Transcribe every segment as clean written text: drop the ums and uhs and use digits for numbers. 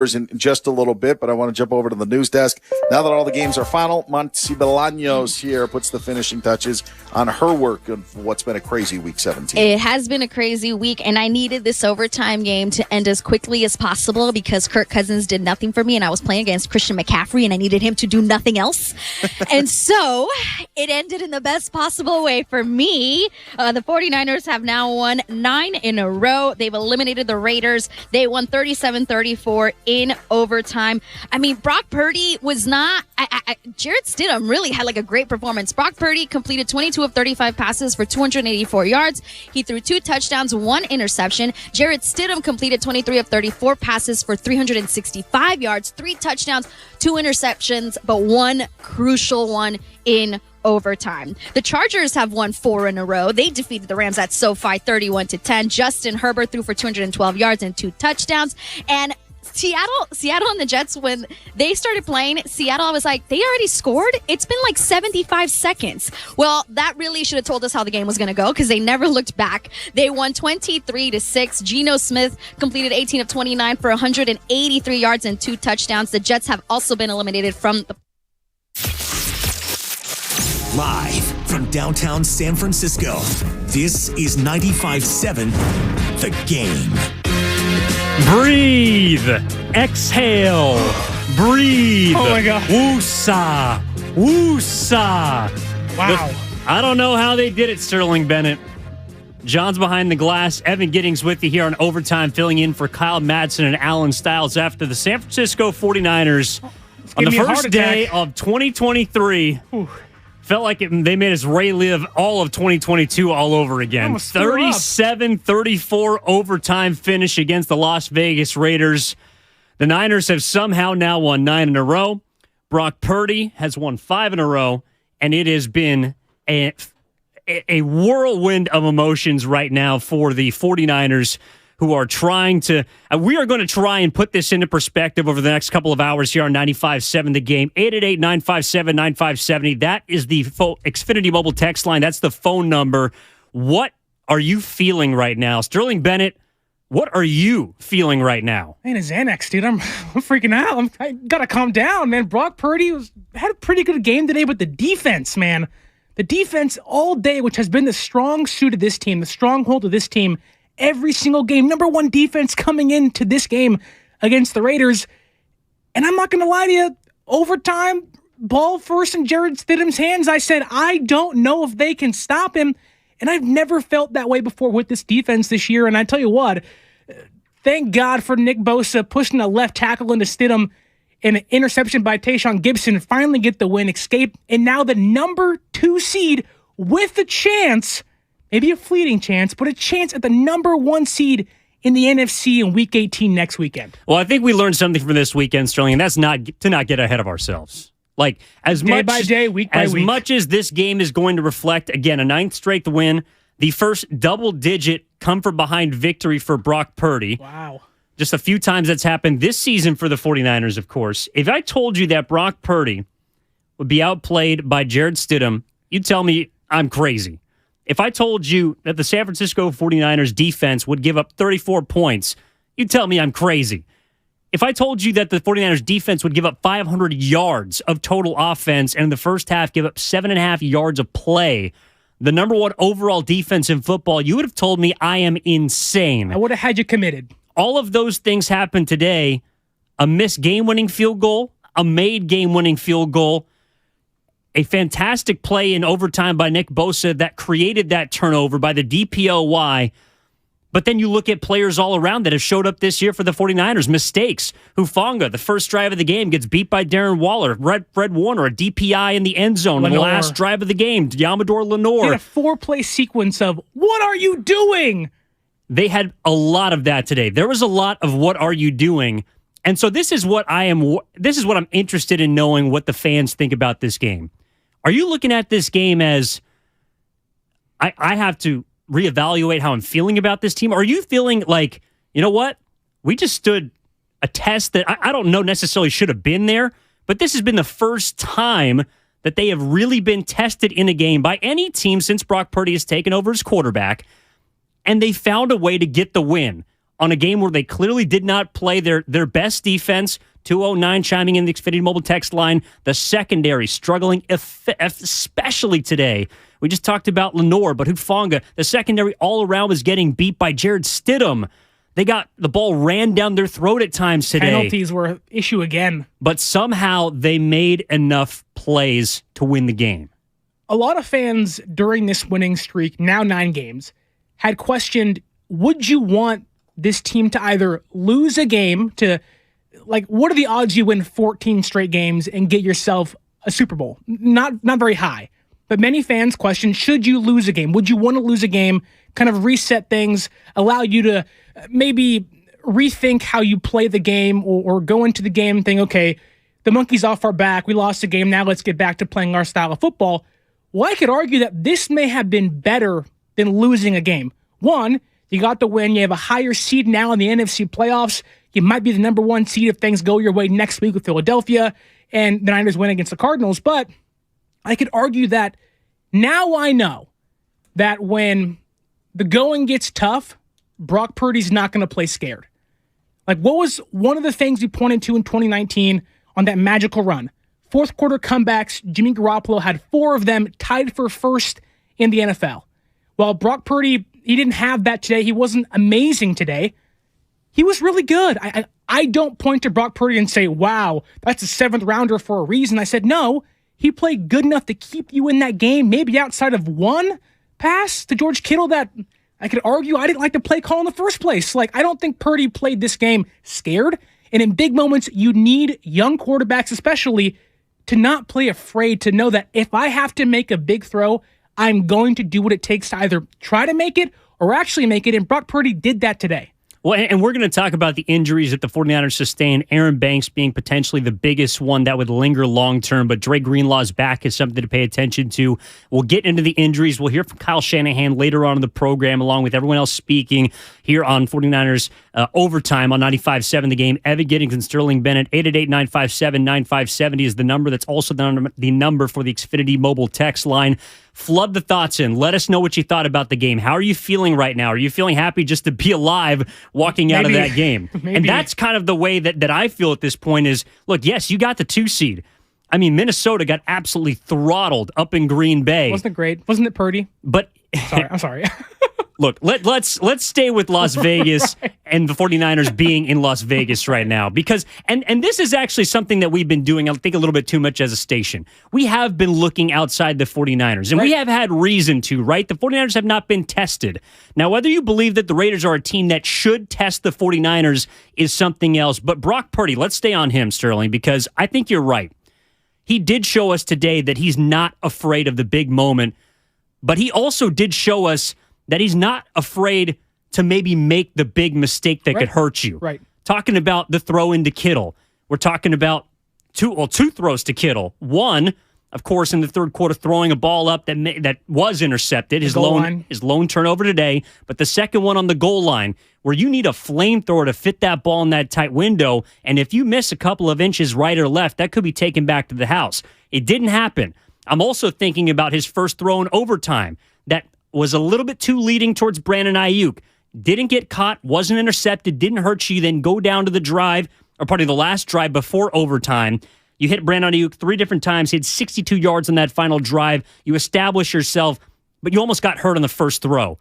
in just a little bit, but I want to jump over to the news desk. Now that all the games are final, Monty Bolaños here puts the finishing touches on her work of what's been a crazy week 17. It has been a crazy week, and I needed this overtime game to end as quickly as possible because Kirk Cousins did nothing for me, and I was playing against Christian McCaffrey, and I needed him to do nothing else. And so it ended in the best possible way for me. The 49ers have now won 9 in a row. They've eliminated the Raiders. They won 37-34 in overtime. I mean, Brock Purdy was not... Jarrett Stidham really had like a great performance. Brock Purdy completed 22 of 35 passes for 284 yards. He threw 2 touchdowns, 1 interception. Jarrett Stidham completed 23 of 34 passes for 365 yards, 3 touchdowns, 2 interceptions, but 1 crucial one in overtime. The Chargers have won 4 in a row. They defeated the Rams at SoFi 31-10. Justin Herbert threw for 212 yards and 2 touchdowns. And Seattle and the Jets, when they started playing, Seattle was like, they already scored? It's been like 75 seconds. Well, that really should have told us how the game was going to go because they never looked back. They won 23-6. Geno Smith completed 18 of 29 for 183 yards and 2 touchdowns. The Jets have also been eliminated from the... Live from downtown San Francisco, this is 95.7 The Game. Breathe. Exhale. Breathe. Oh, my God. Woosah. Woosah. Wow. I don't know how they did it, Sterling Bennett. John's behind the glass. Evan Giddings with you here on Overtime, filling in for Kyle Madsen and Alan Stiles after the San Francisco 49ers on the first day of 2023. Whew. Felt like they made us relive all of 2022 all over again. 37-34 overtime finish against the Las Vegas Raiders. The Niners have somehow now won 9 in a row. Brock Purdy has won 5 in a row, and it has been a whirlwind of emotions right now for the 49ers, who are trying to... we are going to try and put this into perspective over the next couple of hours here on 95.7 The Game. 888-957-9570. That is the Xfinity mobile text line. That's the phone number. What are you feeling right now? Sterling Bennett, what are you feeling right now? Man, it's Xanax, dude. I'm freaking out. I got to calm down, man. Brock Purdy had a pretty good game today, but the defense, man. The defense all day, which has been the strong suit of this team, the stronghold of this team, every single game. Number 1 defense coming into this game against the Raiders. And I'm not going to lie to you. Overtime, ball first in Jarrett Stidham's hands. I said, I don't know if they can stop him. And I've never felt that way before with this defense this year. And I tell you what, thank God for Nick Bosa pushing a left tackle into Stidham and an interception by Tayshaun Gibson. Finally get the win, escape. And now the number 2 seed with a chance, maybe a fleeting chance, but a chance at the number 1 seed in the NFC in Week 18 next weekend. Well, I think we learned something from this weekend, Sterling, and that's not to not get ahead of ourselves. Like, day by day, week by week. As much as this game is going to reflect, again, a 9th straight win, the first double-digit come-from-behind victory for Brock Purdy. Wow. Just a few times that's happened this season for the 49ers, of course. If I told you that Brock Purdy would be outplayed by Jarrett Stidham, you'd tell me I'm crazy. If I told you that the San Francisco 49ers defense would give up 34 points, you'd tell me I'm crazy. If I told you that the 49ers defense would give up 500 yards of total offense and in the first half give up 7.5 yards of play, the number 1 overall defense in football, you would have told me I am insane. I would have had you committed. All of those things happened today. A missed game-winning field goal, a made game-winning field goal, a fantastic play in overtime by Nick Bosa that created that turnover by the DPOY. But then you look at players all around that have showed up this year for the 49ers. Mistakes. Hufanga, the first drive of the game, gets beat by Darren Waller. Fred Warner, a DPI in the end zone on the last drive of the game. Yamador Lenore. He had a 4-play sequence of, what are you doing? They had a lot of that today. There was a lot of what are you doing? And so this is what I'm interested in knowing what the fans think about this game. Are you looking at this game as I have to reevaluate how I'm feeling about this team? Or are you feeling like, you know what? We just stood a test that I don't know necessarily should have been there, but this has been the first time that they have really been tested in a game by any team since Brock Purdy has taken over as quarterback, and they found a way to get the win. on a game where they clearly did not play their best defense. 209 chiming in the Xfinity mobile text line. The secondary struggling, especially today. We just talked about Lenore, but Hufanga, the secondary all around was getting beat by Jared Stidham. They got the ball ran down their throat at times today. Penalties were an issue again. But somehow they made enough plays to win the game. A lot of fans during this winning streak, now 9 games, had questioned, would you want this team to either lose a game to, like, what are the odds you win 14 straight games and get yourself a Super Bowl? Not very high. But many fans question, should you lose a game? Would you want to lose a game, kind of reset things, allow you to maybe rethink how you play the game or go into the game and think, okay, the monkey's off our back. We lost the game. Now let's get back to playing our style of football. Well, I could argue that this may have been better than losing a game. One, you got the win. You have a higher seed now in the NFC playoffs. You might be the number 1 seed if things go your way next week with Philadelphia and the Niners win against the Cardinals. But I could argue that now I know that when the going gets tough, Brock Purdy's not going to play scared. Like, what was one of the things we pointed to in 2019 on that magical run? Fourth quarter comebacks, Jimmy Garoppolo had 4 of them, tied for first in the NFL. Well, Brock Purdy, he didn't have that today. He wasn't amazing today. He was really good. I don't point to Brock Purdy and say, wow, that's a 7th rounder for a reason. I said, no, he played good enough to keep you in that game, maybe outside of one pass to George Kittle that I could argue I didn't like the play call in the first place. Like, I don't think Purdy played this game scared. And in big moments, you need young quarterbacks especially to not play afraid, to know that if I have to make a big throw, I'm going to do what it takes to either try to make it or actually make it. And Brock Purdy did that today. Well, and we're going to talk about the injuries that the 49ers sustained, Aaron Banks being potentially the biggest one that would linger long-term, but Dre Greenlaw's back is something to pay attention to. We'll get into the injuries. We'll hear from Kyle Shanahan later on in the program, along with everyone else speaking here on 49ers Overtime on 95.7 The Game. Evan Giddings and Sterling Bennett, 888-957-9570 is the number. That's also the number for the Xfinity mobile text line. Flood the thoughts in. Let us know what you thought about the game. How are you feeling right now? Are you feeling happy just to be alive walking out of that game? And that's kind of the way that I feel at this point is, look, yes, you got the 2 seed. I mean, Minnesota got absolutely throttled up in Green Bay. Wasn't it great? Wasn't it Purdy? But I'm sorry. Look, let's stay with Las Vegas right. And the 49ers being in Las Vegas right now. Because, and this is actually something that we've been doing, I think, a little bit too much as a station. We have been looking outside the 49ers, and we have had reason to, right? The 49ers have not been tested. Now, whether you believe that the Raiders are a team that should test the 49ers is something else. But Brock Purdy, let's stay on him, Sterling, because I think you're right. He did show us today that he's not afraid of the big moment, but he also did show us that he's not afraid to maybe make the big mistake that could hurt you. Right. Talking about the throw into Kittle. We're talking about two throws to Kittle. One, of course, in the third quarter, throwing a ball up that was intercepted. His lone turnover today. But the second one on the goal line, where you need a flamethrower to fit that ball in that tight window. And if you miss a couple of inches right or left, that could be taken back to the house. It didn't happen. I'm also thinking about his first throw in overtime. That was a little bit too leading towards Brandon Ayuk. Didn't get caught, wasn't intercepted, didn't hurt you, then go down to the drive, or part of the last drive before overtime. You hit Brandon Ayuk 3 different times, hit 62 yards on that final drive. You establish yourself, but you almost got hurt on the first throw.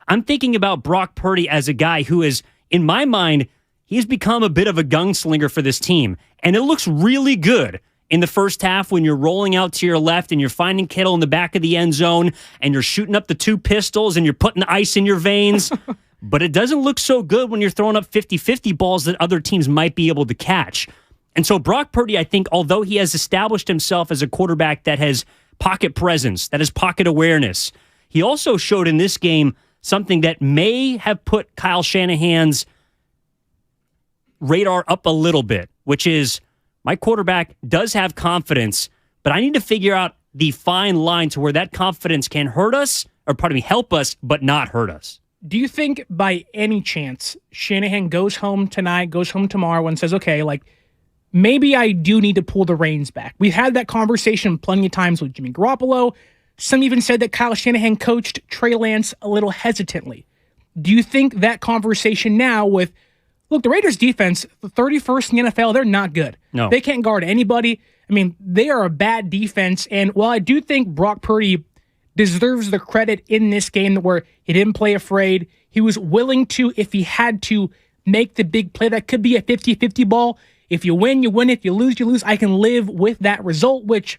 I'm thinking about Brock Purdy as a guy who is, in my mind, he's become a bit of a gunslinger for this team. And it looks really good in the first half when you're rolling out to your left and you're finding Kittle in the back of the end zone and you're shooting up the 2 pistols and you're putting the ice in your veins. But it doesn't look so good when you're throwing up 50-50 balls that other teams might be able to catch. And so Brock Purdy, I think, although he has established himself as a quarterback that has pocket presence, that has pocket awareness, he also showed in this game something that may have put Kyle Shanahan's radar up a little bit, which is, my quarterback does have confidence, but I need to figure out the fine line to where that confidence can hurt us, or help us, but not hurt us. Do you think by any chance Shanahan goes home tonight, goes home tomorrow and says, okay, like, maybe I do need to pull the reins back? We've had that conversation plenty of times with Jimmy Garoppolo. Some even said that Kyle Shanahan coached Trey Lance a little hesitantly. Do you think that conversation now with, look, the Raiders defense, the 31st in the NFL, they're not good. No. They can't guard anybody. I mean, they are a bad defense. And while I do think Brock Purdy deserves the credit in this game where he didn't play afraid, he was willing to, if he had to, make the big play. That could be a 50-50 ball. If you win, you win. If you lose, you lose. I can live with that result, which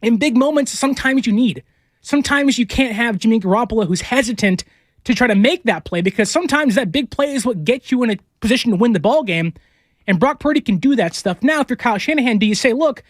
in big moments, sometimes you need. Sometimes you can't have Jimmy Garoppolo who's hesitant to try to make that play, because sometimes that big play is what gets you in a position to win the ball game. And Brock Purdy can do that stuff. Now, if you're Kyle Shanahan, do you say, look,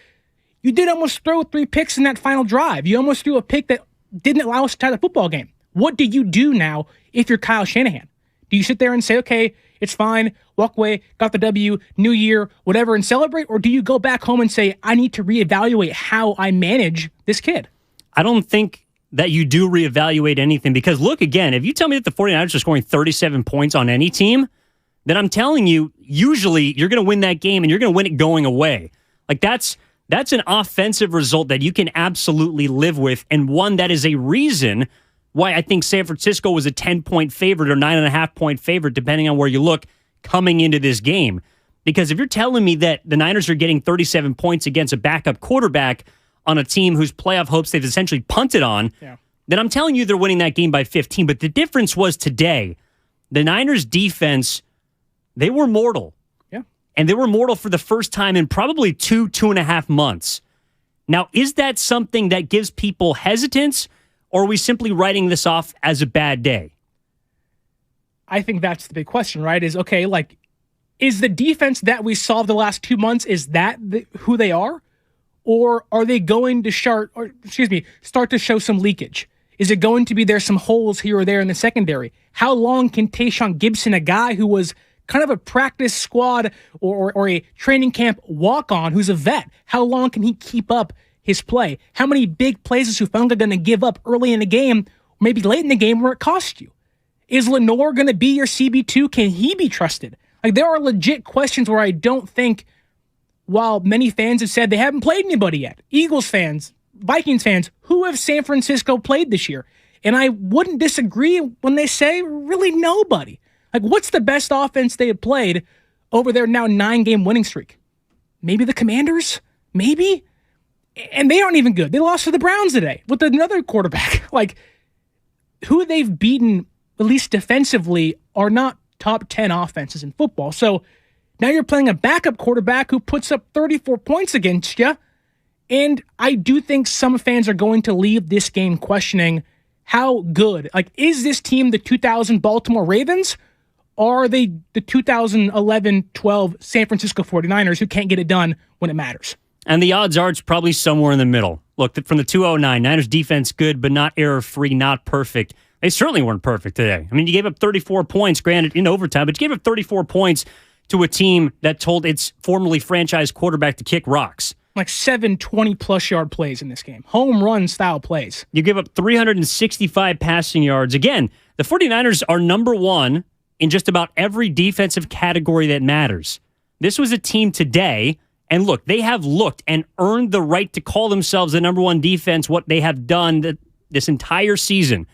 you did almost throw 3 picks in that final drive. You almost threw a pick that didn't allow us to tie the football game. What do you do now if you're Kyle Shanahan? Do you sit there and say, okay, it's fine, walk away, got the W, new year, whatever, and celebrate? Or do you go back home and say, I need to reevaluate how I manage this kid? I don't think that you do reevaluate anything, because look, again, if you tell me that the 49ers are scoring 37 points on any team, then I'm telling you, usually you're going to win that game and you're going to win it going away. Like that's an offensive result that you can absolutely live with, and one that is a reason why I think San Francisco was a 10-point favorite or 9.5-point favorite, depending on where you look, coming into this game. Because if you're telling me that the Niners are getting 37 points against a backup quarterback on a team whose playoff hopes they've essentially punted on, then I'm telling you they're winning that game by 15. But the difference was today, the Niners defense, they were mortal. Yeah. And they were mortal for the first time in probably 2.5 months. Now, is that something that gives people hesitance, or are we simply writing this off as a bad day? I think that's the big question, right? Is, okay, like, is the defense that we saw the last 2 months, is that who they are? Or are they going to start to show some leakage? Is it going to be there's some holes here or there in the secondary? How long can Tayshaun Gibson, a guy who was kind of a practice squad or a training camp walk-on who's a vet, how long can he keep up his play? How many big plays is Hufanga going to give up early in the game, maybe late in the game where it costs you? Is Lenore going to be your CB2? Can he be trusted? Like, there are legit questions where I don't think, while many fans have said they haven't played anybody yet, Eagles fans, Vikings fans, who have San Francisco played this year? And I wouldn't disagree when they say really nobody. Like, what's the best offense they have played over their now 9-game winning streak? Maybe the Commanders? Maybe? And they aren't even good. They lost to the Browns today with another quarterback. Like, who they've beaten, at least defensively, are not top 10 offenses in football. So now you're playing a backup quarterback who puts up 34 points against you. And I do think some fans are going to leave this game questioning how good. Like, is this team the 2000 Baltimore Ravens? Or are they the 2011-12 San Francisco 49ers who can't get it done when it matters? And the odds are it's probably somewhere in the middle. Look, from the 209, Niners defense good, but not error-free, not perfect. They certainly weren't perfect today. I mean, you gave up 34 points, granted, in overtime, but you gave up 34 points to a team that told its formerly franchise quarterback to kick rocks. Like 7 20-plus yard plays in this game. Home run style plays. You give up 365 passing yards. Again, the 49ers are number one in just about every defensive category that matters. This was a team today, and look, they have looked and earned the right to call themselves the number one defense, what they have done this entire season.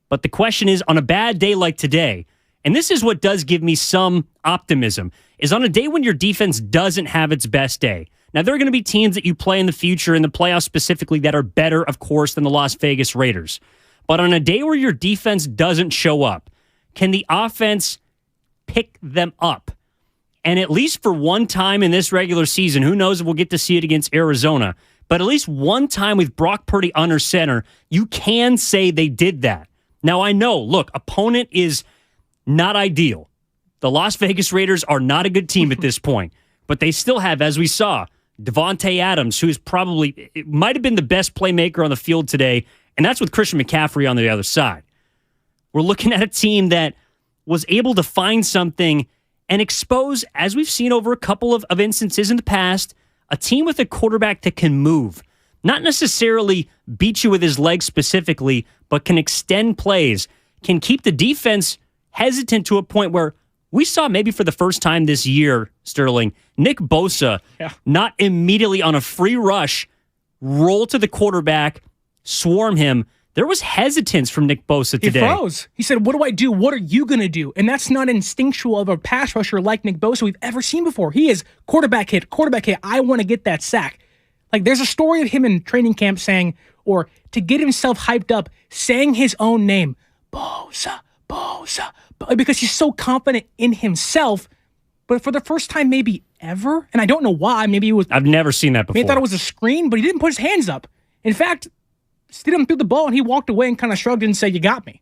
But the question is, on a bad day like today, and this is what does give me some optimism, is on a day when your defense doesn't have its best day. Now, there are going to be teams that you play in the future, in the playoffs specifically, that are better, of course, than the Las Vegas Raiders. But on a day where your defense doesn't show up, can the offense pick them up? And at least for one time in this regular season, who knows if we'll get to see it against Arizona, but at least one time with Brock Purdy under center, you can say they did that. Now, I know, look, opponent is not ideal. The Las Vegas Raiders are not a good team at this point, but they still have, as we saw, Devontae Adams, who is probably, it might have been the best playmaker on the field today, and that's with Christian McCaffrey on the other side. We're looking at a team that was able to find something and expose, as we've seen over a couple of instances in the past, a team with a quarterback that can move. Not necessarily beat you with his legs specifically, but can extend plays, can keep the defense hesitant to a point where we saw maybe for the first time this year, Sterling, Nick Bosa not immediately on a free rush roll to the quarterback, swarm him, There was hesitance from Nick Bosa today. He froze. He said, what do I do? What are you going to do? And that's not instinctual of a pass rusher like Nick Bosa we've ever seen before. He is quarterback hit. I want to get that sack. Like, there's a story of him in training camp saying, or to get himself hyped up, saying his own name, Bosa, because he's so confident in himself. But for the first time maybe ever, and I don't know why, I've never seen that before. Maybe he thought it was a screen, but he didn't put his hands up. In fact, Stidham threw the ball and he walked away and kind of shrugged and said, you got me.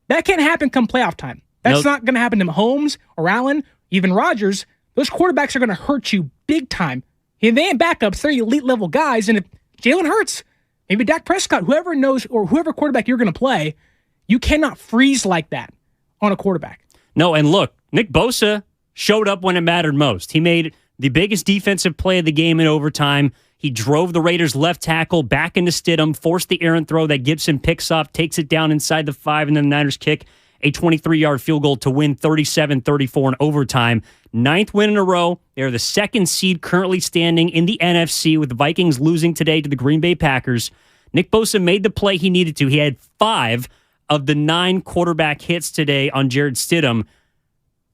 That can't happen come playoff time. That's not going to happen to Mahomes or Allen, even Rodgers. Those quarterbacks are going to hurt you big time. And they ain't backups. They're elite level guys. And if Jalen Hurts, maybe Dak Prescott, whoever knows or whoever quarterback you're going to play, you cannot freeze like that on a quarterback. No, and look, Nick Bosa showed up when it mattered most. He made the biggest defensive play of the game in overtime. He drove the Raiders' left tackle back into Stidham, forced the errant throw that Gibson picks off, takes it down inside the 5, and then the Niners kick a 23-yard field goal to win 37-34 in overtime. 9th win in a row. They're the 2nd seed currently standing in the NFC, with the Vikings losing today to the Green Bay Packers. Nick Bosa made the play he needed to. He had 5 of the 9 quarterback hits today on Jared Stidham,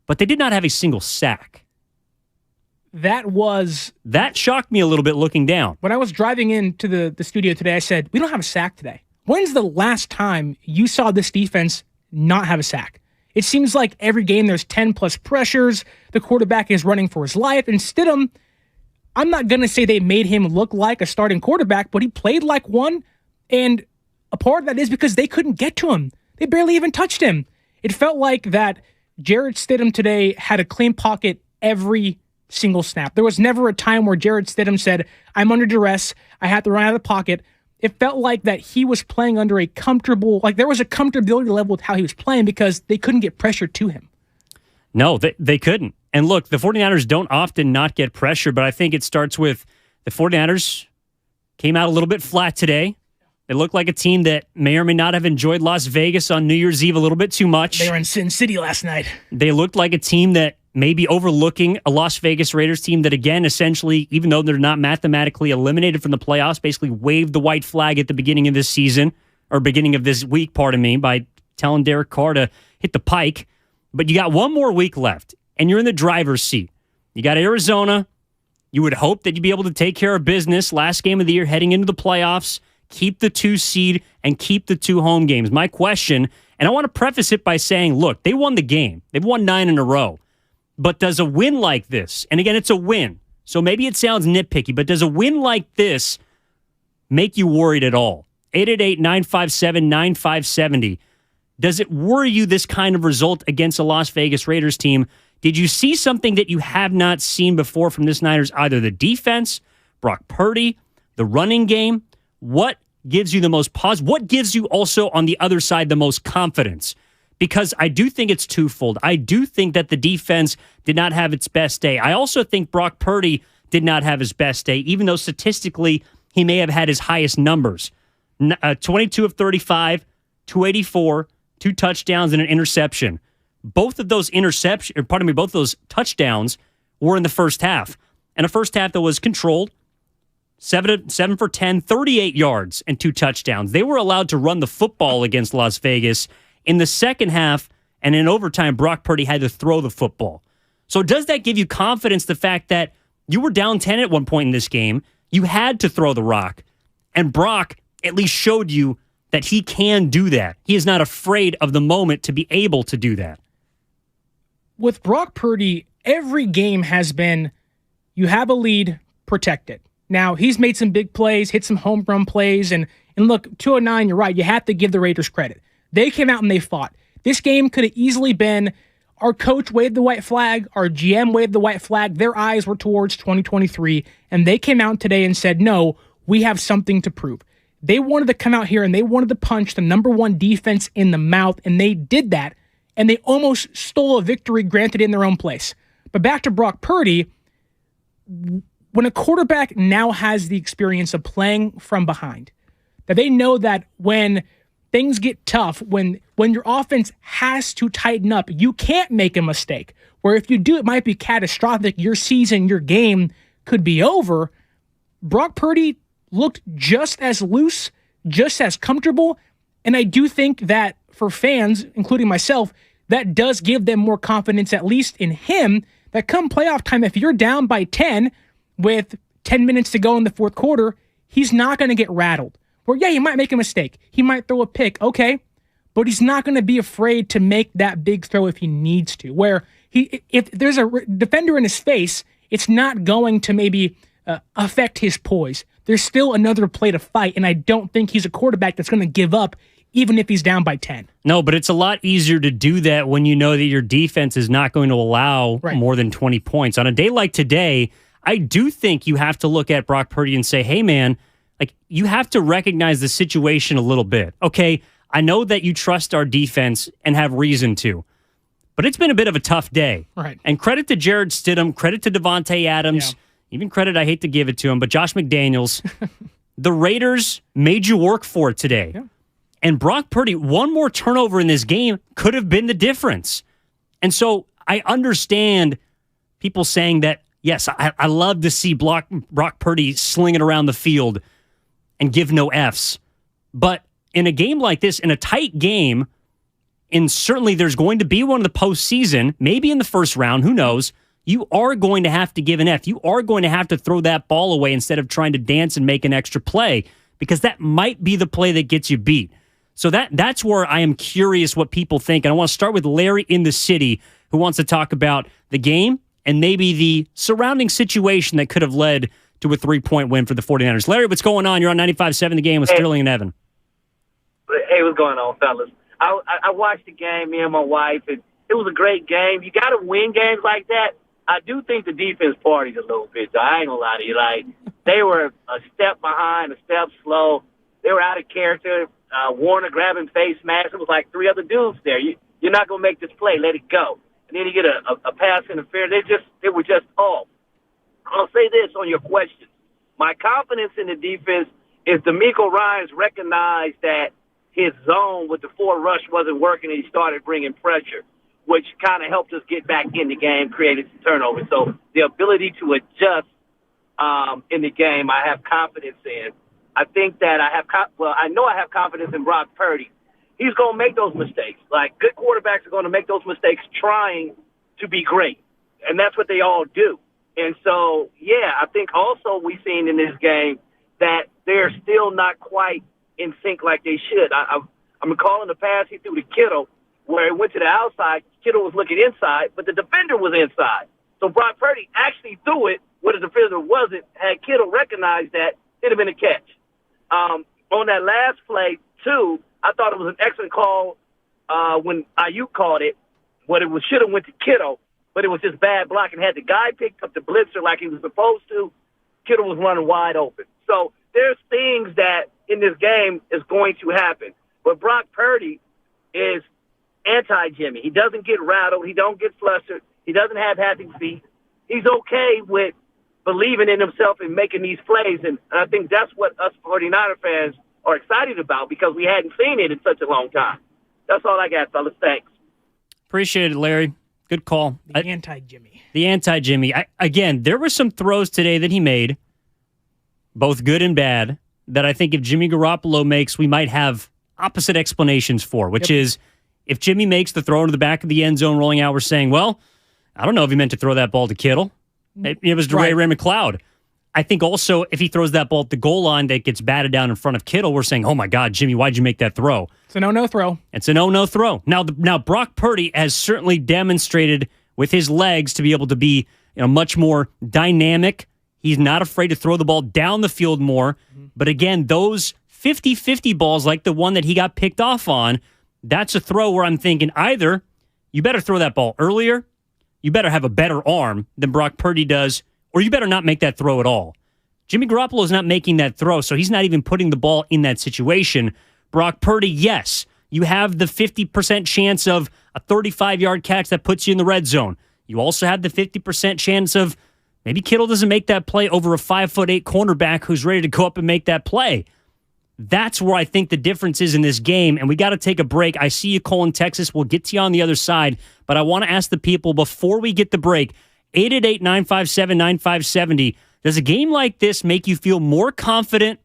but they did not have a single sack. That shocked me a little bit looking down. When I was driving into the studio today, I said, we don't have a sack today. When's the last time you saw this defense not have a sack? It seems like every game there's 10-plus pressures. The quarterback is running for his life. And Stidham, I'm not going to say they made him look like a starting quarterback, but he played like one. And a part of that is because they couldn't get to him. They barely even touched him. It felt like that Jared Stidham today had a clean pocket every single snap. There was never a time where Jared Stidham said, I'm under duress, I have to run out of the pocket. It felt like that he was playing under a comfortable, like there was a comfortability level with how he was playing because they couldn't get pressure to him. No, they couldn't. And look, the 49ers don't often not get pressure, but I think it starts with the 49ers came out a little bit flat today. They look like a team that may or may not have enjoyed Las Vegas on New Year's Eve a little bit too much. They were in Sin City last night. They looked like a team that may be overlooking a Las Vegas Raiders team that, again, essentially, even though they're not mathematically eliminated from the playoffs, basically waved the white flag at the beginning of this season, or beginning of this week, pardon me, by telling Derek Carr to hit the pike. But you got one more week left, and you're in the driver's seat. You got Arizona. You would hope that you'd be able to take care of business last game of the year heading into the playoffs, keep the 2 seed, and keep the 2 home games. My question, and I want to preface it by saying, look, they won the game. They've won 9 in a row. But does a win like this, and again, it's a win, so maybe it sounds nitpicky, but does a win like this make you worried at all? 888-957-9570. Does it worry you, this kind of result against a Las Vegas Raiders team? Did you see something that you have not seen before from this Niners, either the defense, Brock Purdy, the running game? What gives you the most pause? What gives you also on the other side the most confidence? Because I do think it's twofold. I do think that the defense did not have its best day. I also think Brock Purdy did not have his best day, even though statistically he may have had his highest numbers. 22 of 35, 284, 2 touchdowns and an interception. Both of those both of those touchdowns were in the first half. And a first half that was controlled. 7 for 10, 38 yards and 2 touchdowns. They were allowed to run the football against Las Vegas. In the second half and in overtime, Brock Purdy had to throw the football. So does that give you confidence, the fact that you were down 10 at one point in this game, you had to throw the rock, and Brock at least showed you that he can do that. He is not afraid of the moment to be able to do that. With Brock Purdy, every game has been, you have a lead, protect it. Now, he's made some big plays, hit some home run plays, and look, 209, you're right, you have to give the Raiders credit. They came out and they fought. This game could have easily been, our coach waved the white flag, our GM waved the white flag, their eyes were towards 2023, and they came out today and said, no, we have something to prove. They wanted to come out here and they wanted to punch the number one defense in the mouth, and they did that, and they almost stole a victory granted in their own place. But back to Brock Purdy, when a quarterback now has the experience of playing from behind, that they know that when things get tough, when your offense has to tighten up, you can't make a mistake. Where if you do, it might be catastrophic. Your season, your game could be over. Brock Purdy looked just as loose, just as comfortable, And I do think that for fans, including myself, that does give them more confidence, at least in him, that come playoff time, if you're down by 10 with 10 minutes to go in the fourth quarter, he's not going to get rattled. Or, yeah, he might make a mistake. He might throw a pick. Okay. But he's not going to be afraid to make that big throw if he needs to. Where if there's a defender in his face, it's not going to maybe affect his poise. There's still another play to fight, and I don't think he's a quarterback that's going to give up even if he's down by 10. No, but it's a lot easier to do that when you know that your defense is not going to allow more than 20 points. On a day like today, I do think you have to look at Brock Purdy and say, hey, man, like you have to recognize the situation a little bit. Okay, I know that you trust our defense and have reason to, but it's been a bit of a tough day. Right. And credit to Jared Stidham, credit to Devontae Adams, even credit, I hate to give it to him, but Josh McDaniels, the Raiders made you work for it today. Yeah. And Brock Purdy, one more turnover in this game could have been the difference. And so I understand people saying that, yes, I love to see Brock Purdy sling it around the field and give no Fs. But in a game like this, in a tight game, and certainly there's going to be one in the postseason, maybe in the first round, who knows, you are going to have to give an F. You are going to have to throw that ball away instead of trying to dance and make an extra play, because that might be the play that gets you beat. So that's where I am curious what people think. And I want to start with Larry in the city, who wants to talk about the game and maybe the surrounding situation that could have led to a 3-point win for the 49ers. Larry, what's going on? You're on 95.7 The Game with Sterling and Evan. Hey, what's going on, fellas? I watched the game, me and my wife, and it was a great game. You got to win games like that. I do think the defense partied a little bit, though. I ain't going to lie to you. Like, they were a step behind, a step slow. They were out of character. Warner grabbing face masks. It was like three other dudes there. You're not going to make this play. Let it go. And then you get a pass interference. They were just off. I'll say this on your question. My confidence in the defense is DeMeco Ryans recognized that his zone with the 4 rush wasn't working, and he started bringing pressure, which kind of helped us get back in the game, created some turnovers. So the ability to adjust in the game, I have confidence in. I think that I know I have confidence in Brock Purdy. He's going to make those mistakes. Like, good quarterbacks are going to make those mistakes trying to be great, and that's what they all do. And so, yeah, I think also we've seen in this game that they're still not quite in sync like they should. I'm recalling the pass he threw to Kittle where it went to the outside. Kittle was looking inside, but the defender was inside. So Brock Purdy actually threw it where the defender wasn't. Had Kittle recognized that, it'd have been a catch. On that last play, too, I thought it was an excellent call when Ayuk called it, but it should have went to Kittle, but it was just bad blocking. Had the guy picked up the blitzer like he was supposed to, Kittle was running wide open. So there's things that in this game is going to happen. But Brock Purdy is anti-Jimmy. He doesn't get rattled. He don't get flustered. He doesn't have happy feet. He's okay with believing in himself and making these plays. And I think that's what us 49er fans are excited about, because we hadn't seen it in such a long time. That's all I got, fellas. Thanks. Appreciate it, Larry. Good call. The anti-Jimmy. The anti-Jimmy. Again, there were some throws today that he made, both good and bad, that I think if Jimmy Garoppolo makes, we might have opposite explanations for, which is if Jimmy makes the throw into the back of the end zone rolling out, we're saying, well, I don't know if he meant to throw that ball to Kittle. It was Ray McLeod. I think also if he throws that ball at the goal line that gets batted down in front of Kittle, we're saying, oh my God, Jimmy, why'd you make that throw? It's a no-no throw. It's a no-no throw. Now Brock Purdy has certainly demonstrated with his legs to be able to be much more dynamic. He's not afraid to throw the ball down the field more. But again, those 50-50 balls like the one that he got picked off on, that's a throw where I'm thinking either you better throw that ball earlier, you better have a better arm than Brock Purdy does, or you better not make that throw at all. Jimmy Garoppolo is not making that throw, so he's not even putting the ball in that situation. Brock Purdy, yes, you have the 50% chance of a 35-yard catch that puts you in the red zone. You also have the 50% chance of maybe Kittle doesn't make that play over a 5'8" cornerback who's ready to go up and make that play. That's where I think the difference is in this game, and we got to take a break. I see you, Cole, in Texas. We'll get to you on the other side, but I want to ask the people before we get the break, 888-957-9570, does a game like this make you feel more confident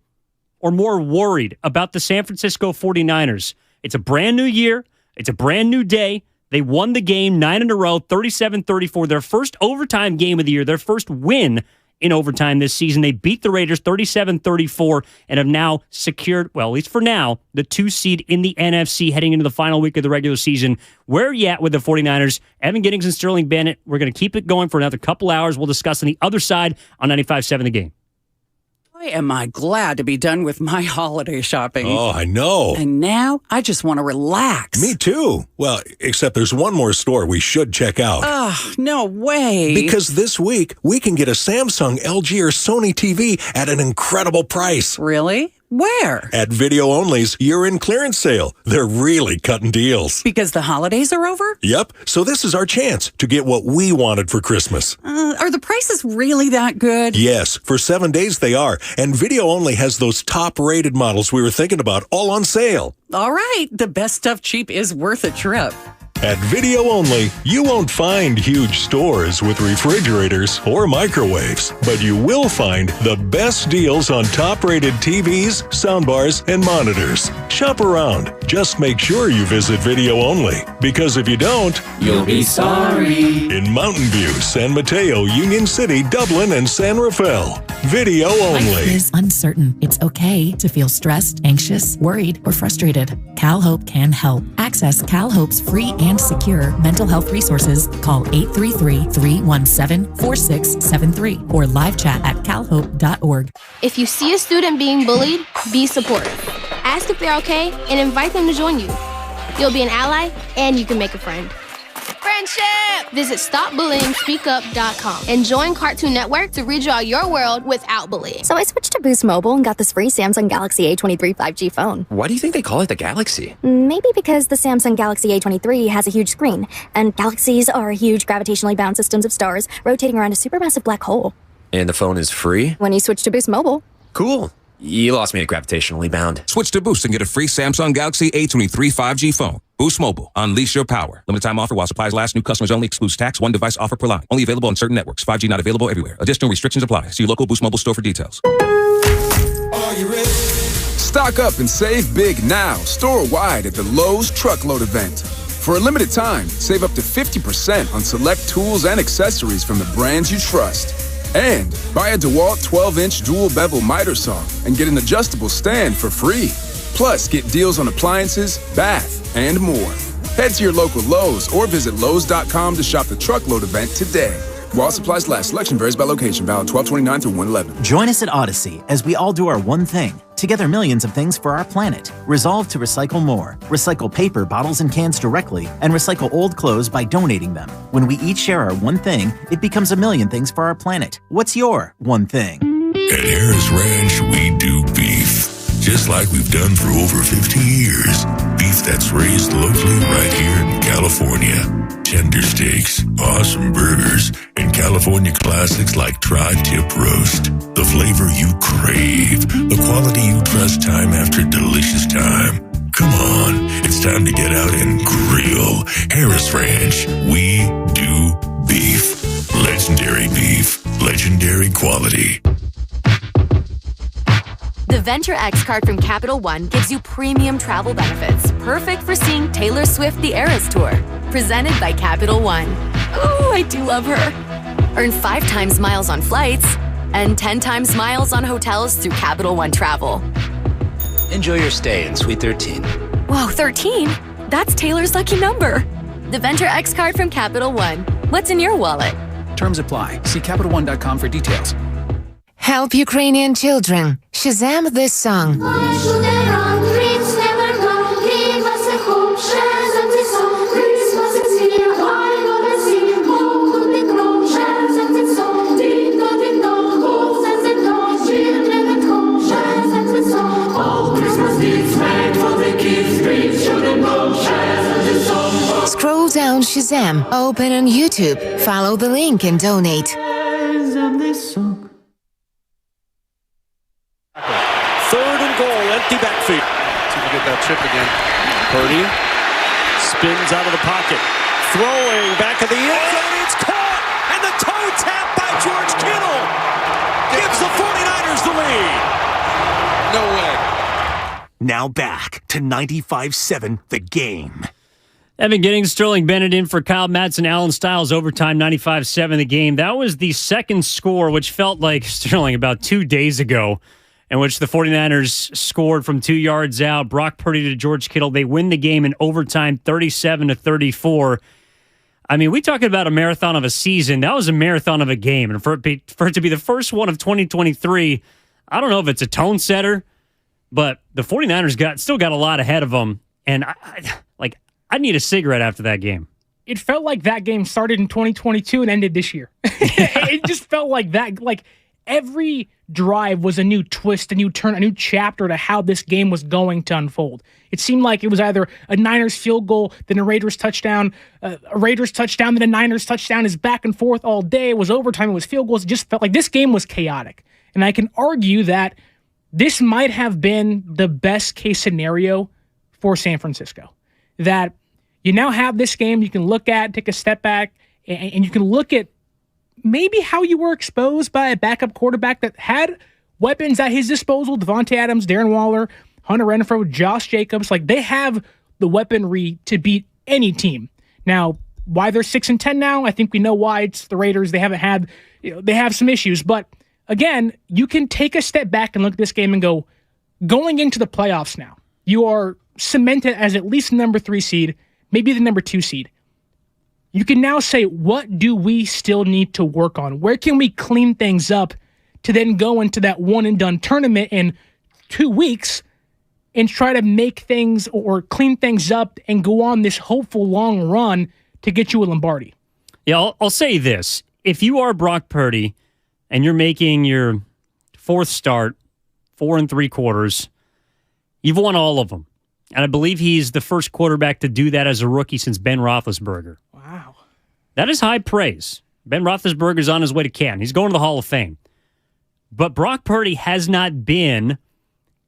or more worried about the San Francisco 49ers. It's a brand new year. It's a brand new day. They won the game 9 in a row, 37-34, their first overtime game of the year, their first win in overtime this season. They beat the Raiders 37-34 and have now secured, well, at least for now, the 2 seed in the NFC heading into the final week of the regular season. Where are you at with the 49ers? Evan Giddings and Sterling Bennett, we're going to keep it going for another couple hours. We'll discuss on the other side on 95.7 The Game. Boy, am I glad to be done with my holiday shopping. Oh, I know. And now I just want to relax. Me too. Well, except there's one more store we should check out. Oh, no way. Because this week, we can get a Samsung, LG, or Sony TV at an incredible price. Really? Where? At Video Only's year-end clearance sale. They're really cutting deals. Because the holidays are over? Yep. So this is our chance to get what we wanted for Christmas. Are the prices really that good? Yes. For 7 days they are. And Video Only has those top-rated models we were thinking about all on sale. All right. The best stuff cheap is worth a trip. At Video Only, you won't find huge stores with refrigerators or microwaves, but you will find the best deals on top-rated TVs, soundbars, and monitors. Shop around. Just make sure you visit Video Only, because if you don't, you'll be sorry. In Mountain View, San Mateo, Union City, Dublin, and San Rafael. Video Only. Life is uncertain. It's okay to feel stressed, anxious, worried, or frustrated. CalHope can help. Access CalHope's free and secure mental health resources. Call 833-317-4673 or live chat at calhope.org. If you see a student being bullied, be supportive. Ask if they're okay and invite them to join you. You'll be an ally and you can make a friend. Friendship! Visit StopBullyingSpeakUp.com and join Cartoon Network to redraw your world without bullying. So I switched to Boost Mobile and got this free Samsung Galaxy A23 5G phone. Why do you think they call it the Galaxy? Maybe because the Samsung Galaxy A23 has a huge screen, and galaxies are huge gravitationally bound systems of stars rotating around a supermassive black hole. And the phone is free? When you switch to Boost Mobile. Cool. You lost me at gravitationally bound. Switch to Boost and get a free Samsung Galaxy A23 5G phone. Boost Mobile. Unleash your power. Limited time offer while supplies last. New customers only. Excludes tax. One device offer per line. Only available on certain networks. 5G not available everywhere. Additional restrictions apply. See your local Boost Mobile store for details. Are you ready? Stock up and save big now. Store-wide at the Lowe's Truckload event. For a limited time, save up to 50% on select tools and accessories from the brands you trust. And buy a DeWalt 12-inch dual-bevel miter saw and get an adjustable stand for free. Plus, get deals on appliances, bath, and more. Head to your local Lowe's or visit Lowe's.com to shop the Truckload event today. While supplies last, selection varies by location. Valid 12/29 through 1/11. Join us at Odyssey as we all do our one thing. Together, millions of things for our planet. Resolve to recycle more. Recycle paper, bottles, and cans directly, and recycle old clothes by donating them. When we each share our one thing, it becomes a million things for our planet. What's your one thing? At Harris Ranch, we do beef. Just like we've done for over 50 years. Beef that's raised locally right here in California. Tender steaks, awesome burgers, and California classics like tri-tip roast. The flavor you crave, the quality you trust time after delicious time. Come on, it's time to get out and grill. Harris Ranch, we do beef. Legendary beef, legendary quality. The Venture X card from Capital One gives you premium travel benefits, perfect for seeing Taylor Swift The Eras Tour. Presented by Capital One. Ooh, I do love her. Earn 5 times miles on flights and 10 times miles on hotels through Capital One Travel. Enjoy your stay in Suite 13. Whoa, 13? That's Taylor's lucky number. The Venture X card from Capital One. What's in your wallet? Terms apply. See CapitalOne.com for details. Help Ukrainian children. Shazam this song. Scroll down Shazam, open on YouTube, follow the link and donate. Third and goal, empty backfield. See if we get that chip again. Purdy spins out of the pocket. Throwing back of the end zone. It's caught. And the toe tap by George Kittle gives the 49ers the lead. No way. Now back to 95.7 The Game. Evan Giddings, Sterling Bennett in for Kyle Madsen, Alan Stiles, overtime 95-7 The Game. That was the second score, which felt like, Sterling, about 2 days ago, in which the 49ers scored from 2 yards out. Brock Purdy to George Kittle. They win the game in overtime 37-34. I mean, we talking about a marathon of a season. That was a marathon of a game. And for it to be the first one of 2023, I don't know if it's a tone setter, but the 49ers still got a lot ahead of them. And I need a cigarette after that game. It felt like that game started in 2022 and ended this year. It just felt like that. Like every drive was a new twist, a new turn, a new chapter to how this game was going to unfold. It seemed like it was either a Niners field goal, then a Raiders touchdown, then a Niners touchdown. Is back and forth all day. It was overtime. It was field goals. It just felt like this game was chaotic. And I can argue that this might have been the best case scenario for San Francisco. That you now have this game you can look at, take a step back, and you can look at maybe how you were exposed by a backup quarterback that had weapons at his disposal. Devontae Adams, Darren Waller, Hunter Renfrow, Josh Jacobs. Like, they have the weaponry to beat any team. Now, why they're 6-10 now, I think we know why. It's the Raiders. They haven't had, they have some issues. But again, you can take a step back and look at this game and go, going into the playoffs now, you are cemented as at least the number 3 seed, maybe the number 2 seed. You can now say, what do we still need to work on? Where can we clean things up to then go into that one-and-done tournament in 2 weeks and try to make things or clean things up and go on this hopeful long run to get you a Lombardi? Yeah, I'll say this. If you are Brock Purdy and you're making your 4th start, 4 3/4, you've won all of them. And I believe he's the first quarterback to do that as a rookie since Ben Roethlisberger. Wow. That is high praise. Ben Roethlisberger's on his way to Canton. He's going to the Hall of Fame. But Brock Purdy has not been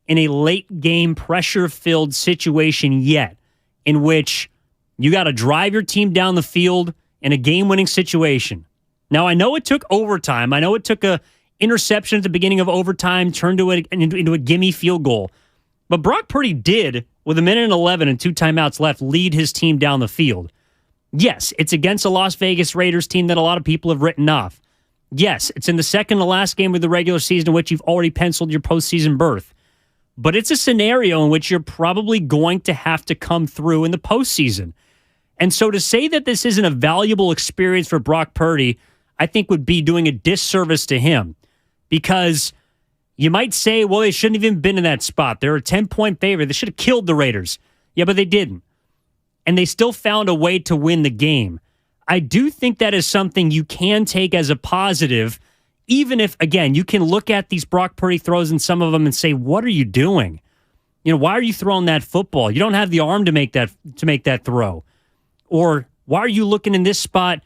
in a late game pressure-filled situation yet in which you got to drive your team down the field in a game-winning situation. Now, I know it took overtime. I know it took a interception at the beginning of overtime, turned into a gimme field goal. But Brock Purdy did, with 1:11 and 2 timeouts left, lead his team down the field. Yes, it's against a Las Vegas Raiders team that a lot of people have written off. Yes, it's in the second to last game of the regular season in which you've already penciled your postseason berth. But it's a scenario in which you're probably going to have to come through in the postseason. And so to say that this isn't a valuable experience for Brock Purdy, I think would be doing a disservice to him. Because you might say, well, they shouldn't have even been in that spot. They're a 10-point favorite. They should have killed the Raiders. Yeah, but they didn't. And they still found a way to win the game. I do think that is something you can take as a positive, even if, again, you can look at these Brock Purdy throws in some of them and say, what are you doing? Why are you throwing that football? You don't have the arm to make that throw. Or why are you looking in this spot?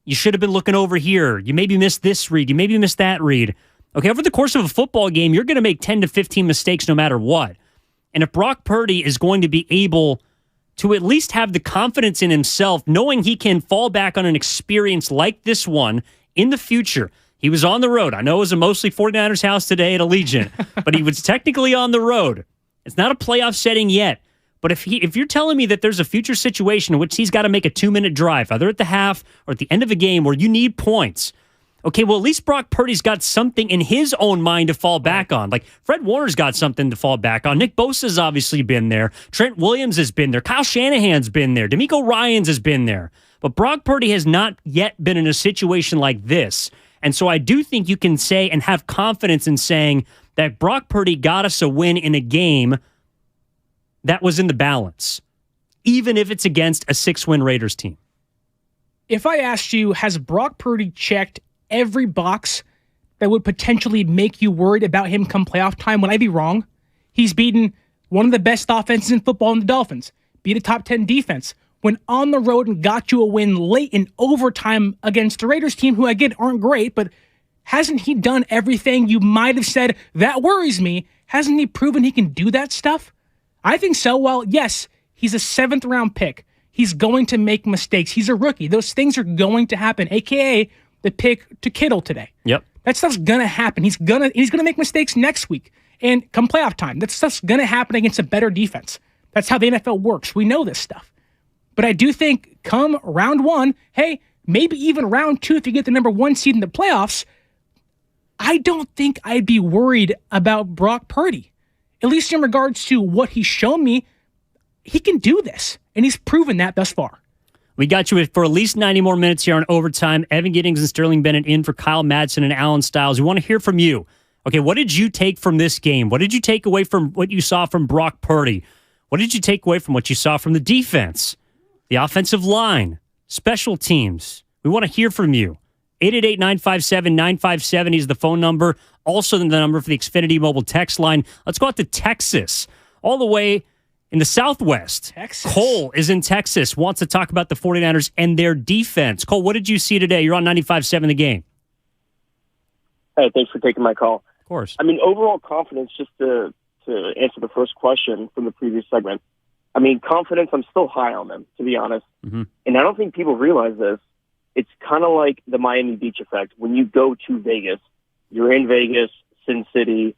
You should have been looking over here. You maybe missed this read. You maybe missed that read. Okay, over the course of a football game, you're going to make 10 to 15 mistakes no matter what. And if Brock Purdy is going to be able to at least have the confidence in himself, knowing he can fall back on an experience like this one in the future. He was on the road. I know it was a mostly 49ers house today at Allegiant, but he was technically on the road. It's not a playoff setting yet. But if you're telling me that there's a future situation in which he's got to make a 2-minute drive, either at the half or at the end of a game where you need points, okay, well, at least Brock Purdy's got something in his own mind to fall back on. Like, Fred Warner's got something to fall back on. Nick Bosa's obviously been there. Trent Williams has been there. Kyle Shanahan's been there. DeMeco Ryans has been there. But Brock Purdy has not yet been in a situation like this. And so I do think you can say and have confidence in saying that Brock Purdy got us a win in a game that was in the balance, even if it's against a 6-win Raiders team. If I asked you, has Brock Purdy checked every box that would potentially make you worried about him come playoff time, would I be wrong? He's beaten one of the best offenses in football in the Dolphins, beat a top 10 defense, went on the road and got you a win late in overtime against the Raiders team, who again aren't great, but hasn't he done everything you might have said, that worries me? Hasn't he proven he can do that stuff? I think so. Well, yes, he's a 7th round pick. He's going to make mistakes. He's a rookie. Those things are going to happen, a.k.a. the pick to Kittle today. Yep. That stuff's gonna happen. He's gonna make mistakes next week. And come playoff time, that stuff's gonna happen against a better defense. That's how the NFL works. We know this stuff. But I do think come round 1, hey, maybe even round 2 if you get the number 1 seed in the playoffs, I don't think I'd be worried about Brock Purdy. At least in regards to what he's shown me, he can do this. And he's proven that thus far. We got you for at least 90 more minutes here on Overtime. Evan Giddings and Sterling Bennett in for Kyle Madsen and Alan Stiles. We want to hear from you. Okay, what did you take from this game? What did you take away from what you saw from Brock Purdy? What did you take away from what you saw from the defense, the offensive line, special teams? We want to hear from you. 888-957-9570 is the phone number. Also the number for the Xfinity mobile text line. Let's go out to Texas, all the way in the Southwest. Texas. Cole is in Texas, wants to talk about the 49ers and their defense. Cole, what did you see today? You're on 95.7 The Game. Hey, thanks for taking my call. Of course. I mean, overall confidence, just to answer the first question from the previous segment, I mean, confidence, I'm still high on them, to be honest. Mm-hmm. And I don't think people realize this. It's kind of like the Miami Beach effect. When you go to Vegas, you're in Vegas, Sin City,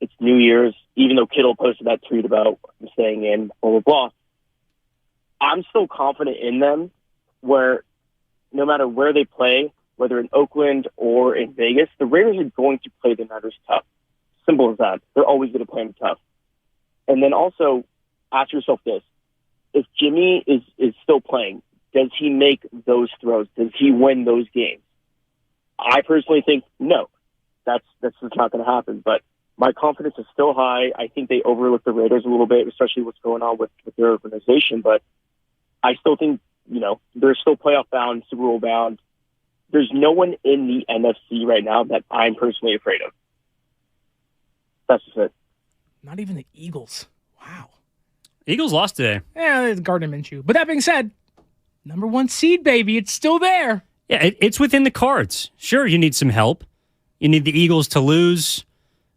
it's New Year's, even though Kittle posted that tweet about I'm staying in, blah, blah, blah. I'm still confident in them where no matter where they play, whether in Oakland or in Vegas, the Raiders are going to play the Niners tough. Simple as that. They're always going to play them tough. And then also ask yourself this. If Jimmy is still playing, does he make those throws? Does he win those games? I personally think no. That's just not going to happen. But my confidence is still high. I think they overlook the Raiders a little bit, especially what's going on with their organization. But I still think, they're still playoff bound, Super Bowl bound. There's no one in the NFC right now that I'm personally afraid of. That's just it. Not even the Eagles. Wow. Eagles lost today. Yeah, it's Gardner Minshew. But that being said, number 1 seed, baby. It's still there. Yeah, it's within the cards. Sure, you need some help. You need the Eagles to lose.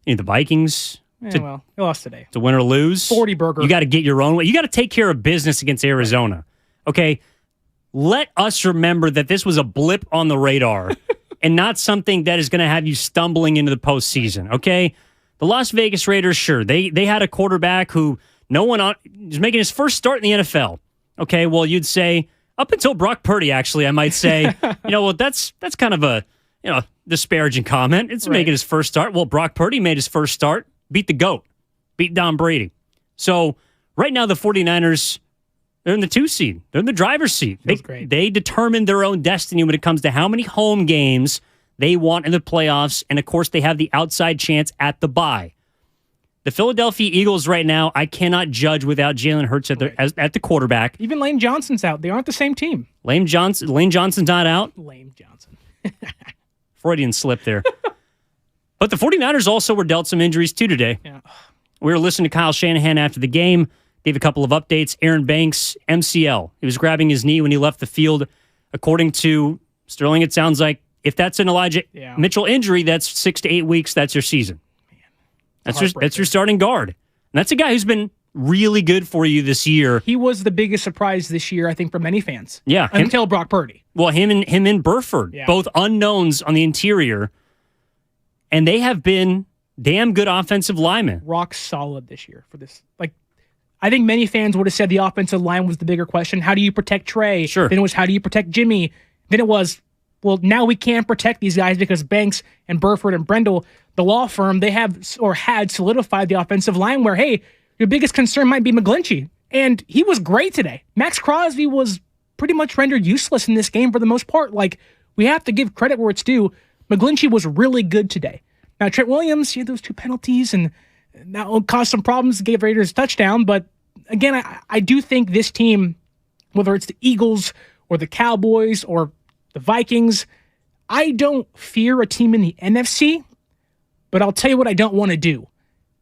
You need the Vikings Well, they lost today. to win or lose. 40 burger. You got to get your own way. You got to take care of business against Arizona. Okay? Let us remember that this was a blip on the radar and not something that is going to have you stumbling into the postseason. Okay? The Las Vegas Raiders, sure, they had a quarterback who no one is making his first start in the NFL. Okay, well, you'd say, up until Brock Purdy, actually, I might say, that's kind of a disparaging comment. It's making his first start. Well, Brock Purdy made his first start, beat the GOAT, beat Tom Brady. So right now the 49ers, they're in the 2 seed. They're in the driver's seat. They determine their own destiny when it comes to how many home games they want in the playoffs. And, of course, they have the outside chance at the bye. The Philadelphia Eagles right now, I cannot judge without Jalen Hurts at the quarterback. Even Lane Johnson's out. They aren't the same team. Lane Johnson's not out. Lane Johnson. Freudian slip there. But the 49ers also were dealt some injuries too today. Yeah. We were listening to Kyle Shanahan after the game. Gave a couple of updates. Aaron Banks, MCL. He was grabbing his knee when he left the field. According to Sterling, it sounds like if that's an Elijah Mitchell injury, that's 6 to 8 weeks. That's your season. That's your starting guard. And that's a guy who's been really good for you this year. He was the biggest surprise this year, I think, for many fans. Yeah. Until Brock Purdy. Well, him and Burford, both unknowns on the interior. And they have been damn good offensive linemen. Rock solid this year for this. I think many fans would have said the offensive line was the bigger question. How do you protect Trey? Sure. Then it was, how do you protect Jimmy? Then it was, well, now we can't protect these guys because Banks and Burford and Brendel, the law firm, they have or had solidified the offensive line where, hey, your biggest concern might be McGlinchey. And he was great today. Max Crosby was pretty much rendered useless in this game for the most part. We have to give credit where it's due. McGlinchey was really good today. Now, Trent Williams, he had those 2 penalties, and that will cause some problems, gave Raiders a touchdown. But again, I do think this team, whether it's the Eagles or the Cowboys or the Vikings, I don't fear a team in the NFC, but I'll tell you what I don't want to do.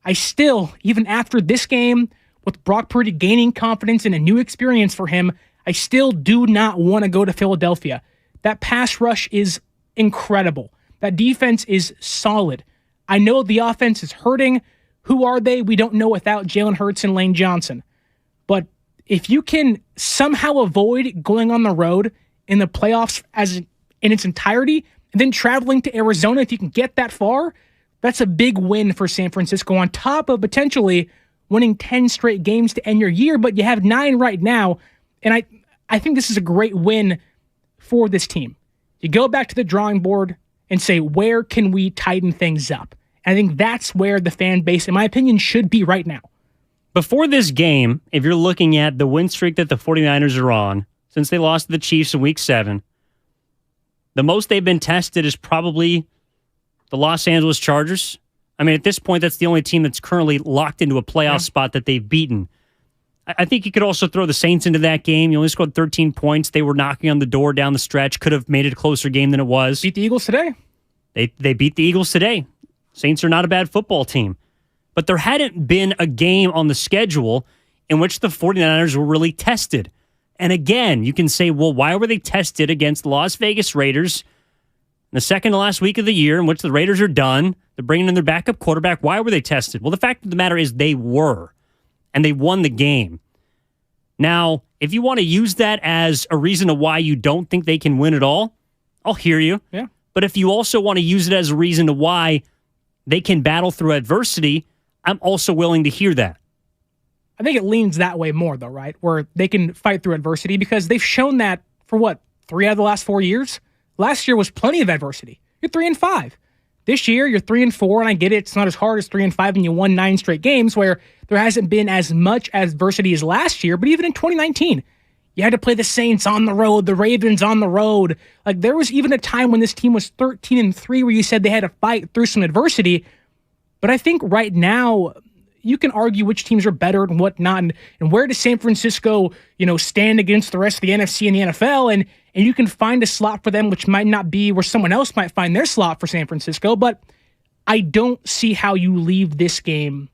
I still, even after this game, with Brock Purdy gaining confidence and a new experience for him, I still do not want to go to Philadelphia. That pass rush is incredible. That defense is solid. I know the offense is hurting. Who are they? We don't know without Jalen Hurts and Lane Johnson. But if you can somehow avoid going on the road in the playoffs in its entirety And then traveling to Arizona, if you can get that far, that's a big win for San Francisco on top of potentially winning 10 straight games to end your year, but you have 9 right now. And I think this is a great win for this team. You go back to the drawing board and say, where can we tighten things up? And I think that's where the fan base, in my opinion, should be right now. Before this game, if you're looking at the win streak that the 49ers are on, since they lost to the Chiefs in Week 7, the most they've been tested is probably the Los Angeles Chargers. I mean, at this point, that's the only team that's currently locked into a playoff spot that they've beaten. I think you could also throw the Saints into that game. You only scored 13 points. They were knocking on the door down the stretch. Could have made it a closer game than it was. Beat the Eagles today. They beat the Eagles today. Saints are not a bad football team. But there hadn't been a game on the schedule in which the 49ers were really tested. And again, you can say, well, why were they tested against the Las Vegas Raiders in the second to last week of the year in which the Raiders are done? They're bringing in their backup quarterback. Why were they tested? Well, the fact of the matter is they were. And they won the game. Now, if you want to use that as a reason of why you don't think they can win at all, I'll hear you. Yeah. But if you also want to use it as a reason to why they can battle through adversity, I'm also willing to hear that. I think it leans that way more, though, right? Where they can fight through adversity because they've shown that for 3 out of the last 4 years? Last year was plenty of adversity. You're 3-5. This year, you're 3-4, and I get it. It's not as hard as 3-5, and you won 9 straight games where there hasn't been as much adversity as last year. But even in 2019, you had to play the Saints on the road, the Ravens on the road. Like, there was even a time when this team was 13-3 where you said they had to fight through some adversity. But I think right now, you can argue which teams are better and whatnot, and where does San Francisco, stand against the rest of the NFC and the NFL, and you can find a slot for them, which might not be where someone else might find their slot for San Francisco, but I don't see how you leave this game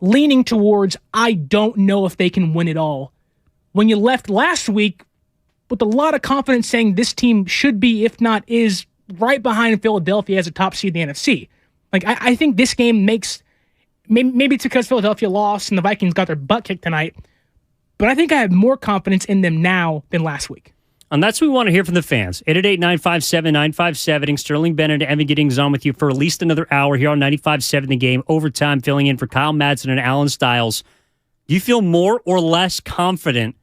leaning towards, I don't know if they can win it all. When you left last week with a lot of confidence saying this team should be, if not is, right behind Philadelphia as a top seed in the NFC. Like, I think this game makes... Maybe it's because Philadelphia lost and the Vikings got their butt kicked tonight, but I think I have more confidence in them now than last week. And that's what we want to hear from the fans. 888-957-9570. Sterling Bennett and Evan Giddings on with you for at least another hour here on 95.7 The Game. Overtime, filling in for Kyle Madsen and Alan Stiles. Do you feel more or less confident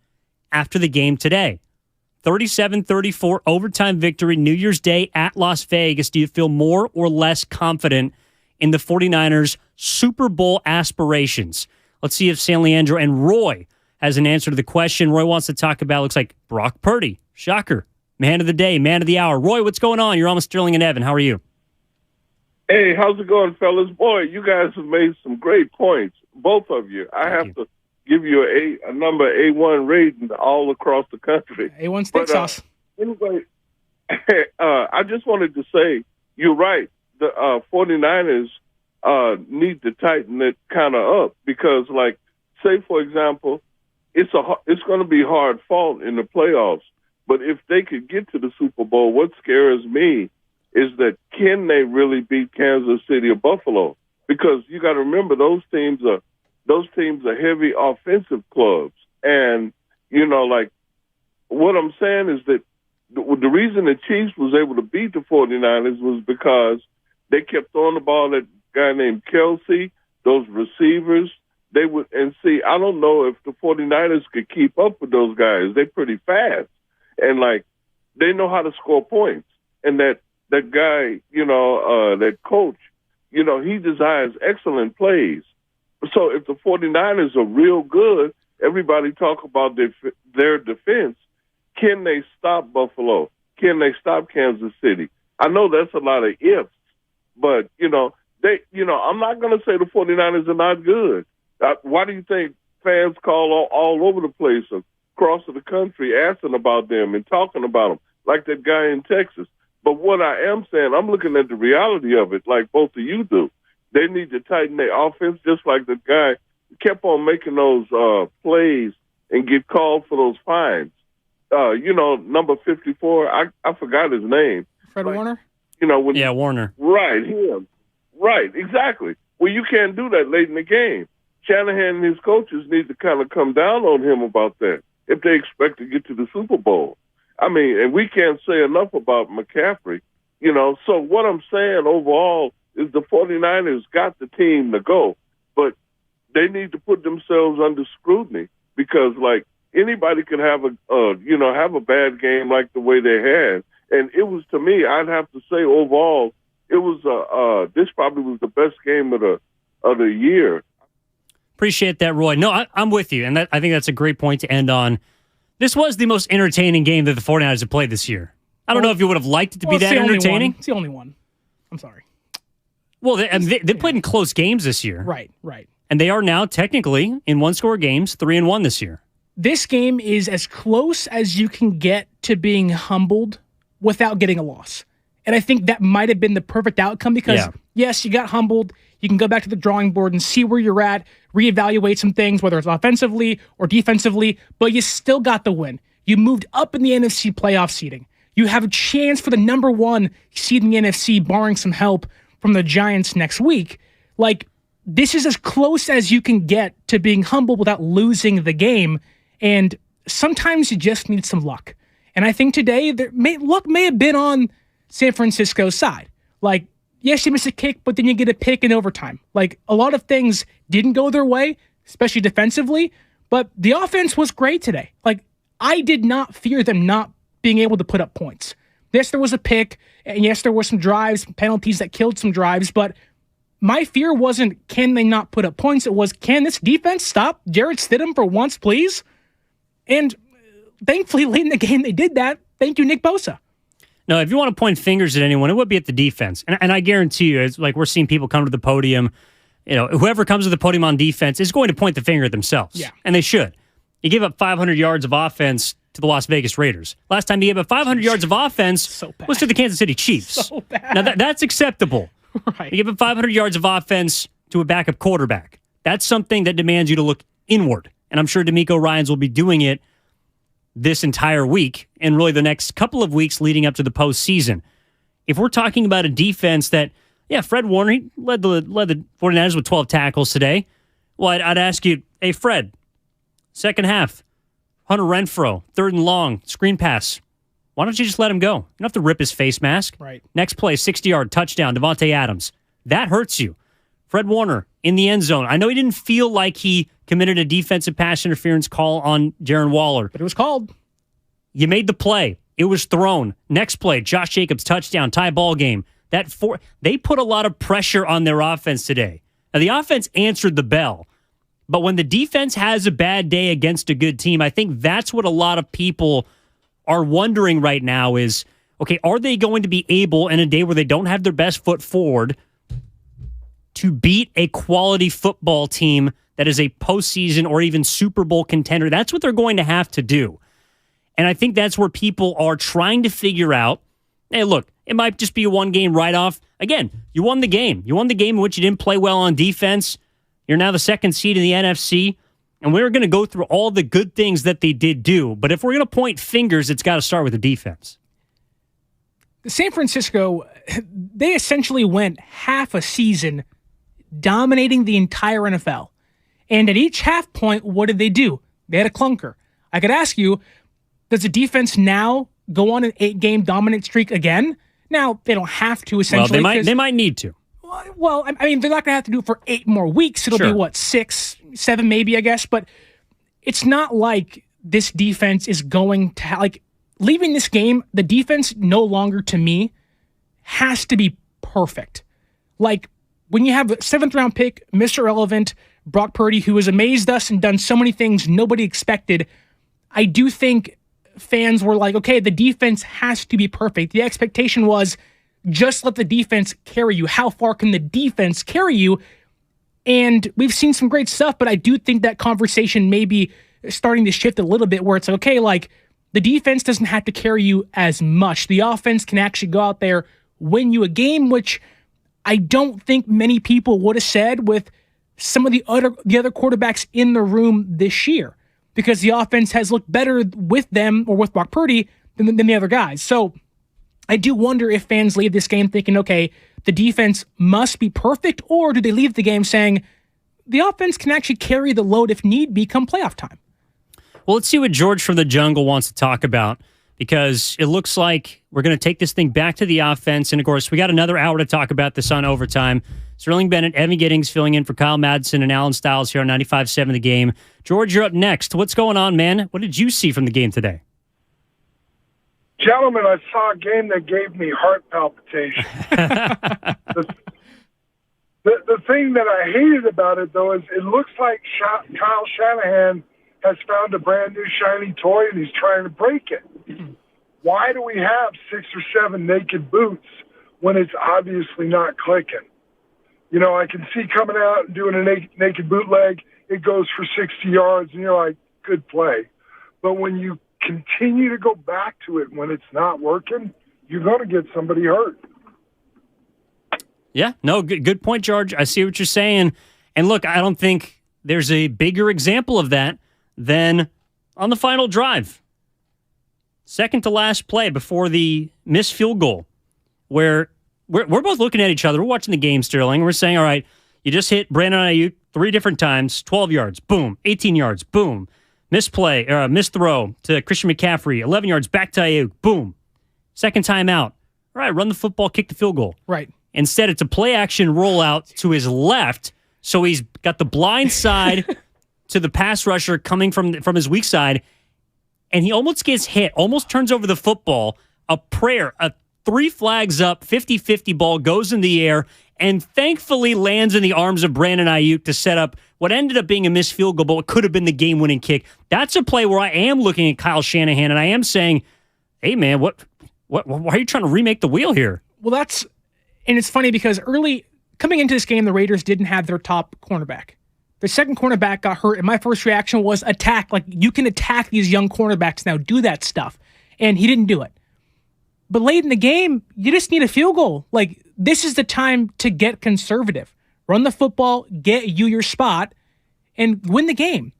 after the game today? 37-34 overtime victory, New Year's Day at Las Vegas. Do you feel more or less confident in the 49ers' Super Bowl aspirations? Let's see if San Leandro and Roy has an answer to the question. Roy wants to talk about, looks like Brock Purdy. Shocker. Man of the day, man of the hour. Roy, what's going on? You're on with Sterling and Evan. How are you? Hey, how's it going, fellas? Boy, you guys have made some great points, both of you. I have to give you a number A1 rating all across the country. A1 steak sauce. Anyway, I just wanted to say, you're right. The 49ers need to tighten it kind of up because, like, say, for example, it's going to be hard fought in the playoffs. But if they could get to the Super Bowl, what scares me is that can they really beat Kansas City or Buffalo? Because you got to remember those teams are heavy offensive clubs, and like what I'm saying is that the reason the Chiefs was able to beat the 49ers was because they kept throwing the ball at a guy named Kelsey, those receivers. They would, and see, I don't know if the 49ers could keep up with those guys. They're pretty fast. And, like, they know how to score points. And that guy, that coach, he designs excellent plays. So if the 49ers are real good, everybody talk about their defense. Can they stop Buffalo? Can they stop Kansas City? I know that's a lot of ifs, but, I'm not going to say the 49ers are not good. Why do you think fans call all over the place across the country asking about them and talking about them, like that guy in Texas? But what I am saying, I'm looking at the reality of it, like both of you do. They need to tighten their offense, just like the guy kept on making those plays and get called for those fines. Number 54, I forgot his name. Fred Warner? Warner. Right, him. Right, exactly. Well, you can't do that late in the game. Shanahan and his coaches need to kind of come down on him about that if they expect to get to the Super Bowl. I mean, and we can't say enough about McCaffrey. So what I'm saying overall is the 49ers got the team to go, but they need to put themselves under scrutiny because, like, anybody can have a bad game like the way they had. And it was, to me, I'd have to say overall, it was this probably was the best game of the year. Appreciate that, Roy. No, I'm with you, and I think that's a great point to end on. This was the most entertaining game that the 49ers have played this year. I don't know if you would have liked it to be that entertaining. It's the only one. I'm sorry. Well, they played in close games this year. Right. And they are now technically in one-score games, 3-1 this year. This game is as close as you can get to being humbled without getting a loss. And I think that might have been the perfect outcome because, yes, you got humbled. You can go back to the drawing board and see where you're at, reevaluate some things, whether it's offensively or defensively, but you still got the win. You moved up in the NFC playoff seeding. You have a chance for the number 1 seed in the NFC, barring some help from the Giants next week. Like, this is as close as you can get to being humble without losing the game. And sometimes you just need some luck. And I think today, luck may have been on San Francisco's side. Like, yes, you miss a kick, but then you get a pick in overtime. Like, a lot of things didn't go their way, especially defensively, but the offense was great today. Like, I did not fear them not being able to put up points. Yes, there was a pick, and yes, there were some drives, penalties that killed some drives, but my fear wasn't, can they not put up points? It was, can this defense stop Jarrett Stidham for once, please? And thankfully, late in the game, they did that. Thank you, Nick Bosa. No, if you want to point fingers at anyone, it would be at the defense. And I guarantee you, it's like we're seeing people come to the podium. Whoever comes to the podium on defense is going to point the finger at themselves. Yeah. And they should. You give up 500 yards of offense to the Las Vegas Raiders. Last time you gave up 500 yards of offense was to the Kansas City Chiefs. So bad. Now, that's acceptable. Right. You give up 500 yards of offense to a backup quarterback. That's something that demands you to look inward. And I'm sure DeMeco Ryans will be doing it this entire week and really the next couple of weeks leading up to the postseason. If we're talking about a defense that, Fred Warner, he led the 49ers with 12 tackles today. Well, I'd ask you, hey, Fred, second half, Hunter Renfrow, 3rd and long, screen pass. Why don't you just let him go? You don't have to rip his face mask. Right. Next play, 60-yard touchdown, Devontae Adams. That hurts you. Fred Warner in the end zone. I know he didn't feel like he committed a defensive pass interference call on Jaron Waller. But it was called. You made the play. It was thrown. Next play, Josh Jacobs, touchdown, tie ball game. They put a lot of pressure on their offense today. Now, the offense answered the bell. But when the defense has a bad day against a good team, I think that's what a lot of people are wondering right now is, okay, are they going to be able, in a day where they don't have their best foot forward, to beat a quality football team that is a postseason or even Super Bowl contender? That's what they're going to have to do. And I think that's where people are trying to figure out, hey, look, it might just be a one-game write-off. Again, you won the game. You won the game in which you didn't play well on defense. You're now the 2nd seed in the NFC. And we're going to go through all the good things that they did do. But if we're going to point fingers, it's got to start with the defense. San Francisco, they essentially went half a season dominating the entire NFL. And at each half point, what did they do? They had a clunker. I could ask you, does the defense now go on an 8-game dominant streak again? Now, they don't have to, essentially. Well, they might need to. Well, I mean, they're not going to have to do it for 8 more weeks. It'll be, 6, 7 maybe, I guess. But it's not like this defense is going to, leaving this game, the defense no longer, to me, has to be perfect. Like, when you have a 7th-round pick, Mr. Irrelevant, Brock Purdy, who has amazed us and done so many things nobody expected, I do think fans were like, okay, the defense has to be perfect. The expectation was, just let the defense carry you. How far can the defense carry you? And we've seen some great stuff, but I do think that conversation may be starting to shift a little bit where it's okay, the defense doesn't have to carry you as much. The offense can actually go out there, win you a game, which I don't think many people would have said with some of the other quarterbacks in the room this year, because the offense has looked better with them or with Brock Purdy than the other guys. So I do wonder if fans leave this game thinking, okay, the defense must be perfect, or do they leave the game saying the offense can actually carry the load if need be come playoff time? Well, let's see what George from the Jungle wants to talk about, because it looks like we're going to take this thing back to the offense. And, of course, we got another hour to talk about this on Overtime. Sterling Bennett, Evan Giddings filling in for Kyle Madsen and Alan Stiles here on 95.7 The Game. George, you're up next. What's going on, man? What did you see from the game today? Gentlemen, I saw a game that gave me heart palpitations. The thing that I hated about it, though, is it looks like Kyle Shanahan has found a brand new shiny toy and he's trying to break it. Why do we have 6 or 7 naked boots when it's obviously not clicking? You know, I can see coming out and doing a naked bootleg, it goes for 60 yards, and you're like, good play. But when you continue to go back to it when it's not working, you're going to get somebody hurt. Yeah, no, good point, George. I see what you're saying. And look, I don't think there's a bigger example of that than on the final drive. Second to last play before the missed field goal, where we're both looking at each other. We're watching the game, Sterling. We're saying, all right, you just hit Brandon Ayuk 3 different times, 12 yards, boom, 18 yards, boom. Missed throw to Christian McCaffrey, 11 yards, back to Ayuk, boom. Second time out. All right, run the football, kick the field goal. Right. Instead, it's a play-action rollout to his left, so he's got the blind side to the pass rusher coming from his weak side, and he almost gets hit, almost turns over the football. A 3 flags up, 50-50 ball goes in the air, and thankfully lands in the arms of Brandon Ayuk to set up what ended up being a missed field goal, but what could have been the game-winning kick. That's a play where I am looking at Kyle Shanahan, and I am saying, hey, man, why are you trying to remake the wheel here? Well, and it's funny because coming into this game, the Raiders didn't have their top cornerback. The second cornerback got hurt, and my first reaction was attack. Like, you can attack these young cornerbacks now, do that stuff. And he didn't do it. But late in the game, you just need a field goal. Like, this is the time to get conservative. Run the football, get you your spot, and win the game.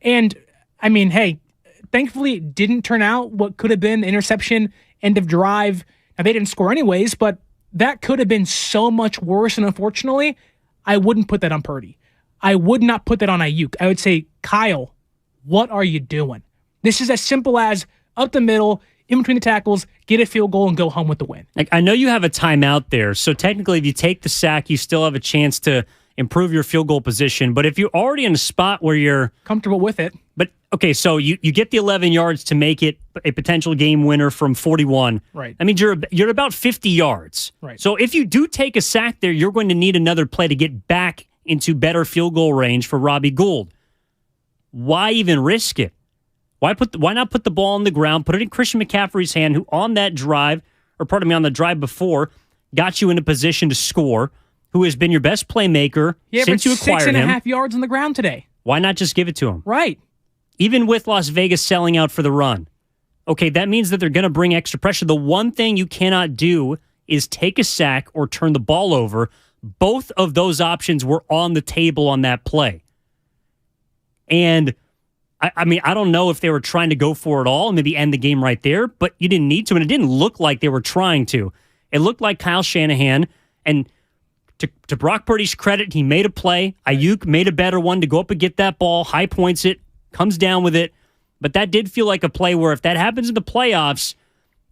And, I mean, hey, thankfully it didn't turn out what could have been the interception, end of drive. Now, they didn't score anyways, but that could have been so much worse, and unfortunately, I wouldn't put that on Purdy. I would not put that on Ayuk. I would say, Kyle, what are you doing? This is as simple as up the middle, in between the tackles, get a field goal and go home with the win. Like, I know you have a timeout there, so technically if you take the sack, you still have a chance to improve your field goal position. But if you're already in a spot where you're comfortable with it. But, okay, so you get the 11 yards to make it a potential game winner from 41. Right. I mean, you're about 50 yards. Right. So if you do take a sack there, you're going to need another play to get back into better field goal range for Robbie Gould. Why even risk it? Why not put the ball on the ground, put it in Christian McCaffrey's hand, who on that drive, on the drive before, got you in a position to score, who has been your best playmaker since you acquired him. 6.5 yards on the ground today. Why not just give it to him? Right. Even with Las Vegas selling out for the run. Okay, that means that they're going to bring extra pressure. The one thing you cannot do is take a sack or turn the ball over. Both of those options were on the table on that play. And I mean, I don't know if they were trying to go for it all and maybe end the game right there, but you didn't need to, and it didn't look like they were trying to. It looked like Kyle Shanahan, and to Brock Purdy's credit, he made a play. Ayuk made a better one to go up and get that ball, high points it, comes down with it. But that did feel like a play where if that happens in the playoffs,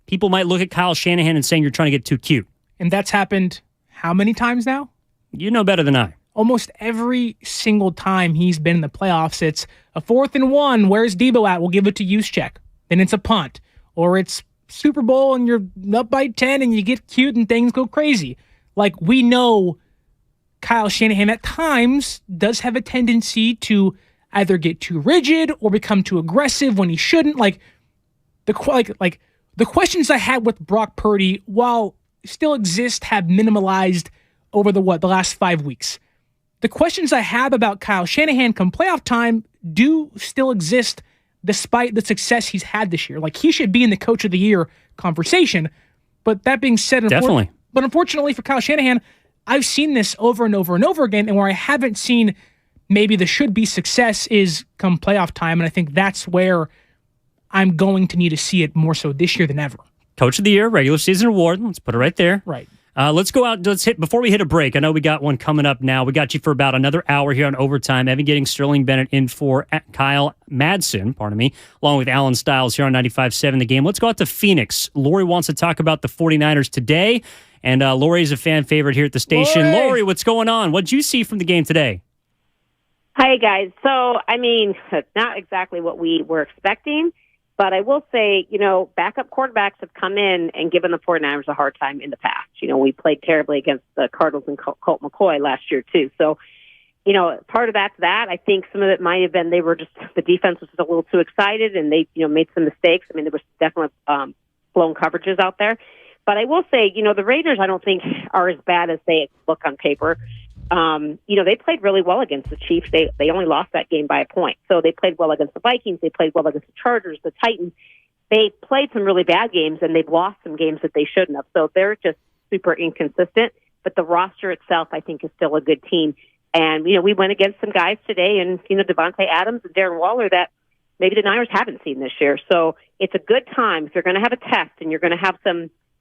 people might look at Kyle Shanahan and saying you're trying to get too cute. And that's happened how many times now? You know better than I. Almost every single time he's been in the playoffs, it's a 4th and 1. Where's Debo at? We'll give it to Juszczyk. Then it's a punt. Or it's Super Bowl and you're up by 10 and you get cute and things go crazy. Like, we know Kyle Shanahan at times does have a tendency to either get too rigid or become too aggressive when he shouldn't. Like the questions I had with Brock Purdy, while still exist, have minimalized over the last 5 weeks. The questions I have about Kyle Shanahan come playoff time do still exist despite the success he's had this year. Like, he should be in the Coach of the Year conversation. But that being said, definitely. But unfortunately for Kyle Shanahan, I've seen this over and over and over again, and where I haven't seen maybe the should-be success is come playoff time, and I think that's where I'm going to need to see it more so this year than ever. Coach of the Year, regular season award. Let's put it right there. Right. Let's go out. Before we hit a break, I know we got one coming up now. We got you for about another hour here on Overtime. Evan getting Sterling Bennett in for Kyle Madsen, along with Alan Stiles here on 95.7 The Game. Let's go out to Phoenix. Lori wants to talk about the 49ers today, and Lori is a fan favorite here at the station. Lori, what's going on? What'd you see from the game today? Hi, guys. So, not exactly what we were expecting, but I will say, backup quarterbacks have come in and given the 49ers a hard time in the past. We played terribly against the Cardinals and Colt McCoy last year, too. So, part of that's that. I think some of it might have been the defense was just a little too excited and they, made some mistakes. There was definitely blown coverages out there. But I will say, the Raiders, I don't think are as bad as they look on paper. They played really well against the Chiefs. They only lost that game by a point. So they played well against the Vikings. They played well against the Chargers, the Titans. They played some really bad games, and they've lost some games that they shouldn't have. So they're just super inconsistent. But the roster itself, I think, is still a good team. And, we went against some guys today, and, Devontae Adams and Darren Waller that maybe the Niners haven't seen this year. So it's a good time if you're going to have a test and you're going to have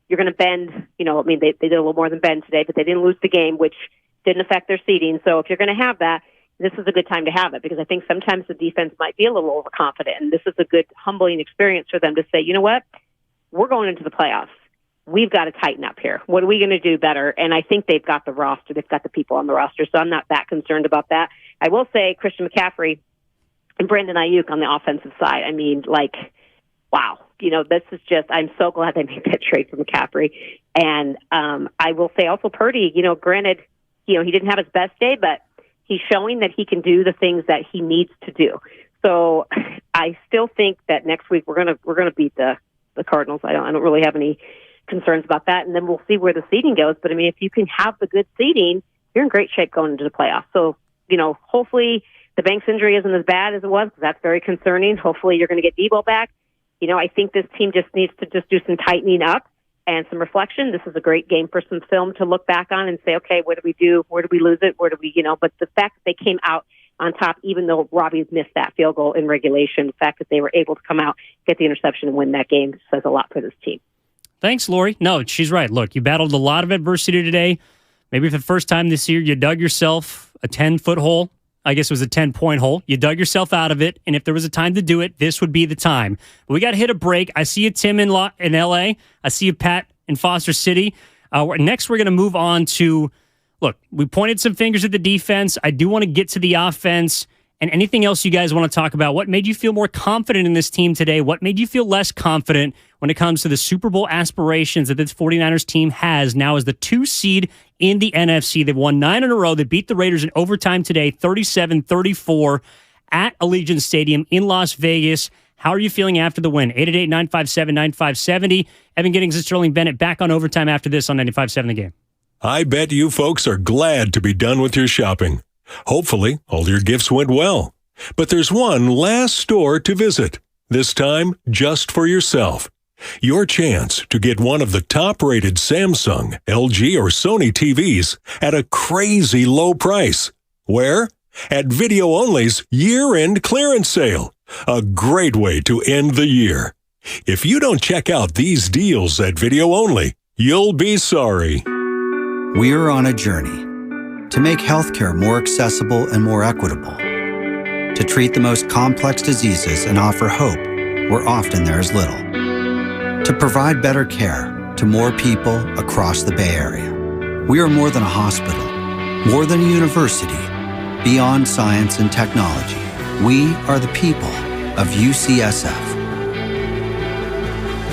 you're going to bend, they did a little more than bend today, but they didn't lose the game, which didn't affect their seeding. So if you're going to have that, this is a good time to have it, because I think sometimes the defense might be a little overconfident, and this is a good humbling experience for them to say, you know what, we're going into the playoffs. We've got to tighten up here. What are we going to do better? And I think they've got the roster. They've got the people on the roster, so I'm not that concerned about that. I will say Christian McCaffrey and Brandon Ayuk on the offensive side. Wow. This is just, I'm so glad they made that trade for McCaffrey. And I will say also Purdy, granted, he didn't have his best day, but he's showing that he can do the things that he needs to do. So I still think that next week we're gonna beat the Cardinals. I don't really have any concerns about that, and then we'll see where the seeding goes. But if you can have the good seeding, you're in great shape going into the playoffs. So hopefully the Banks injury isn't as bad as it was, because that's very concerning. Hopefully you're going to get Debo back. I think this team just needs to just do some tightening up and some reflection. This is a great game for some film to look back on and say, okay, what did we do? Where did we lose it? Where did we, but the fact that they came out on top, even though Robbie missed that field goal in regulation, the fact that they were able to come out, get the interception, and win that game says a lot for this team. Thanks, Lori. No, she's right. Look, you battled a lot of adversity today. Maybe for the first time this year, you dug yourself a 10-foot hole. I guess it was a 10-point hole. You dug yourself out of it, and if there was a time to do it, this would be the time. But we got to hit a break. I see you, Tim, in L.A. I see you, Pat, in Foster City. Next, we're going to move on to, look, we pointed some fingers at the defense. I do want to get to the offense and anything else you guys want to talk about. What made you feel more confident in this team today? What made you feel less confident when it comes to the Super Bowl aspirations that this 49ers team has now as the 2 seed in the NFC? They've won 9 in a row. They beat the Raiders in overtime today, 37-34 at Allegiant Stadium in Las Vegas. How are you feeling after the win? 888-957-9570. Evan Giddings and Sterling Bennett back on Overtime after this on 95.7 The Game. I bet you folks are glad to be done with your shopping. Hopefully, all your gifts went well. But there's one last store to visit, this time just for yourself. Your chance to get one of the top-rated Samsung, LG, or Sony TVs at a crazy low price. Where? At Video Only's year-end clearance sale. A great way to end the year. If you don't check out these deals at Video Only, you'll be sorry. We're on a journey to make healthcare more accessible and more equitable, to treat the most complex diseases and offer hope where often there is little, to provide better care to more people across the Bay Area. We are more than a hospital, more than a university, beyond science and technology. We are the people of UCSF.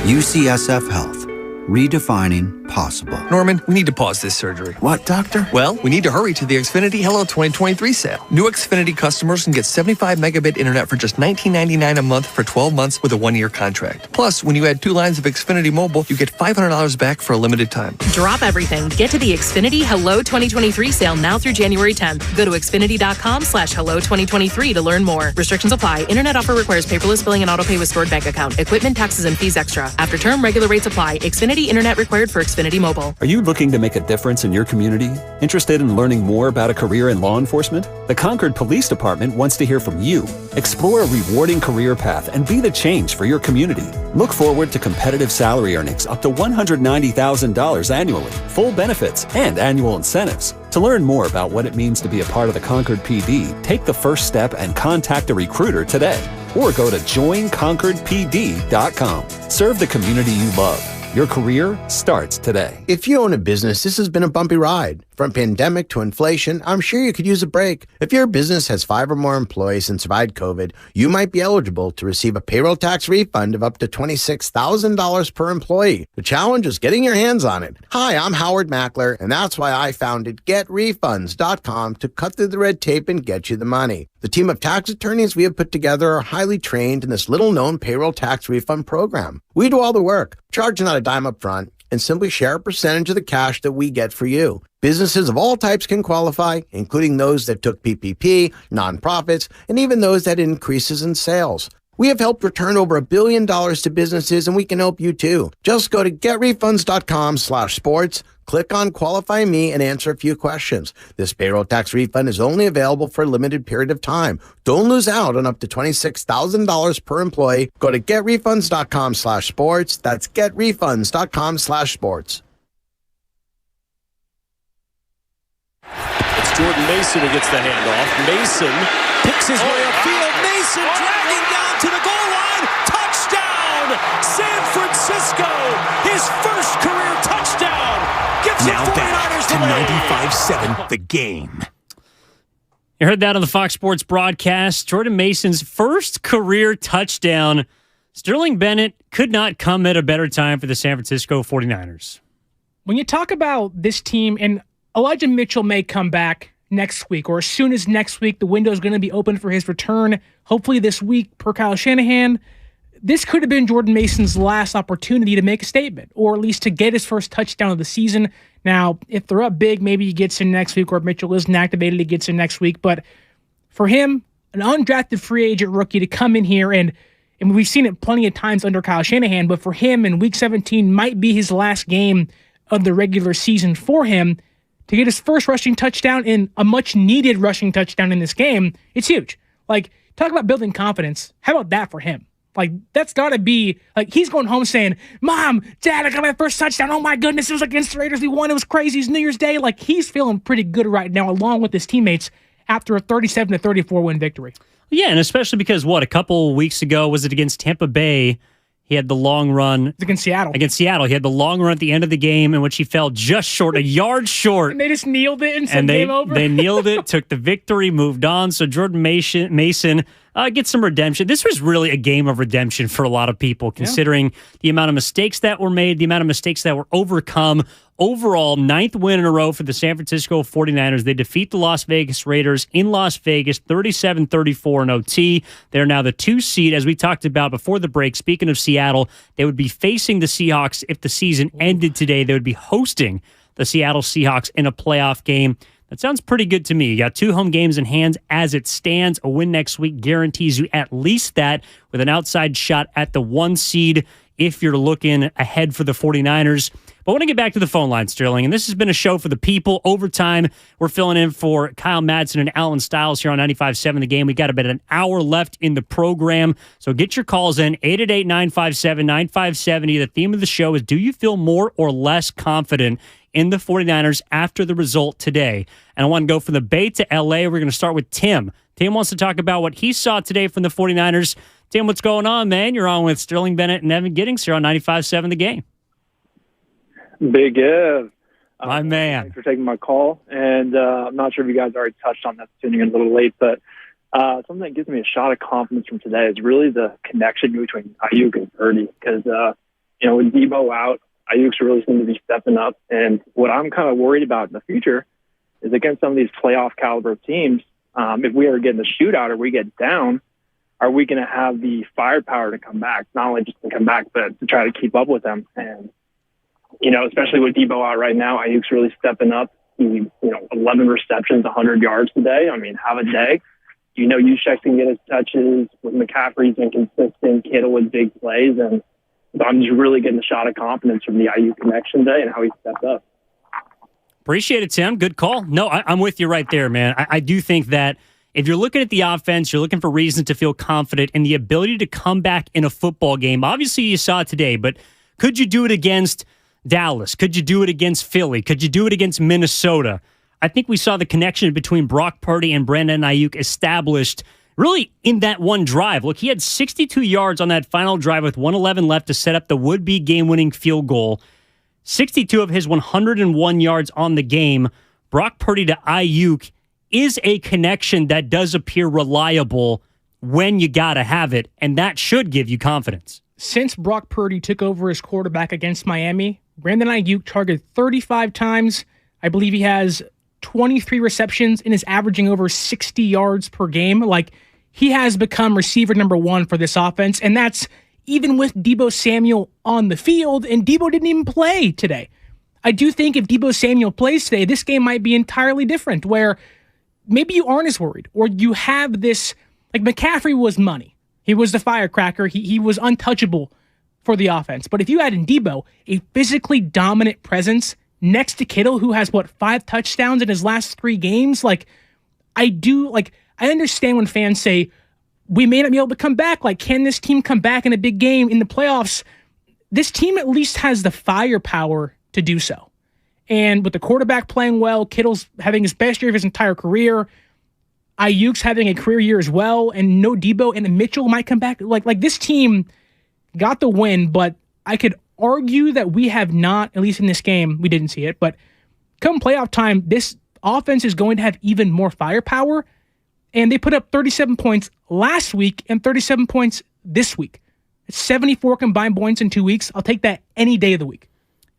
UCSF Health. Redefining possible. Norman, we need to pause this surgery. What, doctor? Well, we need to hurry to the Xfinity Hello 2023 sale. New Xfinity customers can get 75 megabit internet for just $19.99 a month for 12 months with a 1-year contract. Plus, when you add 2 lines of Xfinity Mobile, you get $500 back for a limited time. Drop everything. Get to the Xfinity Hello 2023 sale now through January 10th. Go to Xfinity.com/Hello 2023 to learn more. Restrictions apply. Internet offer requires paperless billing and autopay with stored bank account. Equipment, taxes, and fees extra. After term, regular rates apply. Xfinity internet required for Xfinity Xfinity Mobile. Are you looking to make a difference in your community? Interested in learning more about a career in law enforcement? The Concord Police Department wants to hear from you. Explore a rewarding career path and be the change for your community. Look forward to competitive salary earnings up to $190,000 annually, full benefits, and annual incentives. To learn more about what it means to be a part of the Concord PD, take the first step and contact a recruiter today. Or go to joinconcordpd.com. Serve the community you love. Your career starts today. If you own a business, this has been a bumpy ride. From pandemic to inflation, I'm sure you could use a break. If your business has 5 or more employees and survived COVID, you might be eligible to receive a payroll tax refund of up to $26,000 per employee. The challenge is getting your hands on it. Hi, I'm Howard Mackler, and that's why I founded GetRefunds.com to cut through the red tape and get you the money. The team of tax attorneys we have put together are highly trained in this little-known payroll tax refund program. We do all the work, charge not a dime up front, and simply share a percentage of the cash that we get for you. Businesses of all types can qualify, including those that took PPP, nonprofits, and even those that had increases in sales. We have helped return over $1 billion to businesses, and we can help you too. Just go to getrefunds.com/sports, click on Qualify Me, and answer a few questions. This payroll tax refund is only available for a limited period of time. Don't lose out on up to $26,000 per employee. Go to getrefunds.com/sports. That's getrefunds.com/sports. It's Jordan Mason who gets the handoff. Mason picks his way upfield. Mason dragging down to the goal line. Touchdown! San Francisco! His first career touchdown! Gives Now the 49ers back to the lead. 95.7 The Game. You heard that on the Fox Sports broadcast. Jordan Mason's first career touchdown. Sterling Bennett could not come at a better time for the San Francisco 49ers. When you talk about this team, and Elijah Mitchell may come back next week, or as soon as next week, the window is going to be open for his return, hopefully this week per Kyle Shanahan. This could have been Jordan Mason's last opportunity to make a statement, or at least to get his first touchdown of the season. Now, if they're up big, maybe he gets in next week, or if Mitchell isn't activated, he gets in next week. But for him, an undrafted free agent rookie to come in here, and we've seen it plenty of times under Kyle Shanahan, but for him in Week 17 might be his last game of the regular season for him. To get his first rushing touchdown and a much-needed rushing touchdown in this game, it's huge. Like, talk about building confidence. How about that for him? Like, that's got to be, like, he's going home saying, Mom, Dad, I got my first touchdown. Oh, my goodness, it was against the Raiders. We won. It was crazy. It's New Year's Day. Like, he's feeling pretty good right now, along with his teammates, after a 37-34 win victory. Yeah, and especially because, a couple weeks ago, was it against Tampa Bay? He had the long run. It's against Seattle. He had the long run at the end of the game in which he fell just short, a yard short. And they just kneeled it and said game over. They kneeled it, took the victory, moved on. So Jordan Mason gets some redemption. This was really a game of redemption for a lot of people, considering the amount of mistakes that were made, the amount of mistakes that were overcome. Overall, 9th win in a row for the San Francisco 49ers. They defeat the Las Vegas Raiders in Las Vegas, 37-34 in OT. They're now the 2 seed, as we talked about before the break. Speaking of Seattle, they would be facing the Seahawks if the season ended today. They would be hosting the Seattle Seahawks in a playoff game. That sounds pretty good to me. You got 2 home games in hand as it stands. A win next week guarantees you at least that, with an outside shot at the 1 seed if you're looking ahead for the 49ers. But I want to get back to the phone line, Sterling, and this has been a show for the people. Overtime, we're filling in for Kyle Madsen and Alan Stiles here on 95.7 The Game. We got about an hour left in the program, so get your calls in, 888-957-9570. The theme of the show is, do you feel more or less confident in the 49ers after the result today? And I want to go from the Bay to L.A. We're going to start with Tim. Tim wants to talk about what he saw today from the 49ers. Tim, what's going on, man? You're on with Sterling Bennett and Evan Giddings here on 95.7 The Game. Big Ev. My man. Thanks for taking my call. And I'm not sure if you guys already touched on that, tuning in a little late, but something that gives me a shot of confidence from today is really the connection between Ayuk and Purdy. Because, with Debo out, Ayuk's really seemed to be stepping up. And what I'm kind of worried about in the future is against some of these playoff caliber teams, if we ever get in the shootout or we get down, are we going to have the firepower to come back? Not only just to come back, but to try to keep up with them. And, especially with Debo out right now, Ayuk's really stepping up. He, 11 receptions, 100 yards today. I mean, have a day. Juszczyk can get his touches. With McCaffrey, he's been consistent. Kittle with big plays. And, So I'm just really getting a shot of confidence from the IU connection today and how he stepped up. Appreciate it, Tim. Good call. No, I'm with you right there, man. I do think that if you're looking at the offense, you're looking for reasons to feel confident in the ability to come back in a football game. Obviously, you saw it today, but could you do it against Dallas? Could you do it against Philly? Could you do it against Minnesota? I think we saw the connection between Brock Purdy and Brandon Ayuk established really in that one drive. Look, he had 62 yards on that final drive with 1:11 left to set up the would-be game-winning field goal. 62 of his 101 yards on the game. Brock Purdy to Ayuk is a connection that does appear reliable when you got to have it, and that should give you confidence. Since Brock Purdy took over as quarterback against Miami, Brandon Ayuk targeted 35 times. I believe he has 23 receptions and is averaging over 60 yards per game. Like, he has become receiver number one for this offense, and that's even with Deebo Samuel on the field, and Deebo didn't even play today. I do think if Deebo Samuel plays today, this game might be entirely different, where maybe you aren't as worried, or you have this, like McCaffrey was money. He was the firecracker. He was untouchable for the offense. But if you add in Deebo, a physically dominant presence next to Kittle, who has, 5 touchdowns in his last 3 games, I understand when fans say, we may not be able to come back. Like, can this team come back in a big game in the playoffs? This team at least has the firepower to do so. And with the quarterback playing well, Kittle's having his best year of his entire career, Ayuk's having a career year as well, and no Deebo, and Mitchell might come back. Like this team got the win, but I could argue that we have not, at least in this game, we didn't see it, but come playoff time, this offense is going to have even more firepower. And they put up 37 points last week and 37 points this week. It's 74 combined points in 2 weeks. I'll take that any day of the week.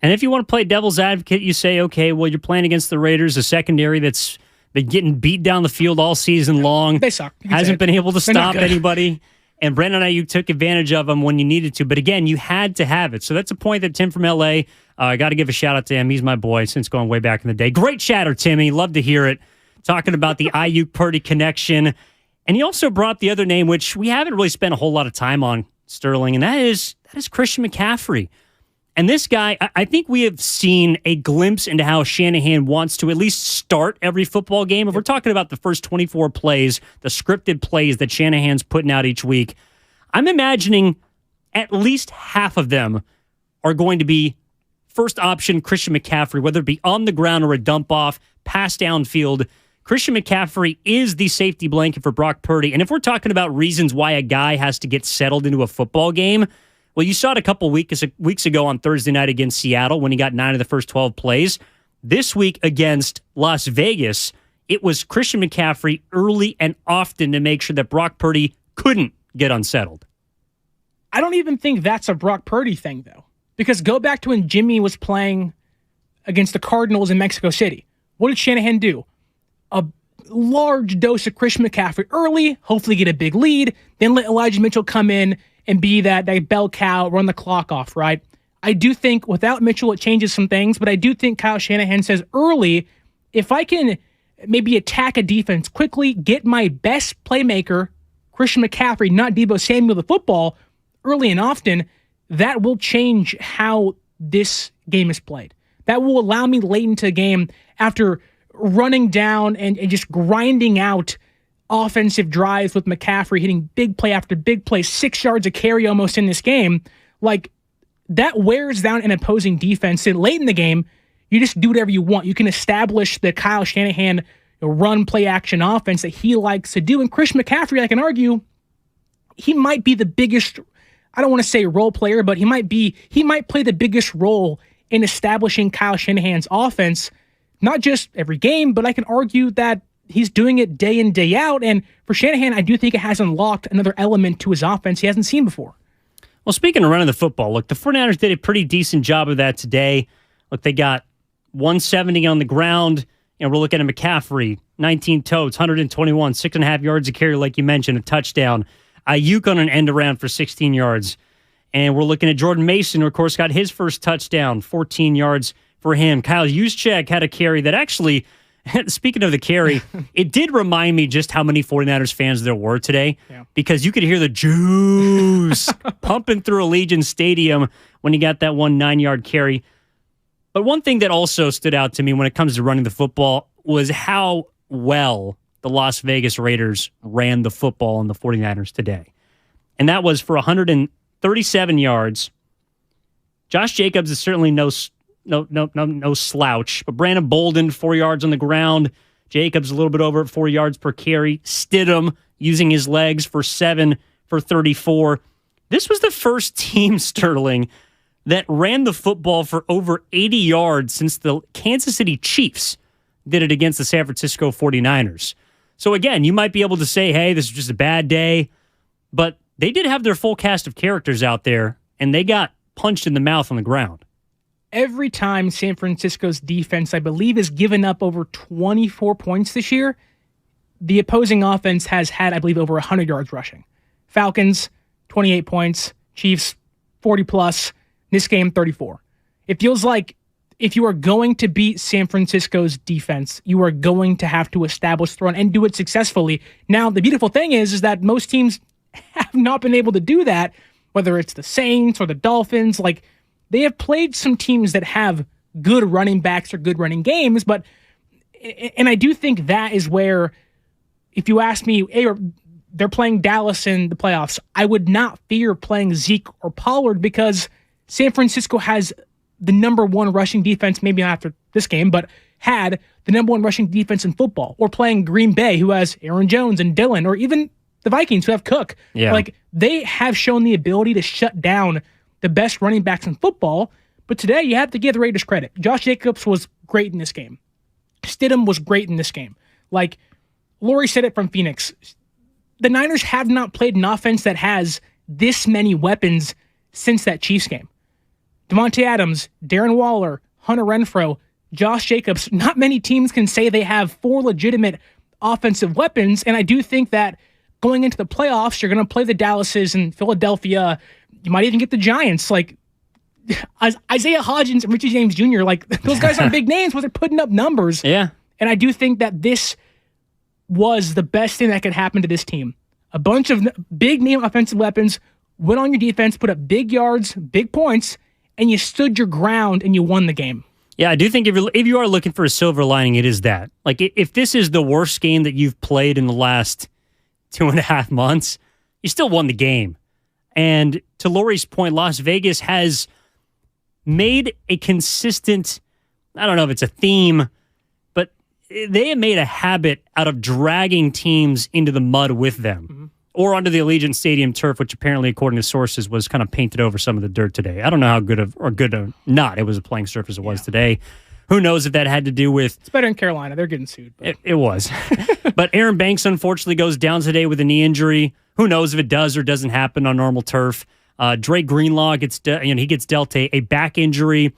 And if you want to play devil's advocate, you say, okay, well, you're playing against the Raiders, a secondary that's been getting beat down the field all season long. They suck. Hasn't been able to stop anybody. And Brandon Ayuk took advantage of them when you needed to. But again, you had to have it. So that's a point that Tim from L.A., I got to give a shout out to him. He's my boy since going way back in the day. Great chatter, Timmy. Love to hear it. Talking about the Ayuk Purdy connection. And he also brought the other name, which we haven't really spent a whole lot of time on, Sterling, and that is Christian McCaffrey. And this guy, I think we have seen a glimpse into how Shanahan wants to at least start every football game. If we're talking about the first 24 plays, the scripted plays that Shanahan's putting out each week, I'm imagining at least half of them are going to be first option Christian McCaffrey, whether it be on the ground or a dump off, pass downfield. Christian McCaffrey is the safety blanket for Brock Purdy. And if we're talking about reasons why a guy has to get settled into a football game, well, you saw it a couple weeks ago on Thursday night against Seattle when he got 9 of the first 12 plays. This week against Las Vegas, it was Christian McCaffrey early and often to make sure that Brock Purdy couldn't get unsettled. I don't even think that's a Brock Purdy thing, though. Because go back to when Jimmy was playing against the Cardinals in Mexico City. What did Shanahan do? A large dose of Christian McCaffrey early, hopefully get a big lead, then let Elijah Mitchell come in and be that bell cow, run the clock off, right? I do think without Mitchell, it changes some things, but I do think Kyle Shanahan says early, if I can maybe attack a defense quickly, get my best playmaker, Christian McCaffrey, not Deebo Samuel, the football, early and often, that will change how this game is played. That will allow me late into a game after running down and just grinding out offensive drives with McCaffrey, hitting big play after big play, 6 yards a carry almost in this game. Like, that wears down an opposing defense. And late in the game, you just do whatever you want. You can establish the Kyle Shanahan run play action offense that he likes to do. And Christian McCaffrey, I can argue, he might be the biggest, I don't want to say role player, but he might play the biggest role in establishing Kyle Shanahan's offense. Not just every game, but I can argue that he's doing it day in, day out. And for Shanahan, I do think it has unlocked another element to his offense he hasn't seen before. Well, speaking of running the football, look, the 49ers did a pretty decent job of that today. Look, they got 170 on the ground. And we're looking at McCaffrey, 19 totes, 121, 6.5 yards a carry, like you mentioned, a touchdown. Ayuk on an end around for 16 yards. And we're looking at Jordan Mason, who, of course, got his first touchdown, 14 yards for him. Kyle Juszczyk had a carry that actually Speaking of the carry, it did remind me just how many 49ers fans there were today because you could hear the juice pumping through Allegiant Stadium when he got that 9-yard carry. But one thing that also stood out to me when it comes to running the football was how well the Las Vegas Raiders ran the football on the 49ers today. And that was for 137 yards. Josh Jacobs is certainly no slouch, but Brandon Bolden, 4 yards on the ground. Jacobs a little bit over at 4 yards per carry. Stidham using his legs for 7 for 34. This was the first team, Sterling, that ran the football for over 80 yards since the Kansas City Chiefs did it against the San Francisco 49ers. So again, you might be able to say, hey, this is just a bad day, but they did have their full cast of characters out there, and they got punched in the mouth on the ground. Every time San Francisco's defense, I believe, has given up over 24 points this year, the opposing offense has had, I believe, over 100 yards rushing. Falcons, 28 points. Chiefs, 40+. This game, 34. It feels like if you are going to beat San Francisco's defense, you are going to have to establish the run and do it successfully. Now, the beautiful thing is that most teams have not been able to do that, whether it's the Saints or the Dolphins. Like, they have played some teams that have good running backs or good running games, and I do think that is where, if you ask me, hey, they're playing Dallas in the playoffs, I would not fear playing Zeke or Pollard because San Francisco has the number one rushing defense, maybe not after this game, but had the number one rushing defense in football. Or playing Green Bay, who has Aaron Jones and Dillon, or even the Vikings, who have Cook. Yeah. Like, they have shown the ability to shut down the best running backs in football. But today, you have to give the Raiders credit. Josh Jacobs was great in this game. Stidham was great in this game. Like, Lori said it from Phoenix. The Niners have not played an offense that has this many weapons since that Chiefs game. Devontae Adams, Darren Waller, Hunter Renfrow, Josh Jacobs. Not many teams can say they have 4 legitimate offensive weapons, and I do think that going into the playoffs, you're going to play the Dallases and Philadelphia. You might even get the Giants. Like, Isaiah Hodgins and Richie James Jr., like, those guys aren't big names, but they're putting up numbers. Yeah. And I do think that this was the best thing that could happen to this team. A bunch of big-name offensive weapons, went on your defense, put up big yards, big points, and you stood your ground and you won the game. Yeah, I do think if you are looking for a silver lining, it is that. Like, if this is the worst game that you've played in the last 2.5 months, you still won the game. And to Lori's point, Las Vegas has made a consistent, I don't know if it's a theme, but they have made a habit out of dragging teams into the mud with them or onto the Allegiant Stadium turf, which apparently, according to sources, was kind of painted over some of the dirt today. I don't know how good or not it was a playing surface it was today. Who knows if that had to do with... It's better in Carolina. They're getting sued. But. It was. But Aaron Banks, unfortunately, goes down today with a knee injury. Who knows if it does or doesn't happen on normal turf. Drake Greenlaw gets dealt a back injury.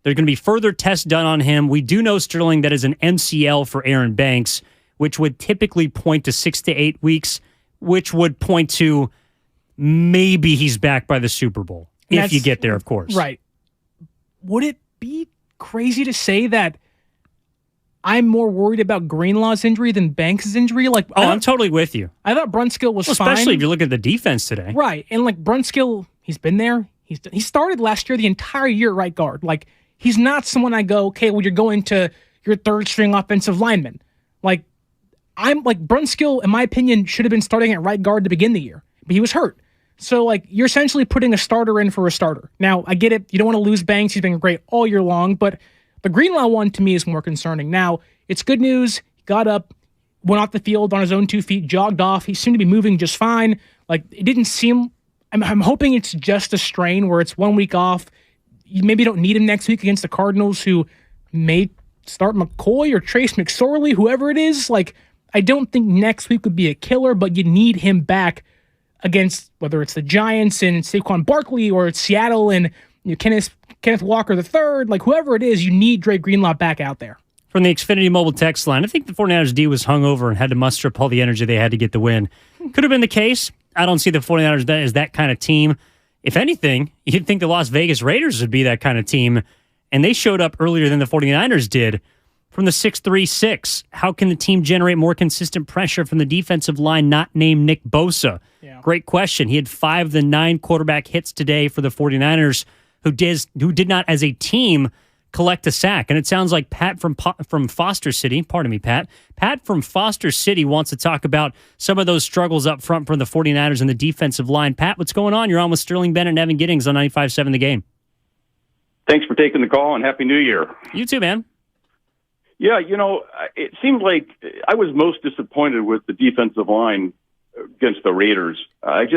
There's going to be further tests done on him. We do know, Sterling, that is an MCL for Aaron Banks, which would typically point to 6 to 8 weeks, which would point to maybe he's back by the Super Bowl. If you get there, of course. Right. Would it be crazy to say that I'm more worried about Greenlaw's injury than Banks' injury? Like, I'm totally with you. I thought Brunskill was fine. Especially if you look at the defense today. Right. And like Brunskill, he's been there. He started last year the entire year at right guard. Like, he's not someone I go, okay, well, you're going to your third string offensive lineman. Like, I'm like, Brunskill, in my opinion, should have been starting at right guard to begin the year, but he was hurt. So, like, you're essentially putting a starter in for a starter. Now, I get it. You don't want to lose Banks. He's been great all year long, but the Greenlaw one, to me, is more concerning. Now, it's good news. He got up, went off the field on his own 2 feet, jogged off. He seemed to be moving just fine. Like, it didn't seem... I'm hoping it's just a strain where it's 1 week off. You maybe don't need him next week against the Cardinals, who may start McCoy or Trace McSorley, whoever it is. Like, I don't think next week would be a killer, but you need him back against whether it's the Giants and Saquon Barkley or it's Seattle and Kenneth Walker III, like whoever it is, you need Drake Greenlaw back out there. From the Xfinity Mobile text line, I think the 49ers D was hungover and had to muster up all the energy they had to get the win. Could have been the case. I don't see the 49ers as that kind of team. If anything, you'd think the Las Vegas Raiders would be that kind of team, and they showed up earlier than the 49ers did. from the 636. How can the team generate more consistent pressure from the defensive line not named Nick Bosa? Yeah. Great question. He had 5 of the 9 quarterback hits today for the 49ers, who did not, as a team, collect a sack. And it sounds like Pat from Foster City, pardon me, Pat from Foster City wants to talk about some of those struggles up front from the 49ers and the defensive line. Pat, what's going on? You're on with Sterling Bennett and Evan Giddings on 95.7 The Game. Thanks for taking the call, and Happy New Year. You too, man. Yeah, it seemed like I was most disappointed with the defensive line against the Raiders. It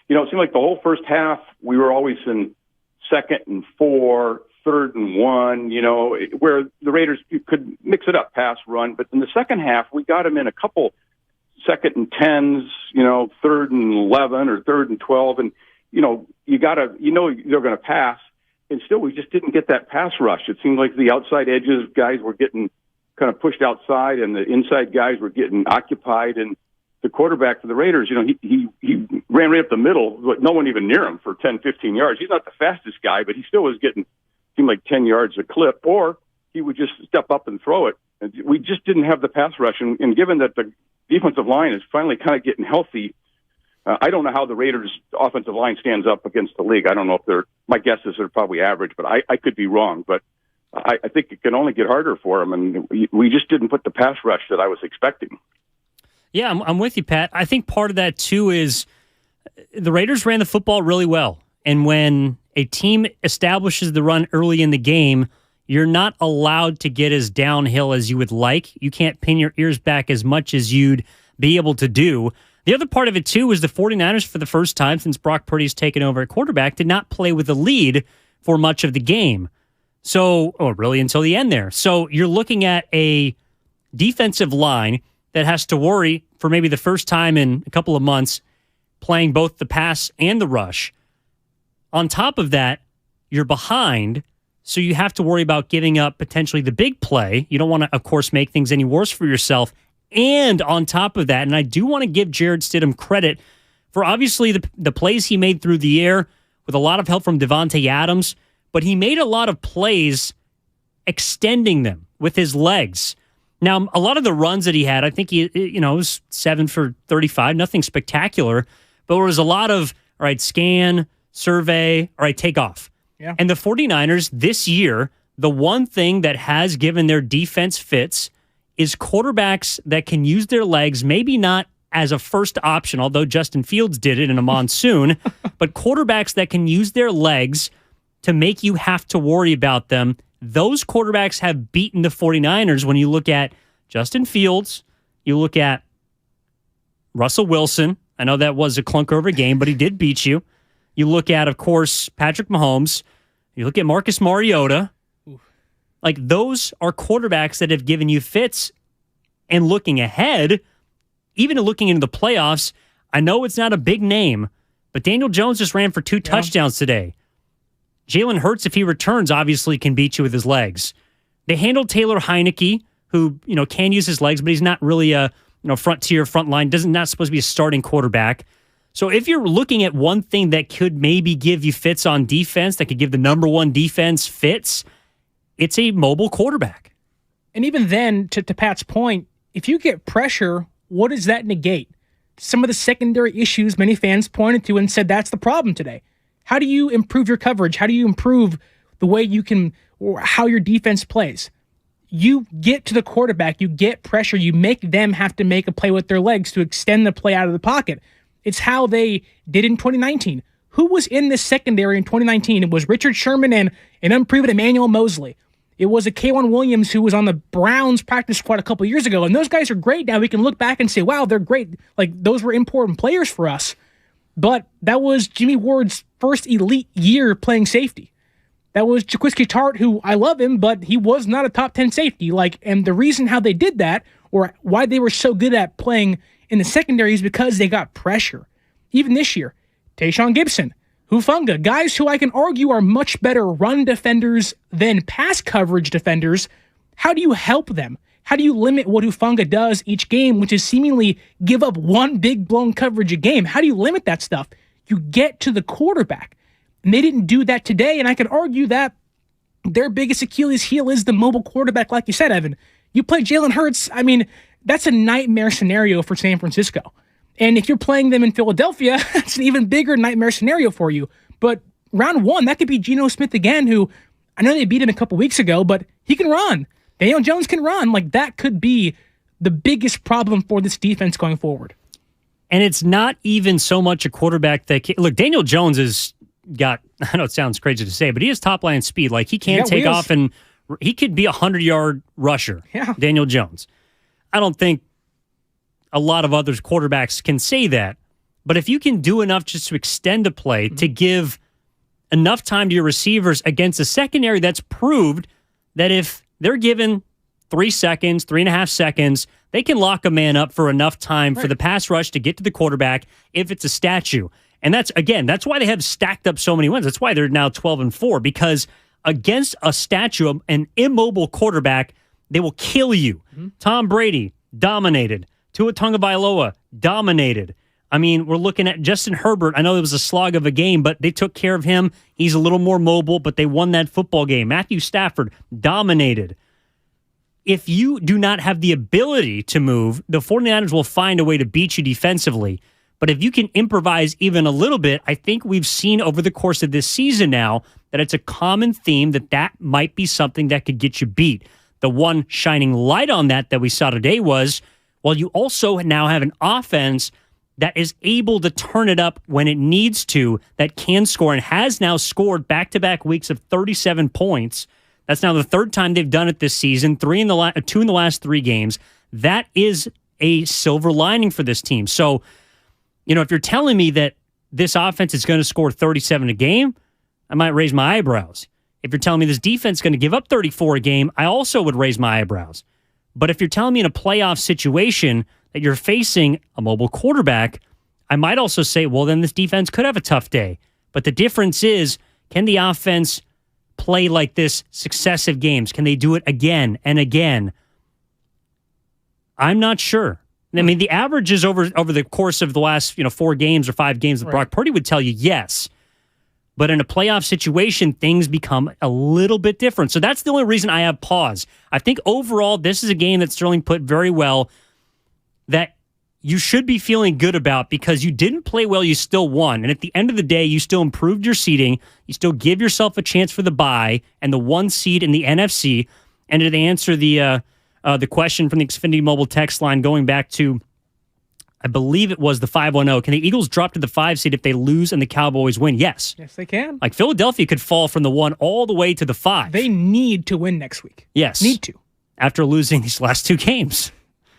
seemed like the whole first half we were always in 2nd and 4, 3rd and 1, where the Raiders could mix it up, pass, run. But in the second half, we got them in a couple 2nd and 10s, 3rd and 11 or 3rd and 12. And, they're going to pass. And still, we just didn't get that pass rush. It seemed like the outside edges guys were getting kind of pushed outside, and the inside guys were getting occupied. And the quarterback for the Raiders, he ran right up the middle, but no one even near him for 10, 15 yards. He's not the fastest guy, but he still was seemed like 10 yards a clip, or he would just step up and throw it. And we just didn't have the pass rush. And given that the defensive line is finally kind of getting healthy, I don't know how the Raiders' offensive line stands up against the league. I don't know if my guess is they're probably average, but I could be wrong. But I think it can only get harder for them, and we just didn't put the pass rush that I was expecting. Yeah, I'm with you, Pat. I think part of that, too, is the Raiders ran the football really well. And when a team establishes the run early in the game, you're not allowed to get as downhill as you would like. You can't pin your ears back as much as you'd be able to do. The other part of it, too, is the 49ers, for the first time since Brock Purdy's taken over at quarterback, did not play with a lead for much of the game. Really until the end there. So you're looking at a defensive line that has to worry for maybe the first time in a couple of months playing both the pass and the rush. On top of that, you're behind, so you have to worry about giving up potentially the big play. You don't want to, of course, make things any worse for yourself. And on top of that, and I do want to give Jarrett Stidham credit for obviously the plays he made through the air with a lot of help from Devontae Adams, but he made a lot of plays extending them with his legs. Now, a lot of the runs that he had, I think he was 7 for 35, nothing spectacular, but there was a lot of, all right, scan, survey, all right, take off. Yeah. And the 49ers this year, the one thing that has given their defense fits is quarterbacks that can use their legs, maybe not as a first option, although Justin Fields did it in a monsoon, but quarterbacks that can use their legs to make you have to worry about them. Those quarterbacks have beaten the 49ers when you look at Justin Fields, you look at Russell Wilson. I know that was a clunker of a game, but he did beat you. You look at, of course, Patrick Mahomes. You look at Marcus Mariota. Like, those are quarterbacks that have given you fits. And looking ahead, even looking into the playoffs, I know it's not a big name, but Daniel Jones just ran for 2 touchdowns today. Jalen Hurts, if he returns, obviously can beat you with his legs. They handled Taylor Heineke, who can use his legs, but he's not really a front line. Not supposed to be a starting quarterback. So if you're looking at one thing that could maybe give you fits on defense, that could give the number one defense fits, it's a mobile quarterback. And even then, to Pat's point, if you get pressure, what does that negate? Some of the secondary issues many fans pointed to and said that's the problem today. How do you improve your coverage? How do you improve the way you can, or how your defense plays? You get to the quarterback, you get pressure, you make them have to make a play with their legs to extend the play out of the pocket. It's how they did in 2019. Who was in this secondary in 2019? It was Richard Sherman and an unproven Emmanuel Mosley. It was a K'Wan Williams who was on the Browns practice squad a couple years ago, and those guys are great now. We can look back and say, wow, they're great. Like, those were important players for us. But that was Jimmy Ward's first elite year playing safety. That was Jaquiski Tartt, who I love him, but he was not a top 10 safety. And the reason how they did that, or why they were so good at playing in the secondary, is because they got pressure. Even this year, Tayshaun Gibson, Hufanga, guys who I can argue are much better run defenders than pass coverage defenders. How do you help them? How do you limit what Hufanga does each game, which is seemingly give up one big blown coverage a game? How do you limit that stuff? You get to the quarterback. And they didn't do that today, and I could argue that their biggest Achilles heel is the mobile quarterback, like you said, Evan. You play Jalen Hurts, I mean, that's a nightmare scenario for San Francisco. And if you're playing them in Philadelphia, it's an even bigger nightmare scenario for you. But round one, that could be Geno Smith again, who I know they beat him a couple weeks ago, but he can run. Daniel Jones can run. Like, that could be the biggest problem for this defense going forward. And it's not even so much a quarterback that look, Daniel Jones has got, I know it sounds crazy to say, but he has top line speed. Like, he can take off and he could be a 100-yard rusher. Yeah. Daniel Jones. I don't think a lot of other quarterbacks can say that. But if you can do enough just to extend a play, to give enough time to your receivers against a secondary that's proved that if they're given 3 seconds, 3.5 seconds, they can lock a man up for enough time for the pass rush to get to the quarterback if it's a statue. And that's why they have stacked up so many wins. That's why they're now 12-4, because against a statue, an immobile quarterback, they will kill you. Tom Brady, dominated. Tua Tagovailoa, dominated. I mean, we're looking at Justin Herbert. I know it was a slog of a game, but they took care of him. He's a little more mobile, but they won that football game. Matthew Stafford, dominated. If you do not have the ability to move, the 49ers will find a way to beat you defensively. But if you can improvise even a little bit, I think we've seen over the course of this season now that it's a common theme that might be something that could get you beat. The one shining light on that we saw today was, well, you also now have an offense that is able to turn it up when it needs to, that can score and has now scored back-to-back weeks of 37 points. That's now the third time they've done it this season, 2 in the last 3 games. That is a silver lining for this team. So, if you're telling me that this offense is going to score 37 a game, I might raise my eyebrows. If you're telling me this defense is going to give up 34 a game, I also would raise my eyebrows. But if you're telling me in a playoff situation that you're facing a mobile quarterback, I might also say, well, then this defense could have a tough day. But the difference is, can the offense play like this successive games? Can they do it again and again? I'm not sure. I mean, the averages over the course of the last 4 games or 5 games that Brock Purdy would tell you yes. But in a playoff situation, things become a little bit different. So that's the only reason I have pause. I think overall, this is a game that Sterling put very well, that you should be feeling good about, because you didn't play well, you still won. And at the end of the day, you still improved your seeding. You still give yourself a chance for the bye and the 1 seed in the NFC. And to answer the question from the Xfinity Mobile text line going back to, I believe it was the 510, can the Eagles drop to the 5 seed if they lose and the Cowboys win? Yes. Yes, they can. Like, Philadelphia could fall from the 1 all the way to the 5. They need to win next week. Yes. Need to. After losing these last 2 games.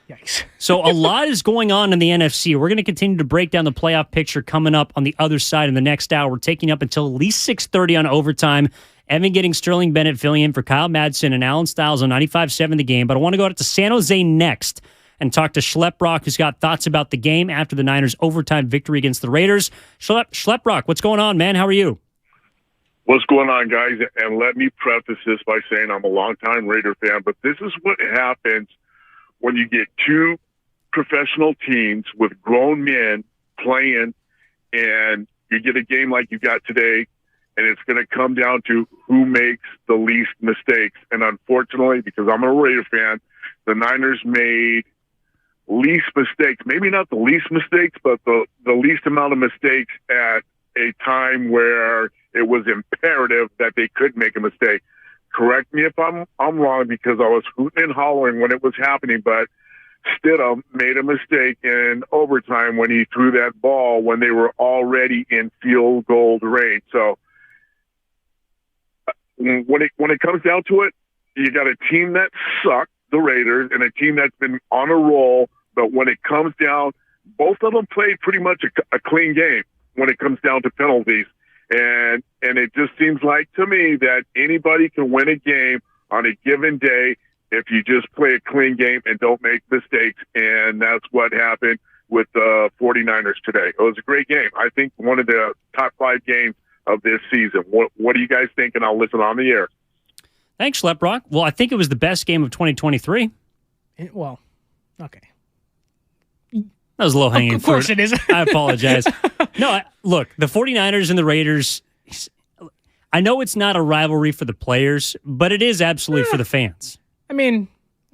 Yikes. So a lot is going on in the NFC. We're going to continue to break down the playoff picture coming up on the other side in the next hour. We're taking up until at least 6:30 on overtime. Evan getting Sterling Bennett filling in for Kyle Madsen and Alan Stiles on 95.7 The Game. But I want to go out to San Jose next and talk to Schleprock, who's got thoughts about the game after the Niners' overtime victory against the Raiders. Schleprock, what's going on, man? How are you? What's going on, guys? And let me preface this by saying I'm a longtime Raider fan, but this is what happens when you get 2 professional teams with grown men playing, and you get a game like you got today, and it's going to come down to who makes the least mistakes. And unfortunately, because I'm a Raider fan, the Niners made least mistakes, maybe not the least mistakes, but the least amount of mistakes at a time where it was imperative that they could make a mistake. Correct me if I'm wrong, because I was hooting and hollering when it was happening, but Stidham made a mistake in overtime when he threw that ball when they were already in field goal range. So when it comes down to it, you got a team that sucked, the Raiders, and a team that's been on a roll. But when it comes down, both of them played pretty much a clean game when it comes down to penalties. And it just seems like to me that anybody can win a game on a given day if you just play a clean game and don't make mistakes. And that's what happened with the 49ers today. It was a great game. I think one of the top 5 games of this season. What do you guys think? And I'll listen on the air. Thanks, Schleprock. Well, I think it was the best game of 2023. Well, okay. That was low-hanging fruit. Of course it is. I apologize. No, look, the 49ers and the Raiders, I know it's not a rivalry for the players, but it is absolutely for the fans. I mean,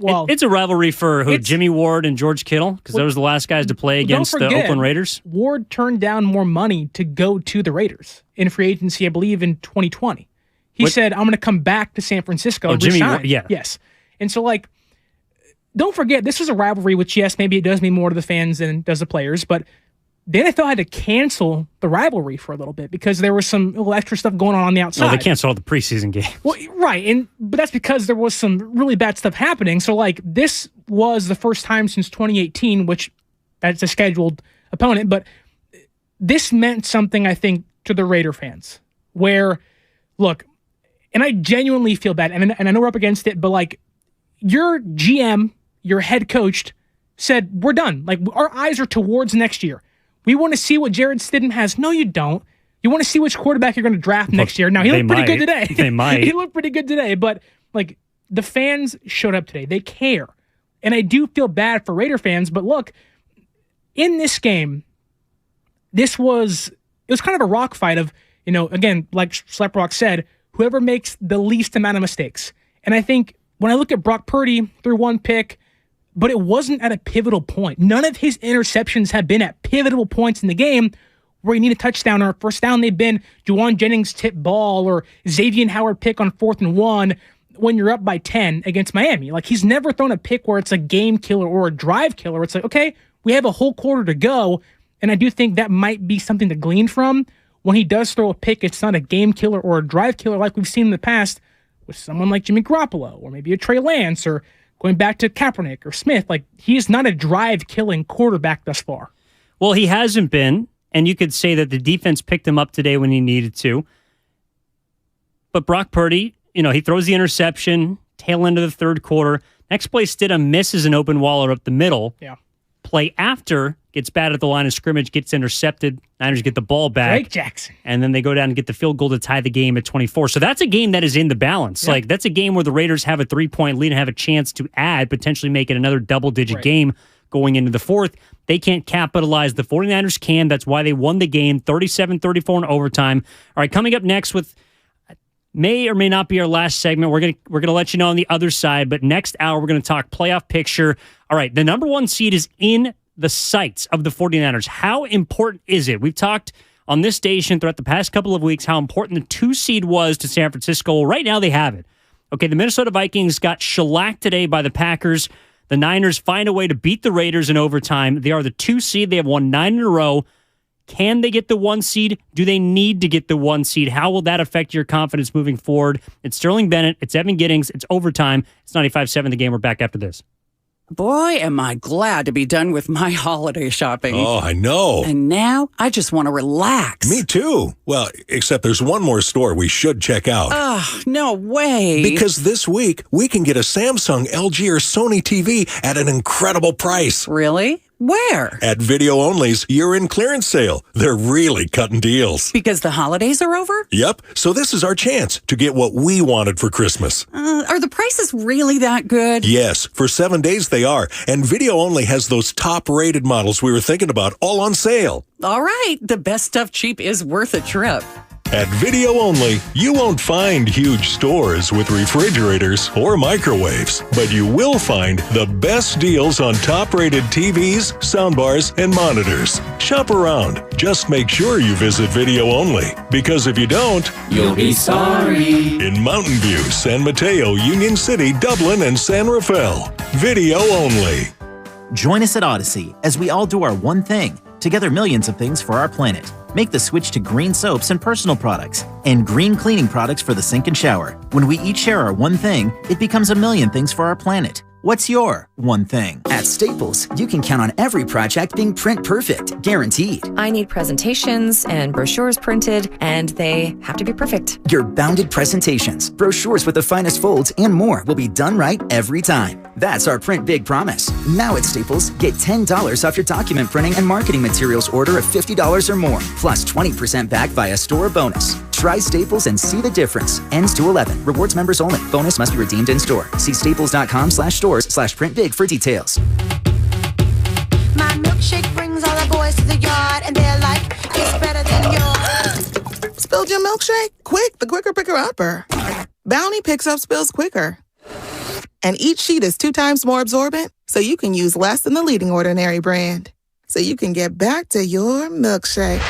Well, it's a rivalry for who? Jimmy Ward and George Kittle? Because those were the last guys to play against the Oakland Raiders. Ward turned down more money to go to the Raiders in free agency, I believe, in 2020. He said, I'm going to come back to San Francisco. Oh, Jimmy Ward, yeah. Yes. And so, like, don't forget, this was a rivalry, which, yes, maybe it does mean more to the fans than it does the players, but the NFL had to cancel the rivalry for a little bit because there was some little extra stuff going on the outside. Well, they canceled all the preseason games. Well, right, but that's because there was some really bad stuff happening. So, like, this was the first time since 2018, which that's a scheduled opponent, but this meant something, I think, to the Raider fans, where, look, and I genuinely feel bad, and I know we're up against it, but, like, your GM, your head coach, said, we're done. Like, our eyes are towards next year. We want to see what Jared Stidham has. No, you don't. You want to see which quarterback you're going to draft next year. Now, he looked pretty good today. They might. He looked pretty good today. But, like, the fans showed up today. They care. And I do feel bad for Raider fans. But, look, in this game, it was kind of a rock fight of, again, like Sleprock said, whoever makes the least amount of mistakes. And I think when I look at Brock Purdy, threw one pick, but it wasn't at a pivotal point. None of his interceptions have been at pivotal points in the game where you need a touchdown or a first down. They've been Juwan Jennings tip ball or Xavier Howard pick on 4th and 1 when you're up by 10 against Miami. Like, he's never thrown a pick where it's a game killer or a drive killer. It's like, okay, we have a whole quarter to go, and I do think that might be something to glean from. When he does throw a pick, it's not a game killer or a drive killer like we've seen in the past with someone like Jimmy Garoppolo or maybe a Trey Lance or going back to Kaepernick or Smith. Like, he is not a drive-killing quarterback thus far. Well, he hasn't been, and you could say that the defense picked him up today when he needed to. But Brock Purdy, he throws the interception, tail end of the third quarter. Next play, Stidham misses an open Waller up the middle. Yeah. Play after, gets bad at the line of scrimmage, gets intercepted. Niners get the ball back. Drake Jackson. And then they go down and get the field goal to tie the game at 24. So that's a game that is in the balance. Yeah. Like, that's a game where the Raiders have a 3-point lead and have a chance to add, potentially make it another double-digit game going into the fourth. They can't capitalize. The 49ers can. That's why they won the game, 37-34 in overtime. All right, coming up next with may or may not be our last segment. We're gonna let you know on the other side, but next hour we're going to talk playoff picture. All right, the number 1 seed is in the sights of the 49ers. How important is it? We've talked on this station throughout the past couple of weeks how important the 2 seed was to San Francisco. Well, right now they have it. Okay, the Minnesota Vikings got shellacked today by the Packers. The Niners find a way to beat the Raiders in overtime. They are the 2 seed. They have won 9 in a row. Can they get the 1 seed? Do they need to get the 1 seed? How will that affect your confidence moving forward? It's Sterling Bennett. It's Evan Giddings. It's overtime. It's 95.7 The Game. We're back after this. Boy, am I glad to be done with my holiday shopping. Oh, I know. And now I just want to relax. Me too. Well, except there's one more store we should check out. No way. Because this week, we can get a Samsung, LG, or Sony TV at an incredible price. Really? Where? At Video Only's year-end clearance sale. They're really cutting deals. Because the holidays are over? Yep. So this is our chance to get what we wanted for Christmas. Are the prices really that good? Yes. For 7 days they are. And Video Only has those top-rated models we were thinking about all on sale. All right. The best stuff cheap is worth a trip. At Video Only, you won't find huge stores with refrigerators or microwaves, but you will find the best deals on top-rated TVs, soundbars, and monitors. Shop around. Just make sure you visit Video Only, because if you don't, you'll be sorry. In Mountain View, San Mateo, Union City, Dublin, and San Rafael. Video Only. Join us at Odyssey as we all do our one thing. Together, millions of things for our planet. Make the switch to green soaps and personal products and green cleaning products for the sink and shower. When we each share our one thing, it becomes a million things for our planet. What's your one thing? At Staples, you can count on every project being print perfect, guaranteed. I need presentations and brochures printed, and they have to be perfect. Your bounded presentations, brochures with the finest folds, and more will be done right every time. That's our Print Big promise. Now at Staples, get $10 off your document printing and marketing materials order of $50 or more, plus 20% back via store bonus. Try Staples and see the difference. Ends 2/11. Rewards members only. Bonus must be redeemed in store. See staples.com/stores/printbig for details. My milkshake brings all the boys to the yard, and they're like, it's better than yours. Spilled your milkshake? Quick, the quicker picker-upper. Bounty picks up spills quicker. And each sheet is 2 times more absorbent, so you can use less than the leading Ordinary brand. So you can get back to your milkshake.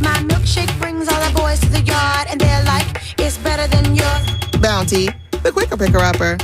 My milkshake brings all the boys to the yard, and they're like, it's better than yours. Bounty, the quicker picker-upper.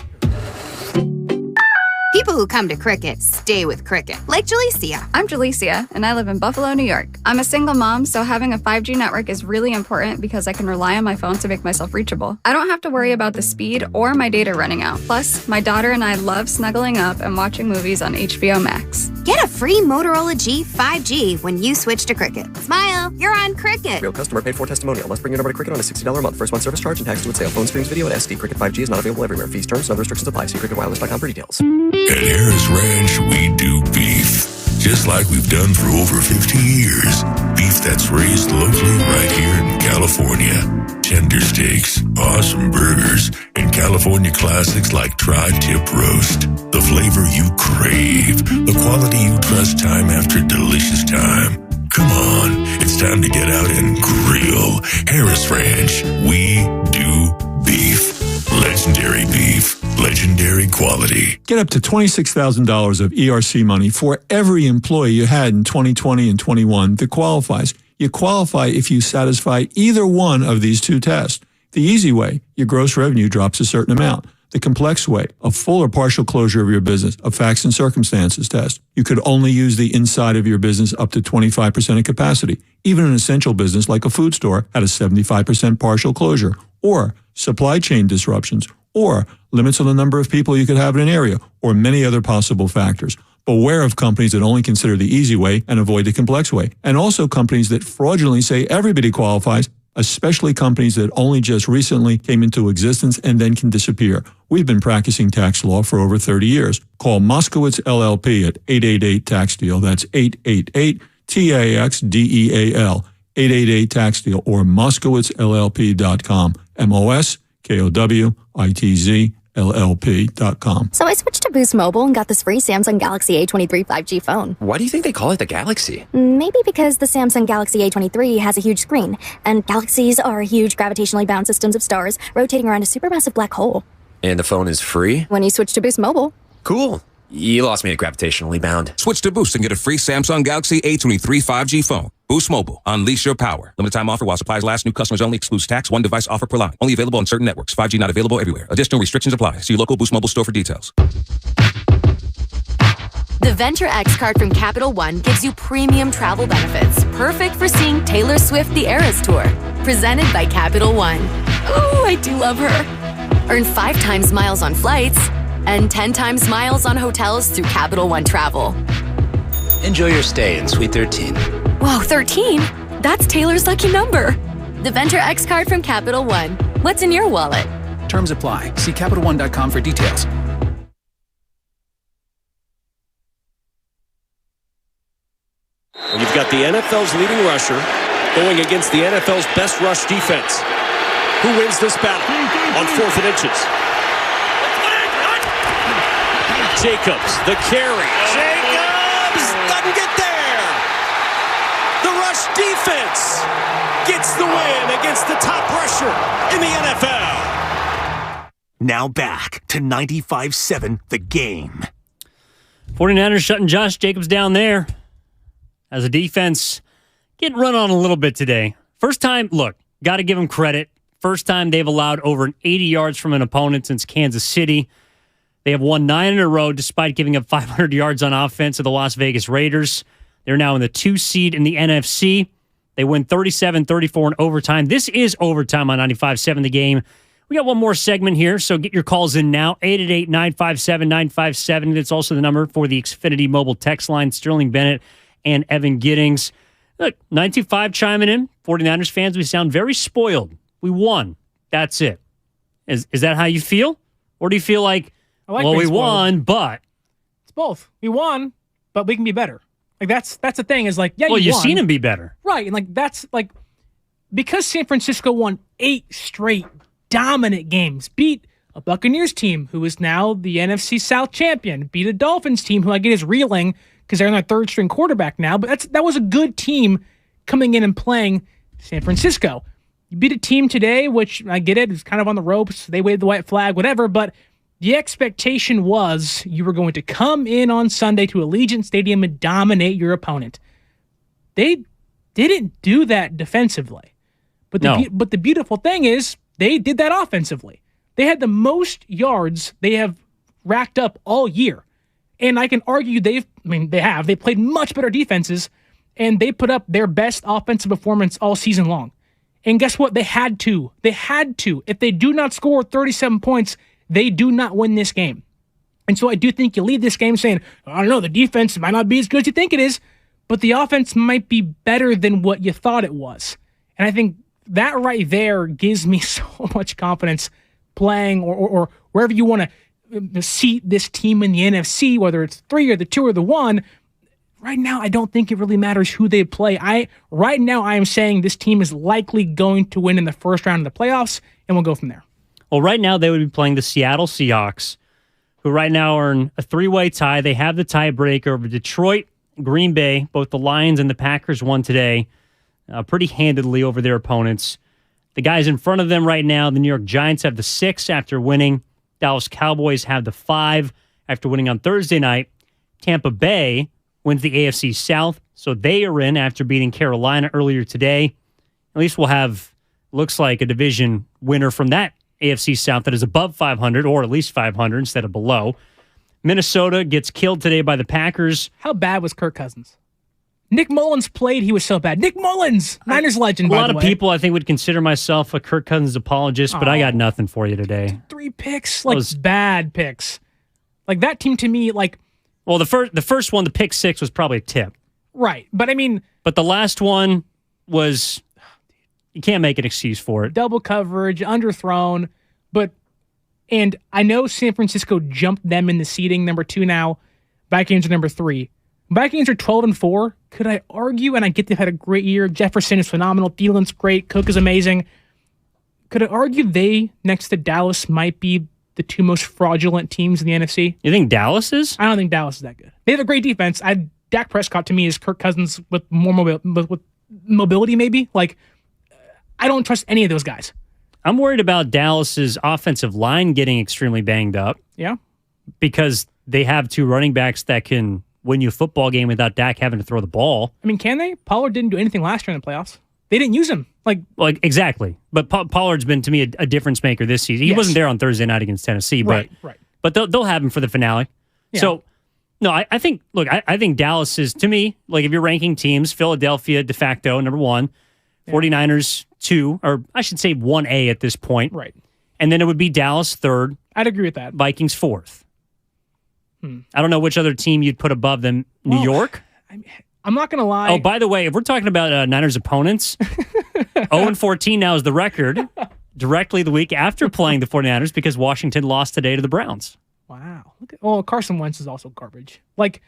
People who come to Cricket stay with Cricket. Like Jalecia. I'm Jalecia, and I live in Buffalo, New York. I'm a single mom, so having a 5G network is really important because I can rely on my phone to make myself reachable. I don't have to worry about the speed or my data running out. Plus, my daughter and I love snuggling up and watching movies on HBO Max. Get a free Motorola G 5G when you switch to Cricket. Smile, you're on Cricket. Real customer paid for testimonial. Must bring your number to Cricket on a $60 a month. First month service charge and tax to its sale. Phone screens, video, and SD. Cricket 5G is not available everywhere. Fees, terms, and other restrictions apply. See cricketwireless.com for details. At Harris Ranch, we do beef, just like we've done for over 50 years. Beef that's raised locally right here in California. Tender steaks, awesome burgers, and California classics like tri-tip roast. The flavor you crave, the quality you trust time after delicious time. Come on, it's time to get out and grill. Harris Ranch, we do beef. Legendary beef, legendary quality. Get up to $26,000 of ERC money for every employee you had in 2020 and 21 that qualifies. You qualify if you satisfy either one of these 2 tests. The easy way, your gross revenue drops a certain amount. The complex way, a full or partial closure of your business, a facts and circumstances test. You could only use the inside of your business up to 25% of capacity. Even an essential business like a food store had a 75% partial closure. Or supply chain disruptions, or limits on the number of people you could have in an area, or many other possible factors. Beware of companies that only consider the easy way and avoid the complex way. And also companies that fraudulently say everybody qualifies, especially companies that only just recently came into existence and then can disappear. We've been practicing tax law for over 30 years. Call Moskowitz LLP at 888-TAX-DEAL. That's 888-TAXDEAL. 888-TAX-DEAL or MoskowitzLLP.com. MoskowItzLLP.com. So I switched to Boost Mobile and got this free Samsung Galaxy A23 5G phone. Why do you think they call it the Galaxy? Maybe because the Samsung Galaxy A23 has a huge screen, and galaxies are huge gravitationally bound systems of stars rotating around a supermassive black hole. And the phone is free? When you switch to Boost Mobile. Cool. You lost me at gravitationally bound. Switch to Boost and get a free Samsung Galaxy A23 5G phone. Boost Mobile. Unleash your power. Limited time offer while supplies last. New customers only. Excludes tax. 1 device offer per line. Only available on certain networks. 5G not available everywhere. Additional restrictions apply. See your local Boost Mobile store for details. The Venture X card from Capital One gives you premium travel benefits, perfect for seeing Taylor Swift The Eras Tour. Presented by Capital One. Ooh, I do love her. Earn 5 times miles on flights and 10 times miles on hotels through Capital One Travel. Enjoy your stay in Suite 13. Whoa, 13? That's Taylor's lucky number. The Venture X card from Capital One. What's in your wallet? Terms apply. See CapitalOne.com for details. And you've got the NFL's leading rusher going against the NFL's best rush defense. Who wins this battle on 4th and inches? Jacobs, the carry. Jacobs doesn't get there. The rush defense gets the win against the top rusher in the NFL. Now back to 95.7 The Game. 49ers shutting Josh Jacobs down there. As a defense, getting run on a little bit today. First time, look, got to give them credit. First time they've allowed over 80 yards from an opponent since Kansas City. They have won 9 in a row despite giving up 500 yards on offense to the Las Vegas Raiders. They're now in the 2 seed in the NFC. They win 37-34 in overtime. This is overtime on 95.7 The Game. We got one more segment here, so get your calls in now. 888-957-957. That's also the number for the Xfinity mobile text line. Sterling Bennett and Evan Giddings. Look, 925 chiming in. 49ers fans, we sound very spoiled. We won. That's it. Is that how you feel? Or do you feel like, well, we won, but... It's both. We won, but we can be better. Like, that's the thing is like, yeah, well, you've seen him be better. Right. And like, that's like, because San Francisco won 8 straight dominant games, beat a Buccaneers team who is now the NFC South champion, beat a Dolphins team who I get is reeling because they're on their 3rd string quarterback now, but that was a good team coming in and playing San Francisco. You beat a team today, which I get it, it's kind of on the ropes. They waved the white flag, whatever, but the expectation was you were going to come in on Sunday to Allegiant Stadium and dominate your opponent. They didn't do that defensively. But the beautiful thing is they did that offensively. They had the most yards they have racked up all year. And I can argue they played much better defenses, and they put up their best offensive performance all season long. And guess what? They had to. If they do not score 37 points, they do not win this game. And so I do think you leave this game saying, I don't know, the defense might not be as good as you think it is, but the offense might be better than what you thought it was. And I think that right there gives me so much confidence playing or wherever you want to seat this team in the NFC, whether it's 3 or the 2 or the 1. Right now, I don't think it really matters who they play. Right now, I am saying this team is likely going to win in the first round of the playoffs, and we'll go from there. Well, right now, they would be playing the Seattle Seahawks, who right now are in a 3-way tie. They have the tiebreaker over Detroit, Green Bay. Both the Lions and the Packers won today pretty handedly over their opponents. The guys in front of them right now, the New York Giants have the 6 after winning. Dallas Cowboys have the 5 after winning on Thursday night. Tampa Bay wins the AFC South, so they are in after beating Carolina earlier today. At least we'll have, looks like, a division winner from that AFC South that is above 500, or at least 500 instead of below. Minnesota gets killed today by the Packers. How bad was Kirk Cousins? Nick Mullins played. He was so bad. Nick Mullins, Niners legend, by the way. A lot of people, I think, would consider myself a Kirk Cousins apologist, but I got nothing for you today. 3 picks, bad picks. Like, that team to me, like... Well, the first one, the pick 6, was probably a tip. Right, but I mean... But the last one was... You can't make an excuse for it. Double coverage, underthrown, but... And I know San Francisco jumped them in the seeding, number 2 now. Vikings are number 3. Vikings are 12-4. Could I argue, and I get they've had a great year, Jefferson is phenomenal, Thielen's great, Cook is amazing. Could I argue they, next to Dallas, might be the 2 most fraudulent teams in the NFC? You think Dallas is? I don't think Dallas is that good. They have a great defense. Dak Prescott, to me, is Kirk Cousins with more with mobility, maybe. Like, I don't trust any of those guys. I'm worried about Dallas's offensive line getting extremely banged up. Yeah. Because they have 2 running backs that can win you a football game without Dak having to throw the ball. I mean, can they? Pollard didn't do anything last year in the playoffs. They didn't use him. Like exactly. But Pollard's been, to me, a difference maker this season. He wasn't there on Thursday night against Tennessee, but but they'll have him for the finale. Yeah. So, no, I think, look, I think Dallas is, to me, like, if you're ranking teams, Philadelphia de facto, number 1, 49ers 2, or I should say 1A at this point. Right. And then it would be Dallas 3rd. I'd agree with that. Vikings 4th. I don't know which other team you'd put above them. New York? I'm not going to lie. Oh, by the way, if we're talking about Niners opponents, 0-14 now is the record, directly the week after playing the 49ers, because Washington lost today to the Browns. Wow. Carson Wentz is also garbage. Like,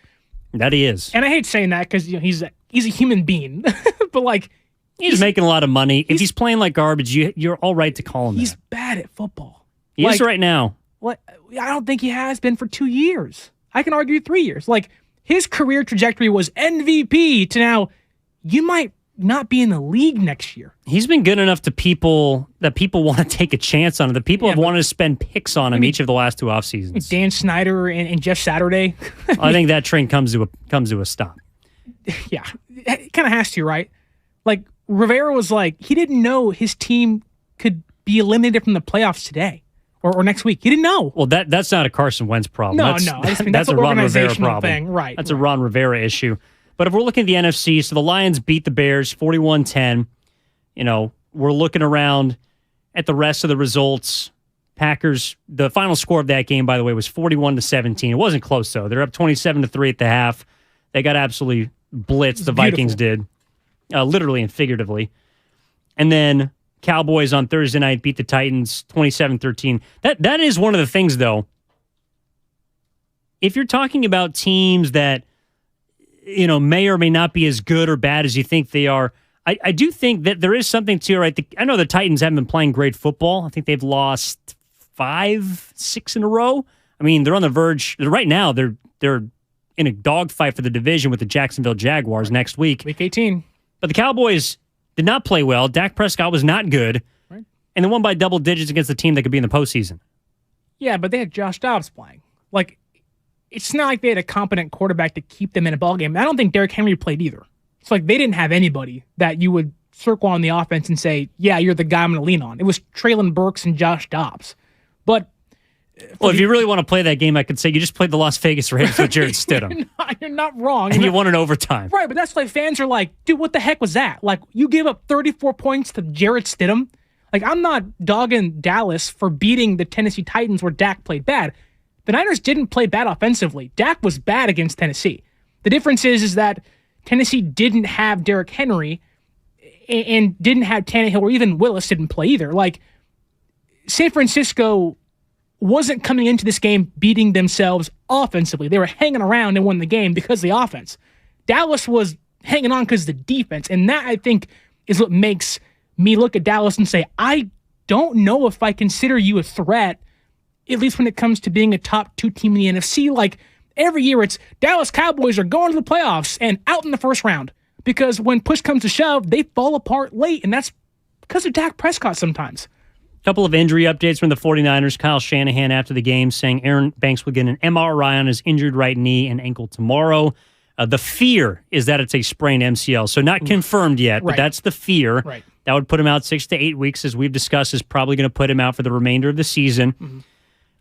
that he is. And I hate saying that because he's a human being. But, like, he's making a lot of money. If he's playing like garbage, you're all right to call him he's that. Bad at football. He is right now. What? I don't think he has been for 2 years. I can argue 3 years. Like, his career trajectory was MVP to now, you might not be in the league next year. He's been good enough to people that people want to take a chance on him. The people have wanted to spend picks on him each of the last 2 off seasons. Dan Snyder and Jeff Saturday. I think that train comes to a stop. Yeah, it kind of has to, right? Like, Rivera was like, he didn't know his team could be eliminated from the playoffs today. Or next week. He didn't know. Well, that's not a Carson Wentz problem. That's a Ron Rivera problem. Thing. Right. That's a Ron Rivera issue. But if we're looking at the NFC, so the Lions beat the Bears 41-10. You know, we're looking around at the rest of the results. Packers, the final score of that game, by the way, was 41-17. It wasn't close, though. They're up 27-3 at the half. They got absolutely blitzed, the Vikings did. Literally and figuratively. And then Cowboys on Thursday night beat the Titans 27-13. That is one of the things, though. If you're talking about teams that, you know, may or may not be as good or bad as you think they are, I do think that there is something to it. Right? I know the Titans haven't been playing great football. I think they've lost 5-6 in a row. I mean, they're on the verge. Right now, they're in a dogfight for the division with the Jacksonville Jaguars next week. Week 18. But the Cowboys, did not play well. Dak Prescott was not good. Right. And they won by double digits against a team that could be in the postseason. Yeah, but they had Josh Dobbs playing. Like, it's not like they had a competent quarterback to keep them in a ballgame. I don't think Derrick Henry played either. It's like they didn't have anybody that you would circle on the offense and say, yeah, you're the guy I'm going to lean on. It was Treylon Burks and Josh Dobbs. But well, if you really want to play that game, I could say you just played the Las Vegas Raiders with Jared Stidham. You're not wrong. And you won in overtime. Right, but that's like fans are like, dude, what the heck was that? Like, you gave up 34 points to Jared Stidham? Like, I'm not dogging Dallas for beating the Tennessee Titans where Dak played bad. The Niners didn't play bad offensively. Dak was bad against Tennessee. The difference is that Tennessee didn't have Derrick Henry and didn't have Tannehill, or even Willis didn't play either. Like, San Francisco wasn't coming into this game beating themselves offensively. They were hanging around and won the game because of the offense. Dallas was hanging on because of the defense, and that, I think, is what makes me look at Dallas and say, I don't know if I consider you a threat, at least when it comes to being a top 2 team in the NFC. Like, every year it's Dallas Cowboys are going to the playoffs and out in the first round. Because when push comes to shove, they fall apart late, and that's because of Dak Prescott sometimes. A couple of injury updates from the 49ers. Kyle Shanahan after the game saying Aaron Banks will get an MRI on his injured right knee and ankle tomorrow. The fear is that it's a sprained MCL, so not confirmed yet, but that's the fear. Right. That would put him out 6 to 8 weeks, as we've discussed, is probably going to put him out for the remainder of the season. Mm-hmm.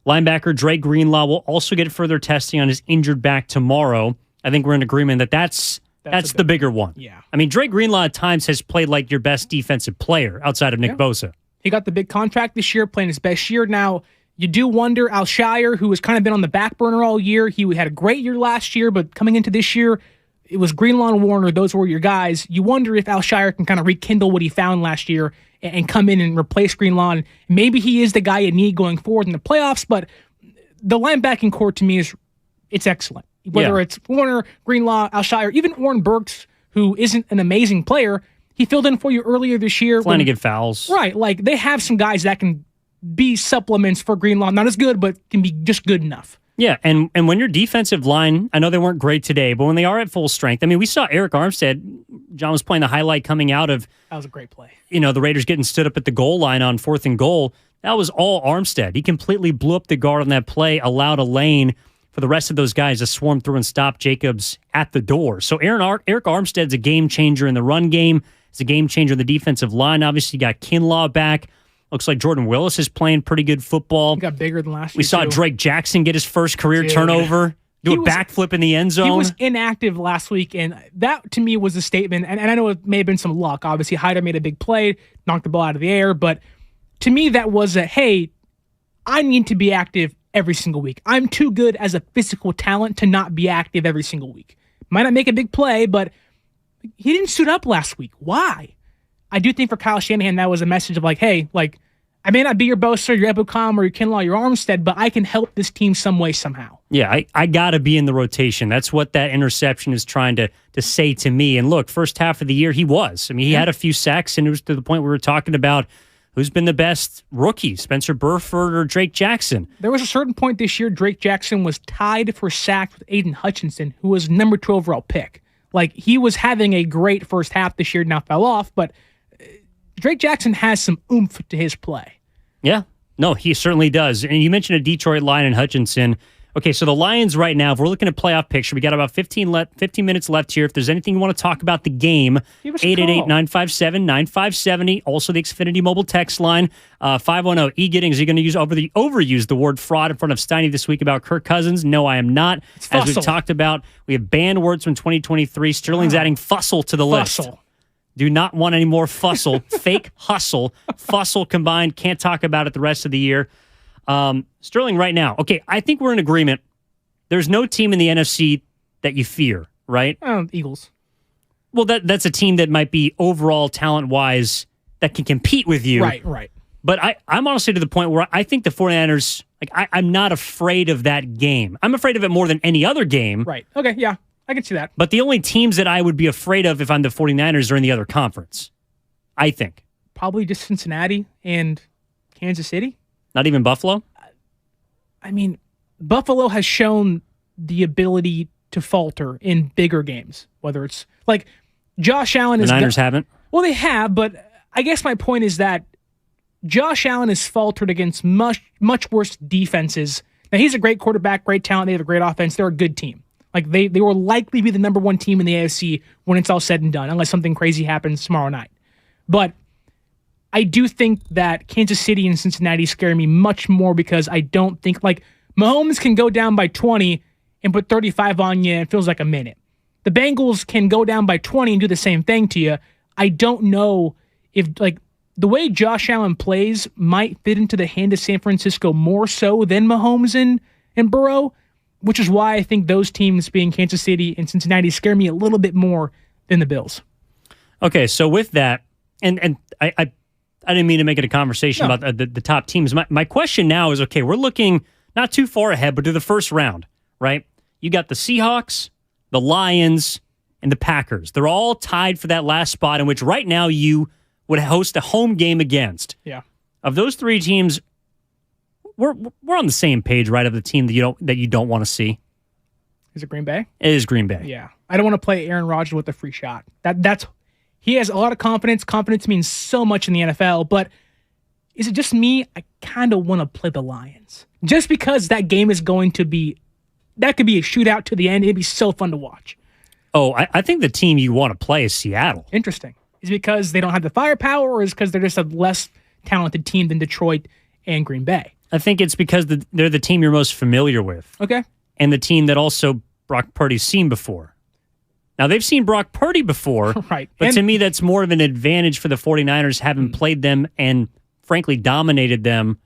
Linebacker Dre Greenlaw will also get further testing on his injured back tomorrow. I think we're in agreement that that's the bigger one. Yeah. I mean, Dre Greenlaw at times has played like your best defensive player outside of Nick Bosa. He got the big contract this year, playing his best year. Now, you do wonder, Alshire, who has kind of been on the back burner all year, he had a great year last year, but coming into this year, it was Greenlaw and Warner. Those were your guys. You wonder if Alshire can kind of rekindle what he found last year and come in and replace Greenlaw. And maybe he is the guy you need going forward in the playoffs, but the linebacking core to me it's excellent. Whether it's Warner, Greenlaw, Alshire, even Oren Burks, who isn't an amazing player, he filled in for you earlier this year. Flanagan fouls. Right. Like, they have some guys that can be supplements for Greenlaw. Not as good, but can be just good enough. Yeah, and when your defensive line, I know they weren't great today, but when they are at full strength, I mean, we saw Eric Armstead, John was playing the highlight coming out of... That was a great play. The Raiders getting stood up at the goal line on 4th and goal. That was all Armstead. He completely blew up the guard on that play, allowed a lane for the rest of those guys to swarm through and stop Jacobs at the door. So Eric Armstead's a game changer in the run game. He's a game changer in the defensive line. Obviously, you got Kinlaw back. Looks like Jordan Willis is playing pretty good football. He got bigger than last year. We saw Drake Jackson get his first career turnover, do a backflip in the end zone. He was inactive last week, and that, to me, was a statement. And I know it may have been some luck. Obviously, Hyder made a big play, knocked the ball out of the air. But to me, that was hey, I need to be active every single week. I'm too good as a physical talent to not be active every single week. Might not make a big play, but he didn't suit up last week. Why? I do think for Kyle Shanahan, that was a message of hey, I may not be your Bosa, your Ebukam, or your Kinlaw, your Armstead, but I can help this team some way, somehow. Yeah, I got to be in the rotation. That's what that interception is trying to say to me. And look, first half of the year, he was. I mean, he had a few sacks, and it was to the point we were talking about who's been the best rookie, Spencer Burford or Drake Jackson. There was a certain point this year, Drake Jackson was tied for sacks with Aiden Hutchinson, who was number 2 overall pick. He was having a great first half this year, now fell off, but Drake Jackson has some oomph to his play. Yeah. No, he certainly does. And you mentioned a Detroit Lion and Hutchinson. Okay, so the Lions right now, if we're looking at playoff picture, we got about 15 minutes left here. If there's anything you want to talk about the game, 888-957-9570. Also the Xfinity mobile text line, 510. E. Giddings, are you going to overuse the word fraud in front of Steiny this week about Kirk Cousins? No, I am not. As we've talked about, we have banned words from 2023. Sterling's adding fussle to the list. Do not want any more fussle. Fake hustle. Fussle combined. Can't talk about it the rest of the year. Sterling right now. Okay, I think we're in agreement. There's no team in the NFC that you fear, right? Eagles. Well, that's a team that might be overall talent-wise that can compete with you. Right. But I'm honestly to the point where I think the 49ers, I'm not afraid of that game. I'm afraid of it more than any other game. Right. Okay, yeah. I can see that. But the only teams that I would be afraid of if I'm the 49ers are in the other conference, I think. Probably just Cincinnati and Kansas City. Not even Buffalo? I mean, Buffalo has shown the ability to falter in bigger games. Whether it's Josh Allen the Niners haven't? Well, they have, but I guess my point is that Josh Allen has faltered against much worse defenses. Now, he's a great quarterback, great talent. They have a great offense. They're a good team. Like, they will likely be the number one team in the AFC when it's all said and done, unless something crazy happens tomorrow night. But I do think that Kansas City and Cincinnati scare me much more because I don't think, like, Mahomes can go down by 20 and put 35 on you and it feels like a minute. The Bengals can go down by 20 and do the same thing to you. I don't know if, like, the way Josh Allen plays might fit into the hand of San Francisco more so than Mahomes and Burrow, which is why I think those teams, being Kansas City and Cincinnati, scare me a little bit more than the Bills. Okay, so with that, and I didn't mean to make it a conversation about the top teams. My question now is, okay, we're looking not too far ahead, but to the first round, right? You got the Seahawks, the Lions, and the Packers. They're all tied for that last spot in which right now you would host a home game against. Yeah. Of those three teams, we're on the same page, right? Of the team that you don't want to see. Is it Green Bay? It is Green Bay. Yeah. I don't want to play Aaron Rodgers with a free shot. He has a lot of confidence. Confidence means so much in the NFL, but is it just me? I kind of want to play the Lions. Just because that game is going to be, that could be a shootout to the end. It'd be so fun to watch. Oh, I think the team you want to play is Seattle. Interesting. Is it because they don't have the firepower, or is it because they're just a less talented team than Detroit and Green Bay? I think it's because they're the team you're most familiar with. Okay. And the team that also Brock Purdy's seen before. Now, they've seen Brock Purdy before, right? But to me, that's more of an advantage for the 49ers, having played them and, frankly, dominated them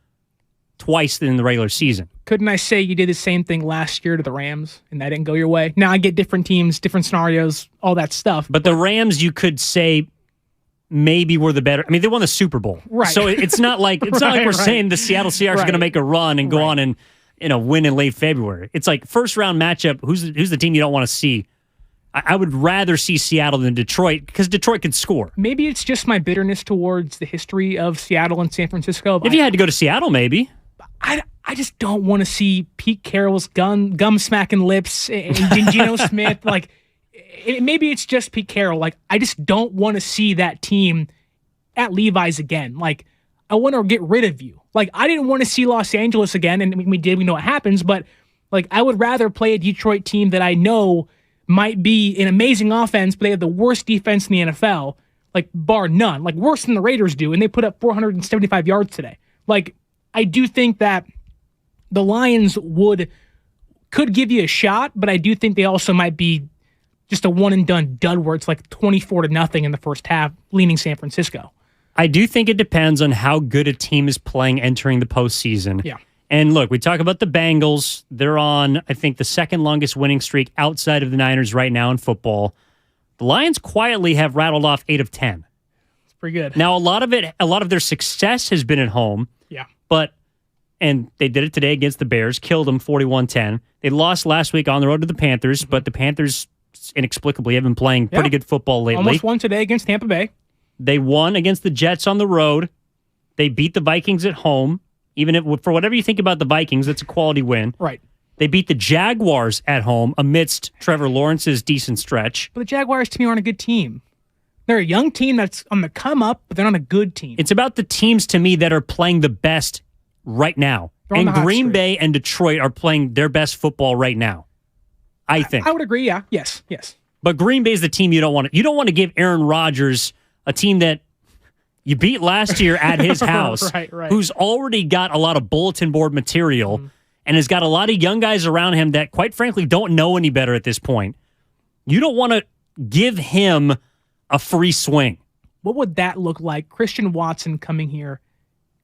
twice in the regular season. Couldn't I say you did the same thing last year to the Rams, and that didn't go your way? Now, I get different teams, different scenarios, all that stuff. But the Rams, you could say, maybe were the better. I mean, they won the Super Bowl, right? So it's not like we're saying the Seattle Seahawks are going to make a run and go on and win in late February. It's like first round matchup. Who's the team you don't want to see? I would rather see Seattle than Detroit because Detroit could score. Maybe it's just my bitterness towards the history of Seattle and San Francisco. If you had to go to Seattle, maybe. I just don't want to see Pete Carroll's gum smacking lips and Geno Smith. Like, maybe it's just Pete Carroll. Like, I just don't want to see that team at Levi's again. Like, I want to get rid of you. Like, I didn't want to see Los Angeles again, and we did. We know what happens. But, like, I would rather play a Detroit team that I know might be an amazing offense, but they have the worst defense in the NFL, like, bar none. Like, worse than the Raiders do, and they put up 475 yards today. Like, I do think that the Lions could give you a shot, but I do think they also might be just a one-and-done dud where it's like 24-0 in the first half, leaning San Francisco. I do think it depends on how good a team is playing entering the postseason. Yeah. And look, we talk about the Bengals. They're on, I think, the second longest winning streak outside of the Niners right now in football. The Lions quietly have rattled off 8 of 10. It's pretty good. Now, a lot of their success has been at home. Yeah. And they did it today against the Bears, killed them 41-10. They lost last week on the road to the Panthers, but the Panthers inexplicably have been playing pretty good football lately. Almost won today against Tampa Bay. They won against the Jets on the road. They beat the Vikings at home. Even if, for whatever you think about the Vikings, that's a quality win. Right. They beat the Jaguars at home amidst Trevor Lawrence's decent stretch. But the Jaguars, to me, aren't a good team. They're a young team that's on the come up, but they're not a good team. It's about the teams, to me, that are playing the best right now. And Green Bay and Detroit are playing their best football right now, I think. I would agree, yeah. Yes. But Green Bay is the team you don't want to. You don't want to give Aaron Rodgers a team that you beat last year at his house, right. who's already got a lot of bulletin board material and has got a lot of young guys around him that, quite frankly, don't know any better at this point. You don't want to give him a free swing. What would that look like? Christian Watson coming here,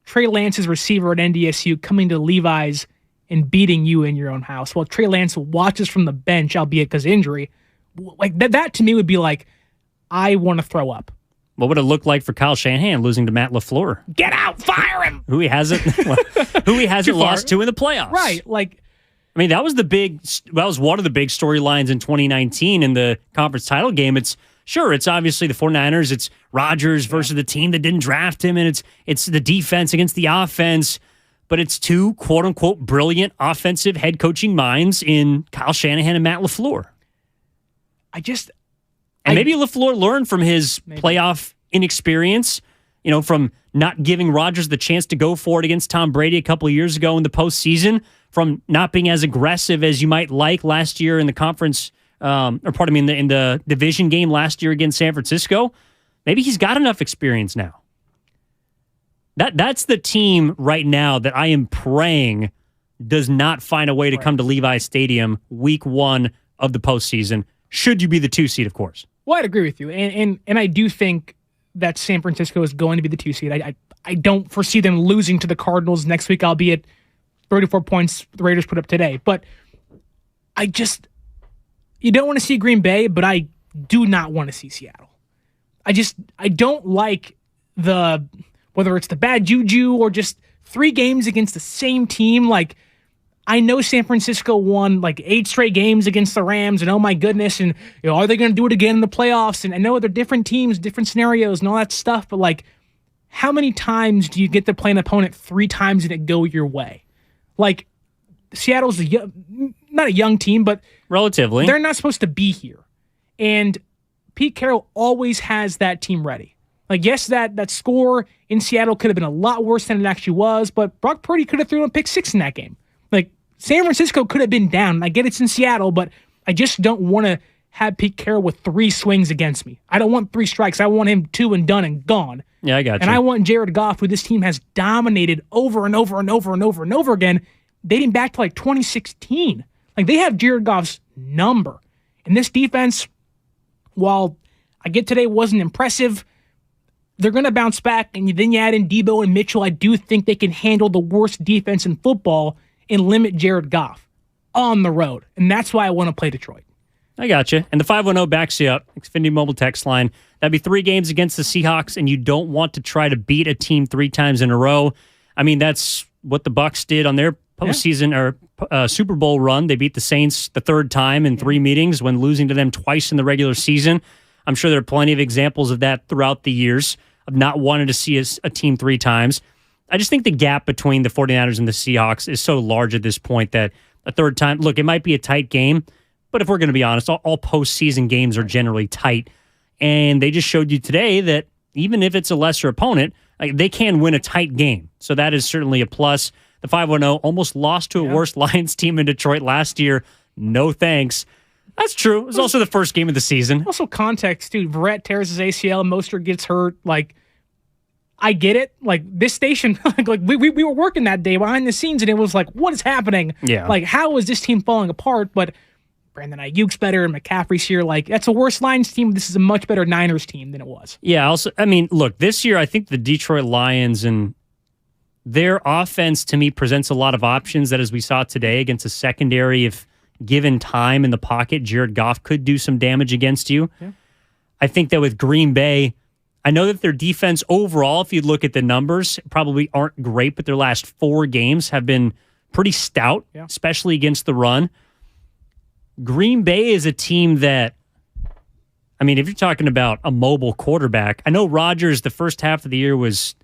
Trey Lance's receiver at NDSU coming to Levi's and beating you in your own house while Trey Lance watches from the bench, albeit because injury. Like that to me would be like, I want to throw up. What would it look like for Kyle Shanahan losing to Matt LaFleur? Get out, fire him. Who he hasn't lost to in the playoffs. Right. Like, I mean, that was one of the big storylines in 2019 in the conference title game. It's obviously the 49ers. It's Rodgers versus the team that didn't draft him, and it's the defense against the offense. But it's two quote-unquote brilliant offensive head coaching minds in Kyle Shanahan and Matt LaFleur. Maybe LaFleur learned from his playoff inexperience, from not giving Rodgers the chance to go for it against Tom Brady a couple of years ago in the postseason, from not being as aggressive as you might like last year in the conference, in the division game last year against San Francisco. Maybe he's got enough experience now. That's the team right now that I am praying does not find a way to come to Levi Stadium week 1 of the postseason, should you be the 2 seed, of course. Well, I'd agree with you. And I do think that San Francisco is going to be the 2 seed. I don't foresee them losing to the Cardinals next week, albeit 34 points the Raiders put up today. But you don't want to see Green Bay, but I do not want to see Seattle. I don't like whether it's the bad juju or just 3 games against the same team. Like, I know San Francisco won 8 straight games against the Rams, and oh my goodness, and are they going to do it again in the playoffs? And I know they're different teams, different scenarios, and all that stuff. But how many times do you get to play an opponent 3 times and it go your way? Seattle's not a young team, but relatively, they're not supposed to be here. And Pete Carroll always has that team ready. Yes, that score in Seattle could have been a lot worse than it actually was, but Brock Purdy could have thrown a pick 6 in that game. San Francisco could have been down. I get it's in Seattle, but I just don't want to have Pete Carroll with 3 swings against me. I don't want 3 strikes. I want him 2 and done and gone. Yeah, I got you. And I want Jared Goff, who this team has dominated over and over and over and over and over again, dating back to 2016. They have Jared Goff's number. And this defense, while I get today wasn't impressive, they're going to bounce back. And then you add in Debo and Mitchell. I do think they can handle the worst defense in football and limit Jared Goff on the road. And that's why I want to play Detroit. I got you. And the 510 backs you up. Xfinity Mobile text line. That'd be 3 games against the Seahawks, and you don't want to try to beat a team 3 times in a row. I mean, that's what the Bucs did on their postseason or Super Bowl run. They beat the Saints the 3rd time in 3 meetings when losing to them twice in the regular season. I'm sure there are plenty of examples of that throughout the years, of not wanting to see a team 3 times. I just think the gap between the 49ers and the Seahawks is so large at this point that a 3rd time, look, it might be a tight game, but if we're going to be honest, all postseason games are generally tight. And they just showed you today that even if it's a lesser opponent, they can win a tight game. So that is certainly a plus. The 510 almost lost to a worse Lions team in Detroit last year. No thanks. That's true. It was also the first game of the season. Also context, dude. Verrett tears his ACL. Mostert gets hurt. I get it. This station, we were working that day behind the scenes, and it was what is happening? Yeah. How is this team falling apart? But Brandon Ayuk's better, and McCaffrey's here. That's a worse Lions team. This is a much better Niners team than it was. Yeah. Also, look, this year I think the Detroit Lions and their offense to me presents a lot of options that, as we saw today against a secondary, if given time in the pocket, Jared Goff could do some damage against you. Yeah. I think that with Green Bay, I know that their defense overall, if you look at the numbers, probably aren't great, but their last 4 games have been pretty stout, especially against the run. Green Bay is a team that, if you're talking about a mobile quarterback, I know Rodgers the first half of the year was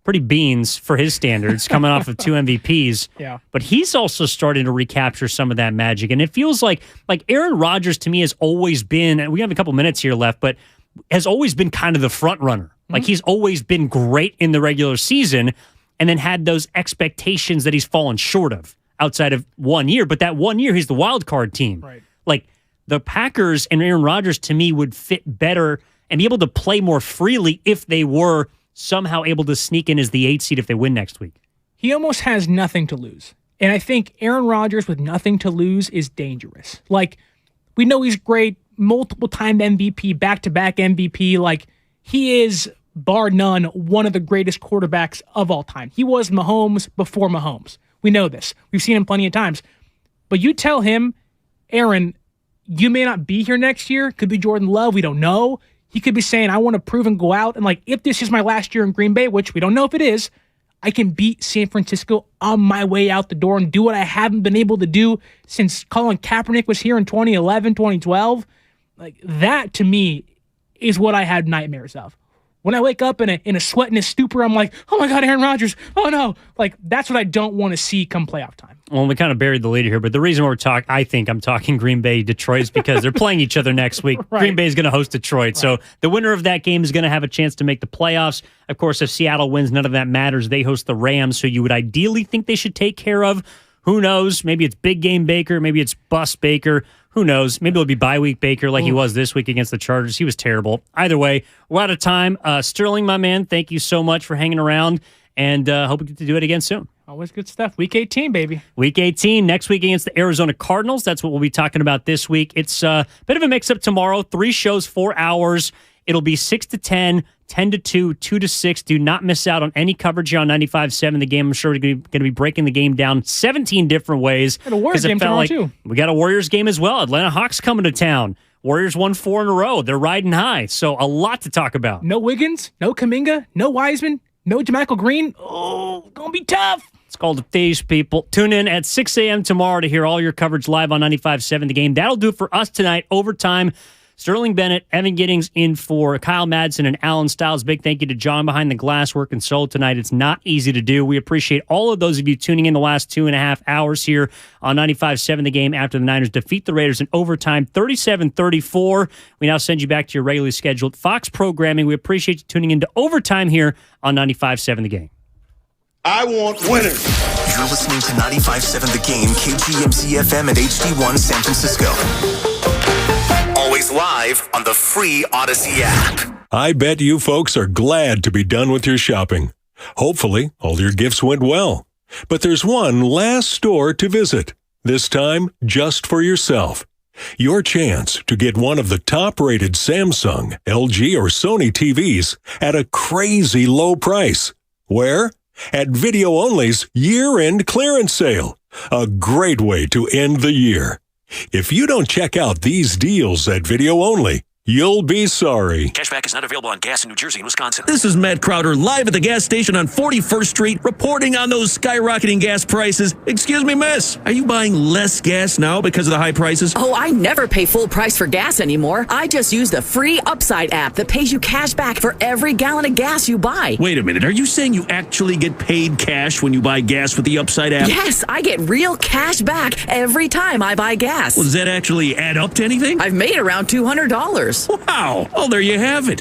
pretty beans for his standards, coming off of 2 MVPs. Yeah. But he's also starting to recapture some of that magic. And it feels like Aaron Rodgers to me has always been, and we have a couple minutes here left, but has always been kind of the front runner. He's always been great in the regular season and then had those expectations that he's fallen short of outside of 1 year. But that 1 year, he's the wild card team. Right. The Packers and Aaron Rodgers to me would fit better and be able to play more freely if they were somehow able to sneak in as the 8 seed if they win next week. He almost has nothing to lose. And I think Aaron Rodgers with nothing to lose is dangerous. We know he's great, multiple-time MVP, back-to-back MVP. He is, bar none, one of the greatest quarterbacks of all time. He was Mahomes before Mahomes. We know this. We've seen him plenty of times. But you tell him, Aaron, you may not be here next year. Could be Jordan Love. We don't know. He could be saying, I want to prove and go out. And if this is my last year in Green Bay, which we don't know if it is, I can beat San Francisco on my way out the door and do what I haven't been able to do since Colin Kaepernick was here in 2011, 2012. That, to me, is what I had nightmares of. When I wake up in a sweat and a stupor, I'm like, oh my God, Aaron Rodgers. Oh no. Like, that's what I don't want to see come playoff time. Well, we kind of buried the lead here, but the reason I think I'm talking Green Bay, Detroit is because they're playing each other next week. Right. Green Bay is going to host Detroit. Right. So the winner of that game is going to have a chance to make the playoffs. Of course, if Seattle wins, none of that matters. They host the Rams, who you would ideally think they should take care of. Who knows? Maybe it's big game Baker. Maybe it's bust Baker. Who knows? Maybe it'll be bye week Baker like he was this week against the Chargers. He was terrible. Either way, we're out of time. Sterling, my man, thank you so much for hanging around, and hope we get to do it again soon. Always good stuff. Week 18, baby. Week 18, next week against the Arizona Cardinals. That's what we'll be talking about this week. It's a bit of a mix-up tomorrow. 3 shows, 4 hours. It'll be 6 to 10, 10 to 2, 2 to 6. Do not miss out on any coverage here on 95.7 The Game. I'm sure we're going to be breaking the game down 17 different ways. Got a Warriors game tomorrow, too. We got a Warriors game as well. Atlanta Hawks coming to town. Warriors won 4 in a row. They're riding high. So a lot to talk about. No Wiggins, no Kuminga, no Wiseman, no JaMychal Green. Oh, going to be tough. It's called the Phase, people. Tune in at 6 a.m. tomorrow to hear all your coverage live on 95.7 The Game. That'll do it for us tonight. Overtime. Sterling Bennett, Evan Giddings in for Kyle Madsen and Alan Stiles. Big thank you to John behind the glass working solo tonight. It's not easy to do. We appreciate all of those of you tuning in the last 2.5 hours here on 95.7 The Game after the Niners defeat the Raiders in overtime 37-34. We now send you back to your regularly scheduled Fox programming. We appreciate you tuning into overtime here on 95.7 The Game. I want winners. You're listening to 95.7 The Game, KGMC FM and HD1 San Francisco. Always live on the free Odyssey app. I bet you folks are glad to be done with your shopping. Hopefully, all your gifts went well. But there's one last store to visit, this time just for yourself. Your chance to get one of the top-rated Samsung, LG, or Sony TVs at a crazy low price. Where? At Video Only's year-end clearance sale. A great way to end the year. If you don't check out these deals at Video Only, you'll be sorry. Cashback is not available on gas in New Jersey and Wisconsin. This is Matt Crowder live at the gas station on 41st Street reporting on those skyrocketing gas prices. Excuse me, miss. Are you buying less gas now because of the high prices? Oh, I never pay full price for gas anymore. I just use the free Upside app that pays you cash back for every gallon of gas you buy. Wait a minute. Are you saying you actually get paid cash when you buy gas with the Upside app? Yes, I get real cash back every time I buy gas. Well, does that actually add up to anything? I've made around $200. Wow. Well, there you have it.